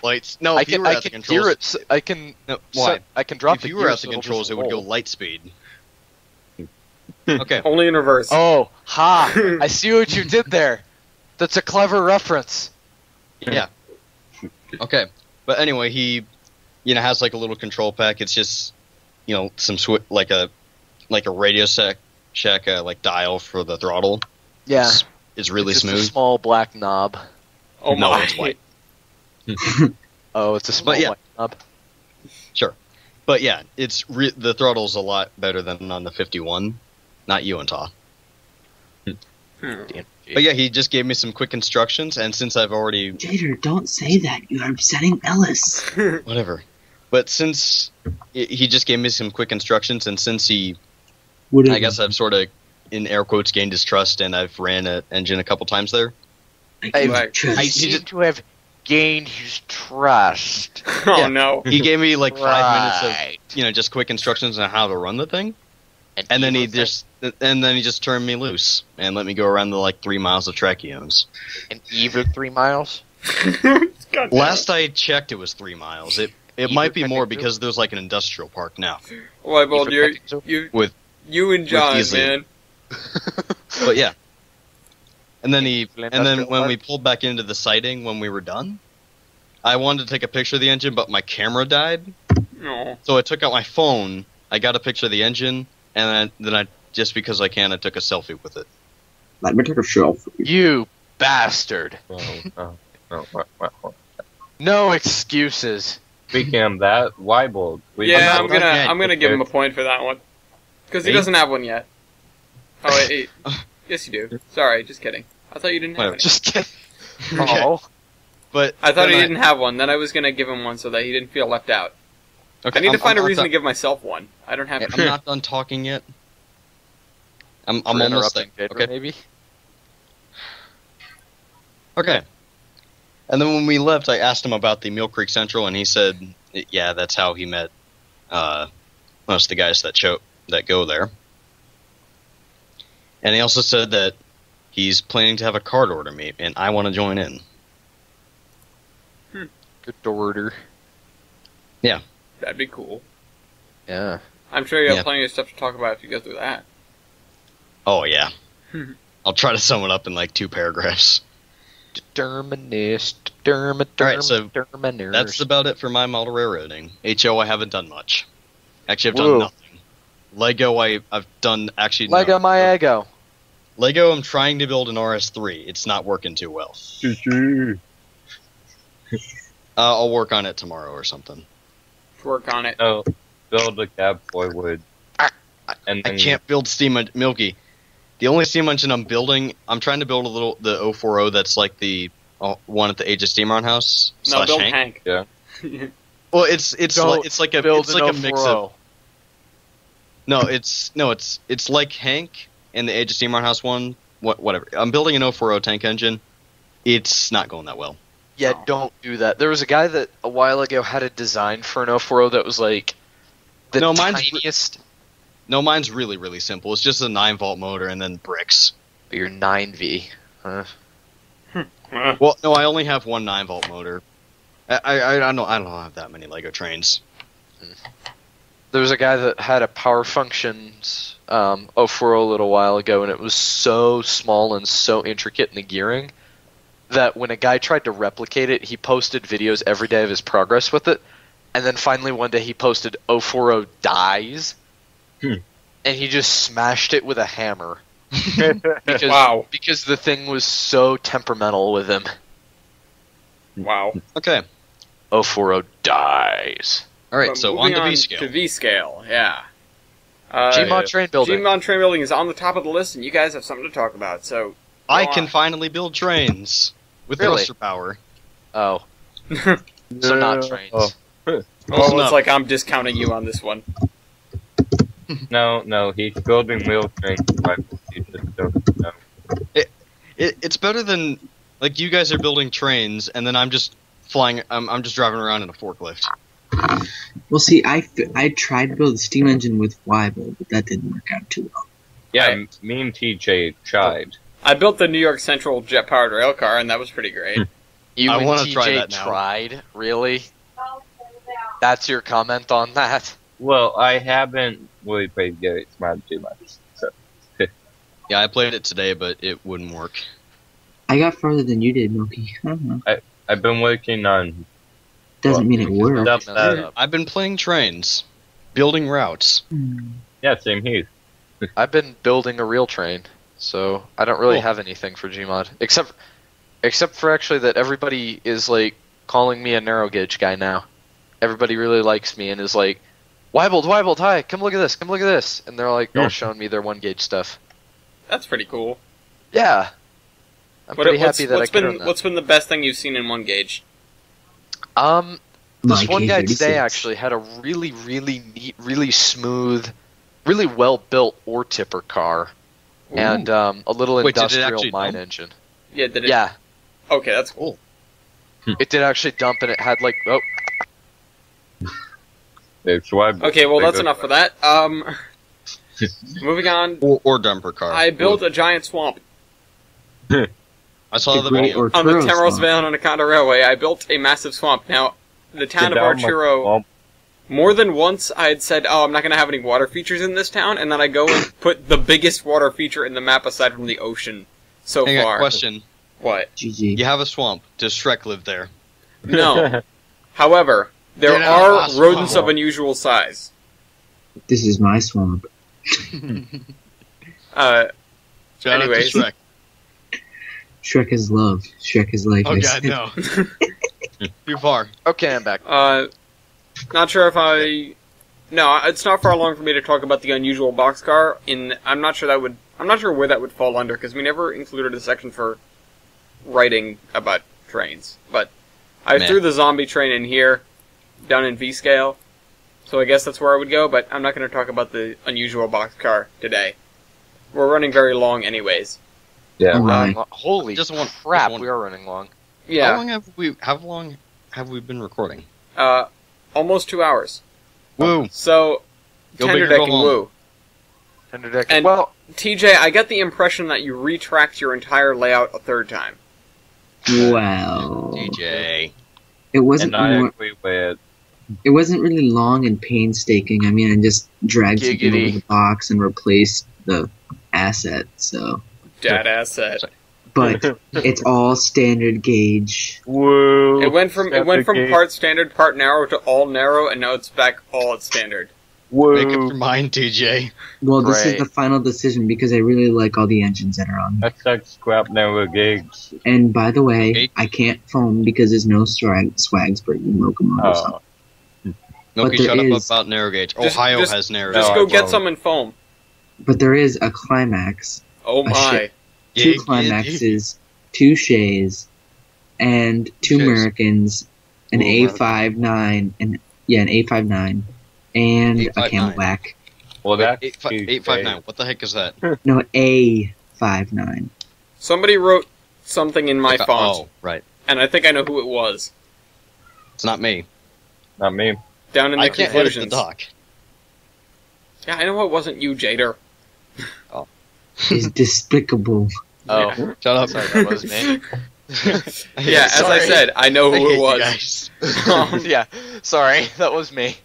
Lights. No, I if you can were I at the can controls, gear it. I can. No, why? I can drop If the you were gear at so the it'll controls, just it would go roll. light speed. Okay. Only in reverse. Oh, ha! I see what you did there. That's a clever reference. Yeah. Okay. But anyway, he, has like a little control pack. It's just, some like a Radio Shack like dial for the throttle. Yeah. It's really Just a smooth. small black knob. Oh No, my. it's white. Oh, it's a small yeah. white knob. Sure. But yeah, the throttle's a lot better than on the 51. Not Utah. But yeah, he just gave me some quick instructions, and since I've already JDur, don't say that. You are upsetting Ellis. whatever. But since he just gave me some quick instructions, and since I guess I've sort of, in air quotes, gained his trust, and I've ran an engine a couple times there. I seem to have gained his trust. Oh Yeah. no. He gave me like 5 Right. minutes of, just quick instructions on how to run the thing, And and then he he was just turned me loose and let me go around the like 3 miles of track he owns. an even 3 miles. God damn Last I checked, it was 3 miles. It Even might be more Peckinpah? because there's like an industrial park now. Wiebold, Even Peckinpah? you and John, easily. man. But yeah. And then Industrial when we park? pulled back into the sighting when we were done, I wanted to take a picture of the engine, but my camera died. No. So I took out my phone. I got a picture of the engine, and then I just because I can, I took a selfie with it. Let me take a selfie. You bastard. Oh. No excuses. Speaking of that, Wiebold. Yeah, I'm not yet. gonna give him a point for that one. Because he Me? doesn't have one yet. Oh, wait. Yes, you do. Sorry, just kidding. I thought you didn't have Whatever. any. Just kidding. Okay. Oh. But I thought then he didn't have one, then I was gonna give him one so that he didn't feel left out. Okay, I need to find a I'm reason not to give myself one. I don't have done- it. I'm not done talking yet. I'm For almost there. interrupting Jader, Okay. maybe? Okay. And then when we left, I asked him about the Mill Creek Central, and he said, yeah, that's how he met most of the guys that go there. And he also said that he's planning to have a card order meet, and I want to join in. Good order. That'd be cool. Yeah. I'm sure you have Yeah. plenty of stuff to talk about if you go through that. Oh, yeah. I'll try to sum it up in like 2 paragraphs. Terminus. Alright, so Terminus. That's about it for my model railroading. HO, I haven't done much. Actually, I've Whoa. done nothing. Lego, I've done actually. no. Lego my ego. Lego, I'm trying to build an RS3. It's not working too well. I'll work on it tomorrow or something. Work on it. No, build a cab forward. And I then can't build steam Milky. The only steam engine I'm building, I'm trying to build the 040 that's like the one at the Age of Steamron house. No, / build Hank. Hank. Yeah. Well, it's Don't like a build it's like a an mix 040. of it's like Hank and the Age of Steamron house one. Whatever. I'm building an 040 tank engine. It's not going that well. Yeah, Oh. don't do that. There was a guy that a while ago had a design for an 040 that was like the No, mine's tiniest. No, mine's really, really simple. It's just a 9-volt motor and then bricks. Your 9V. Huh? Well, no, I only have one 9-volt motor. I don't have that many Lego trains. There was a guy that had a Power Functions 040 a little while ago, and it was so small and so intricate in the gearing that when a guy tried to replicate it, he posted videos every day of his progress with it, and then finally one day he posted 040 dies, and he just smashed it with a hammer. because, Wow. because the thing was so temperamental with him. Wow. Okay. 040 dies. All right, But so on moving to V-scale. To V-scale, yeah. Gmod train building. Gmod train building is on the top of the list, and you guys have something to talk about, so... I go can on. finally build trains with Really? thruster power. Oh. So not trains. Oh. Oh, Close it's enough. like I'm discounting you on this one. No, he's building wheel trains. You just don't know. It's better than like you guys are building trains and then I'm just flying. I'm just driving around in a forklift. Well, see, I tried to build a steam engine with Wiebold, but that didn't work out too well. Yeah, me and TJ tried. I built the New York Central jet-powered rail car, and that was pretty great. You I and wanna TJ try that now. tried? Really? That's your comment on that? Well, I haven't really played Gary Smart too much. So. Yeah, I played it today, but it wouldn't work. I got further than you did, Milky. I've been working on Doesn't mean it worked. stuff Messed that. up. I've been playing trains, building routes. Yeah, same here. I've been building a real train, so I don't really Cool. have anything for Gmod. Except for actually that everybody is like calling me a narrow gauge guy now. Everybody really likes me and is like, Wiebold, hi, come look at this. And they're like all showing me their 1 gauge stuff. That's pretty cool. Yeah. I'm pretty happy that I could earn that. What's been the best thing you've seen in 1 gauge? This My one guy today K36. actually had a really, really neat, really smooth, really well-built ore tipper car. And a little Wait, did it industrial actually mine dump? engine. Yeah, did it? Yeah, Okay, that's cool. it did actually dump, and it had like It's why. Okay, well, that's enough for that. Moving on. Or dumper car. I built a giant swamp. I saw the Great video. On the Arturo Terminus swamp. Vale and Anaconda Railway, I built a massive swamp. Now, the town of Arturo, Well, more than once I had said, oh, I'm not going to have any water features in this town, and then I go and put the biggest water feature in the map aside from the ocean so Hang on, far. question. What? GG. You have a swamp. Does Shrek live there? No. However, there Get out of are my rodents swamp. of unusual size. This is my swamp. Shout Anyways. out to Shrek. Shrek is love. Shrek is life. Oh I god, said. no. Too far. Okay, I'm back. Not sure if I... No, it's not far along for me to talk about the unusual boxcar. I'm not sure where that would fall under, because we never included a section for writing about trains. But I Meh. threw the zombie train in here, down in V-scale, so I guess that's where I would go, but I'm not going to talk about the unusual boxcar today. We're running very long anyways. Yeah. Oh, my. Holy Just one- crap, just one. we are running long. Yeah, How long have we been recording? almost 2 hours. Woo. So, Go tender big or go decking home. woo. Tender deck. And- Well, TJ, I get the impression that you retracked your entire layout a third time. Wow. DJ. It wasn't And I more, agree with it wasn't really long and painstaking. I mean, I just dragged something Giggity. over the box and replaced the asset. So, Dad asset. but it's all standard gauge. woo. It went from part standard, part narrow to all narrow, and now it's back all at standard. Make up your Woo. mind, TJ. Well, this is Great. the final decision because I really like all the engines that are on. That's like scrap narrow gigs. And by the way, Eight. I can't foam because there's no Swagsburg in locomotives. Oh. Milky, there shut up is- about narrow gauge. Just- Ohio just- has narrow Just No, gauge. go I get won't. some in foam. But there is a climax, Oh my. two Giggity. climaxes, two Shays, and two Shays. Americans, an Ooh, A59, an A59, and a 859. Camelback. Well, that's 859. What the heck is that? No, A59. Somebody wrote something in my font, Oh, right. and I think I know who it was. It's not me. not me. Down in the I can't edit the conclusions. doc. Yeah, I know it wasn't you, Jader. Is despicable. oh, Shut up. sorry, that was me. Yeah, as I Sorry. said, I know I who hate it you was. guys. Yeah, sorry, that was me.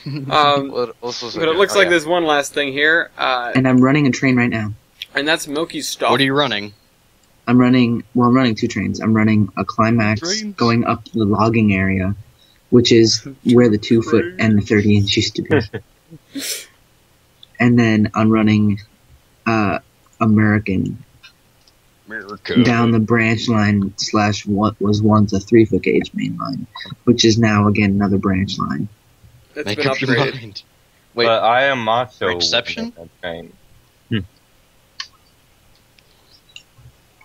But it looks like there's one last thing here, And I'm running a train right now. and that's Milky's stuff. What are you running? I'm running two trains. I'm running a climax Trains. going up the logging area, which is where the 2 foot and the 30 inch used to be. And then I'm running American America. down the branch line / what was once a 3 foot gauge main line, which is now again another branch line. It's Make been up your upgraded. mind. Wait, But I am also Exception? running a train.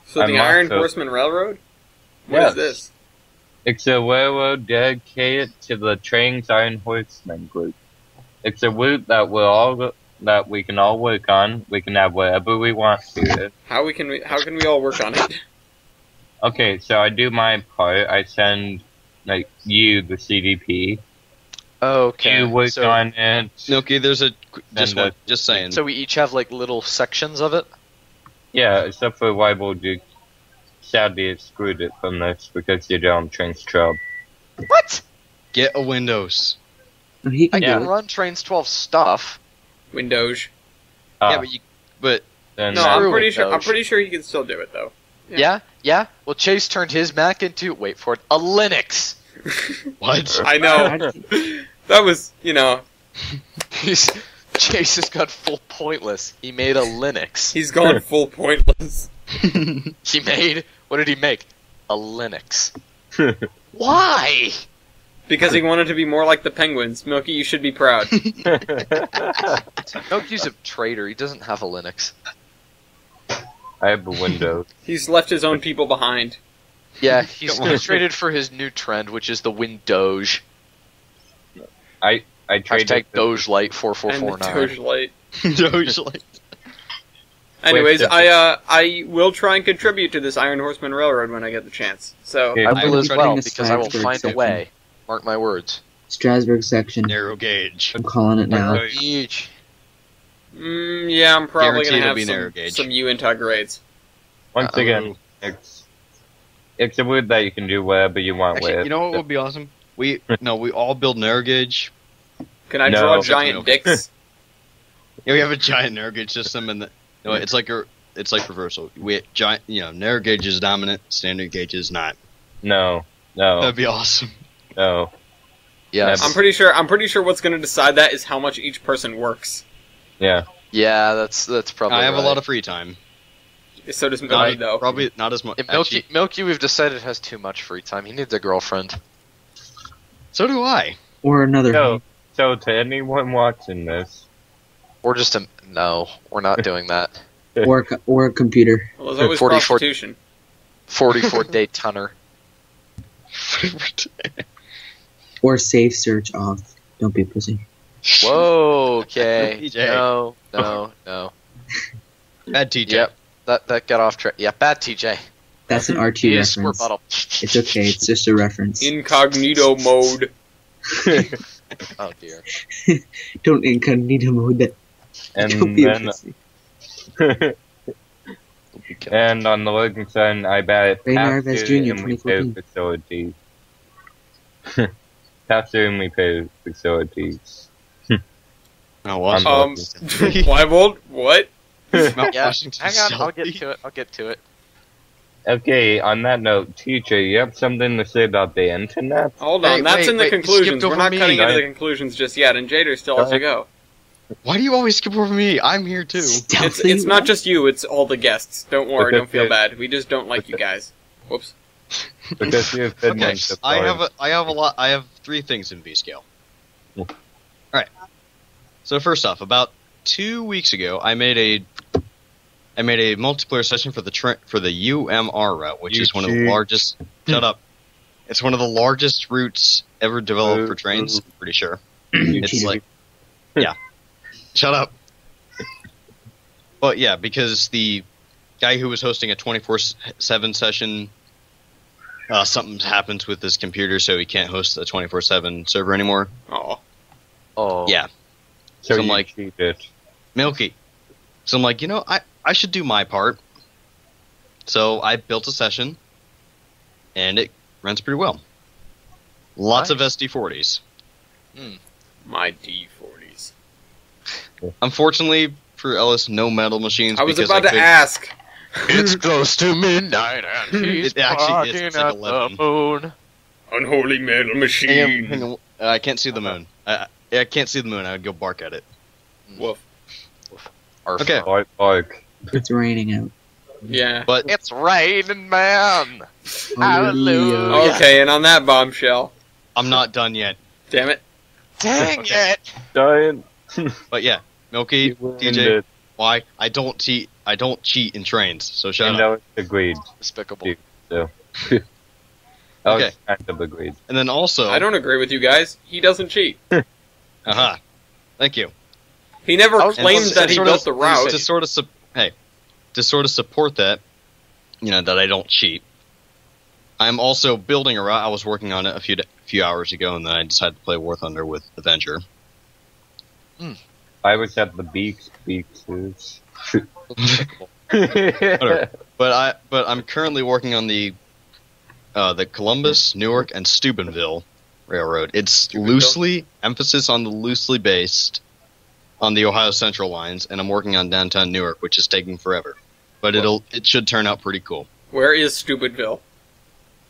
So the I'm Iron also- Horseman Railroad? What Yes. is this? It's a railroad dedicated to the Trainz Iron Horseman group. It's a route that we can all work on. We can have whatever we want to. How can we all work on it? Okay, so I do my part. I send you the CDP. Okay. You work so, on it. Milky, there's a And, just saying. so we each have like little sections of it. Yeah, except for Wiebold, you sadly excluded from this because you don't Trainz Trub. What? Get a Windows. He I can can do it. run Trains 12 stuff. Windows. Yeah, but then No, that- I'm Screw it, Doge. pretty sure he can still do it though. Yeah. Yeah. Well, Chase turned his Mac into wait for it a Linux. what? I know. That was, Chase has gone full pointless. He made a Linux. he's gone full pointless. He made what did he make? A Linux. Why? Because he wanted to be more like the Penguins. Milky, you should be proud. Milky's a traitor. He doesn't have a Linux. I have a window. He's left his own people behind. Yeah, he's Come on. traded for his new trend, which is the Windoge. I traded Hashtag the- Doge Light And the 4449. Doge Light. Doge Light. Anyways, Wait, I will try and contribute to this Iron Horseman Railroad when I get the chance. So, Okay. I I will will as try well, to because I will Strasbourg find a section. way. Mark my words. Strasbourg section. Narrow gauge. I'm calling it now. Okay. Each. yeah, I'm probably Guaranteed gonna it'll have be narrow gauge. some U-Intug grades. Once again, it's a route that you can do whatever you want Actually, with. you know what would be awesome? We all build narrow gauge. Can I No. draw Except giant no. dicks? Yeah, we have a giant narrow gauge system, and it's like reversal. We giant, narrow gauge is dominant, standard gauge is not. No. No. That'd be awesome. No. Yes. I'm pretty sure what's going to decide that is how much each person works. Yeah. Yeah, that's probably. I have right. a lot of free time. So does Milky, though. Probably not as much. Yeah, Milky, we've decided has too much free time. He needs a girlfriend. So do I. Or another. So to anyone watching this, Or just a no. We're not doing that. Or a computer. Well, there's always 44 prostitution. 44-day tunner. Or safe search off. Don't be a pussy. Whoa. Okay. TJ. No. Bad TJ. Yep. That got off track. Yeah. Bad TJ. That's an RT He is squirt reference. bottle. It's okay. It's just a reference. Incognito mode. Oh dear. Don't incognito mode that. and Don't be a then pussy. and on the looking side, I bet Ray Narvaez Pastor Jr., and we pay 2014. facilities. Pastor and we pay facilities. Oh, what? Wiebold, what? Mount Yeah. Washington Hang on. I'll facility. get to it. Okay, on that note, teacher, you have something to say about the internet? Hold on, Hey, that's in the wait, you conclusions. skipped We're over not me. cutting into the Right. conclusions just yet, and JDur still has to go. Why do you always skip over me? I'm here too. It's not just you, it's all the guests. Don't worry, Okay, don't feel okay. bad. We just don't like you guys. Whoops. Because you have been Okay, like the I have 3 things in V-scale. Yeah. Alright. So first off, about 2 weeks ago, I made a multiplayer session for the UMR route, which is one of the largest. Shut up. It's one of the largest routes ever developed for trains. I'm pretty sure. It's cheated. like, yeah. Shut up. But yeah, because the guy who was hosting a 24/7 session, something happens with his computer, so he can't host a 24/7 server anymore. Oh. Oh. Yeah, So I'm you like- cheated. Milky. So I'm like, I should do my part. So I built a session, and it runs pretty well. Lots of Nice. SD40s. My D40s. Unfortunately for Ellis, no metal machines. I was because about to couldn't- ask. It's close to midnight and he's It actually is. barking It's like at 11. the moon. Unholy metal Hang machine. on, hang on. I can't see the moon. I can't see the moon. I would go bark at it. Woof. Arf. Okay. Bark. It's raining out. Yeah. But It's raining, man. Hallelujah. Okay, and on that bombshell. I'm not done yet. Damn it. Dang it. Giant. But yeah, Milky, You DJ, ruined it. why? I don't cheat. I don't cheat in trains. So shut And up. Alex agreed. Despicable. So. Okay. Alex kind of agreed. And then also, I don't agree with you guys. He doesn't cheat. Aha. Thank you. He never I was- claimed and that he sort built of- the route. To sort of support that, that I don't cheat. I'm also building a route. I was working on it a few hours ago, and then I decided to play War Thunder with Avenger. I was at the beaches. Whatever. But I'm currently working on the Columbus, Newark, and Steubenville Railroad. It's emphasis on the loosely based on the Ohio Central lines, and I'm working on downtown Newark, which is taking forever. But it should turn out pretty cool. Where is Stupidville?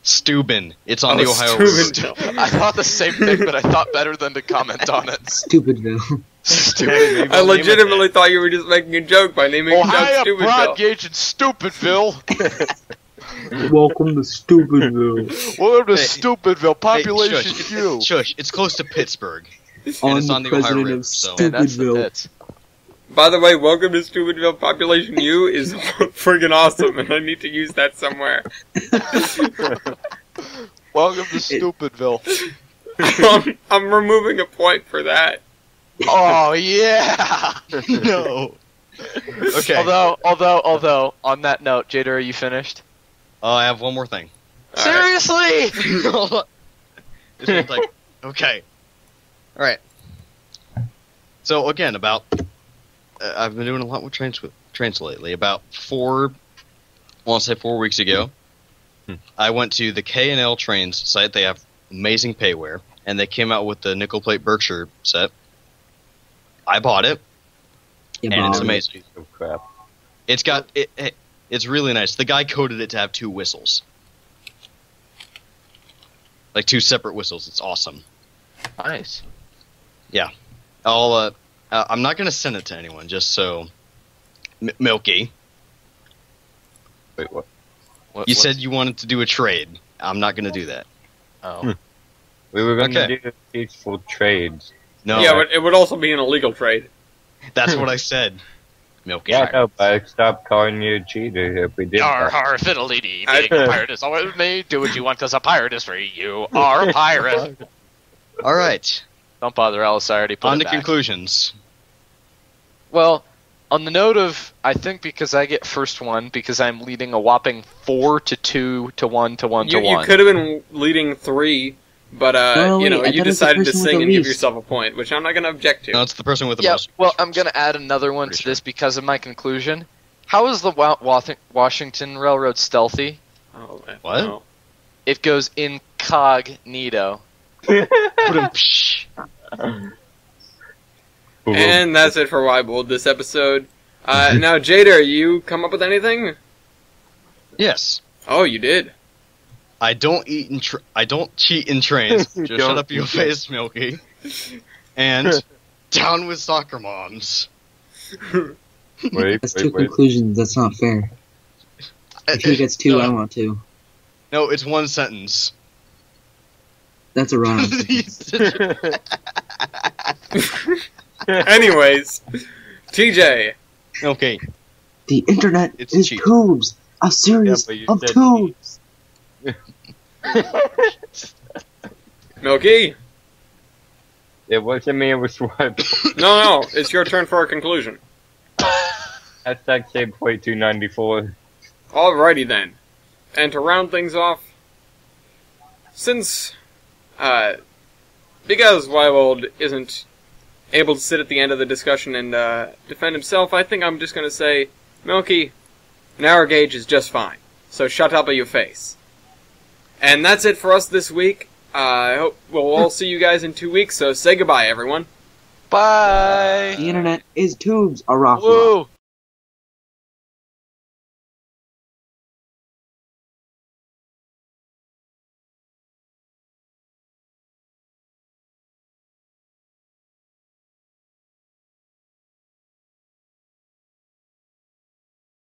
Steuben. It's on Oh, the Ohio route. Steubenville. I thought the same thing, but I thought better than to comment on it. Stupidville. Stupid. I legitimately thought you were just making a joke by naming Oh, it hi down up Stupidville. broad gauge in Stupidville. Welcome to Stupidville. Welcome to Hey, Stupidville. Population Hey, shush. few. Shush. It's close to Pittsburgh. I'm it's on the the Ohio president River, of so- Man, that's the Stupidville. bits. By the way, welcome to Stupidville Population U is friggin' awesome, and I need to use that somewhere. Welcome to Stupidville. I'm removing a point for that. Oh yeah. No. Okay. Although, on that note, JDur, are you finished? I have one more thing. All right. Seriously? This one's like, okay. Alright. So, again, I've been doing a lot with trains lately. About 4 weeks ago, I went to the K&L Trainz site. They have amazing payware, and they came out with the nickel plate Berkshire set. I bought it, Yeah, and it's Bob. amazing. Piece of crap. It's got it's really nice. The guy coded it to have 2 whistles. like 2 separate whistles. It's awesome. Nice. I'm not gonna send it to anyone, just so. Milky, Wait, what? you said you wanted to do a trade. I'm not gonna do that. Oh. We were going to Okay. do peaceful trades. No, Yeah, but it would also be an illegal trade. that's what I said. Milky. Yeah, no, but I stopped calling you a cheater if we did Har that. har fiddly dee. I- Being a pirate is always me. Do what you want because a pirate is free. You are a pirate. All right. Don't bother, Alice. I already put On it to back. conclusions. Well, on the note of, I think because I get first one, because I'm leading a whopping 4 to 2 to 1 to 1 to You 1. could have been leading 3, but No, you know, wait, I you thought it was the decided to person with sing the and give least. yourself a point, which I'm not going to object to. No, it's the person with the Yeah, most. well, I'm going to add another one Pretty to this because of my conclusion. How is the Washington Railroad stealthy? Oh, man, What? no. It goes incognito. And that's it for Wiebold this episode. Now, JDur, you come up with anything? Yes. Oh, you did. I don't eat in I don't cheat in trains. Just Don't shut up your eat. face, Milky. And down with soccer moms. Wait, That's wait, 2 wait. conclusions. That's not fair. If he gets 2, No. I want 2. No, it's one sentence. That's a rhyme. Anyways, TJ. Okay. The internet It's is cheap. tubes. A series but you of said tubes. Milky? It wasn't me, it was what? No, it's your turn for a conclusion. Hashtag save point 294. Alrighty then. And to round things off, since, because Wiebold isn't able to sit at the end of the discussion and, defend himself, I think I'm just gonna say, Milky, narrow gauge is just fine. So shut up your face. And that's it for us this week. I hope we'll all see you guys in 2 weeks, so say goodbye, everyone. Bye! The internet is tubes. A rock. Woo!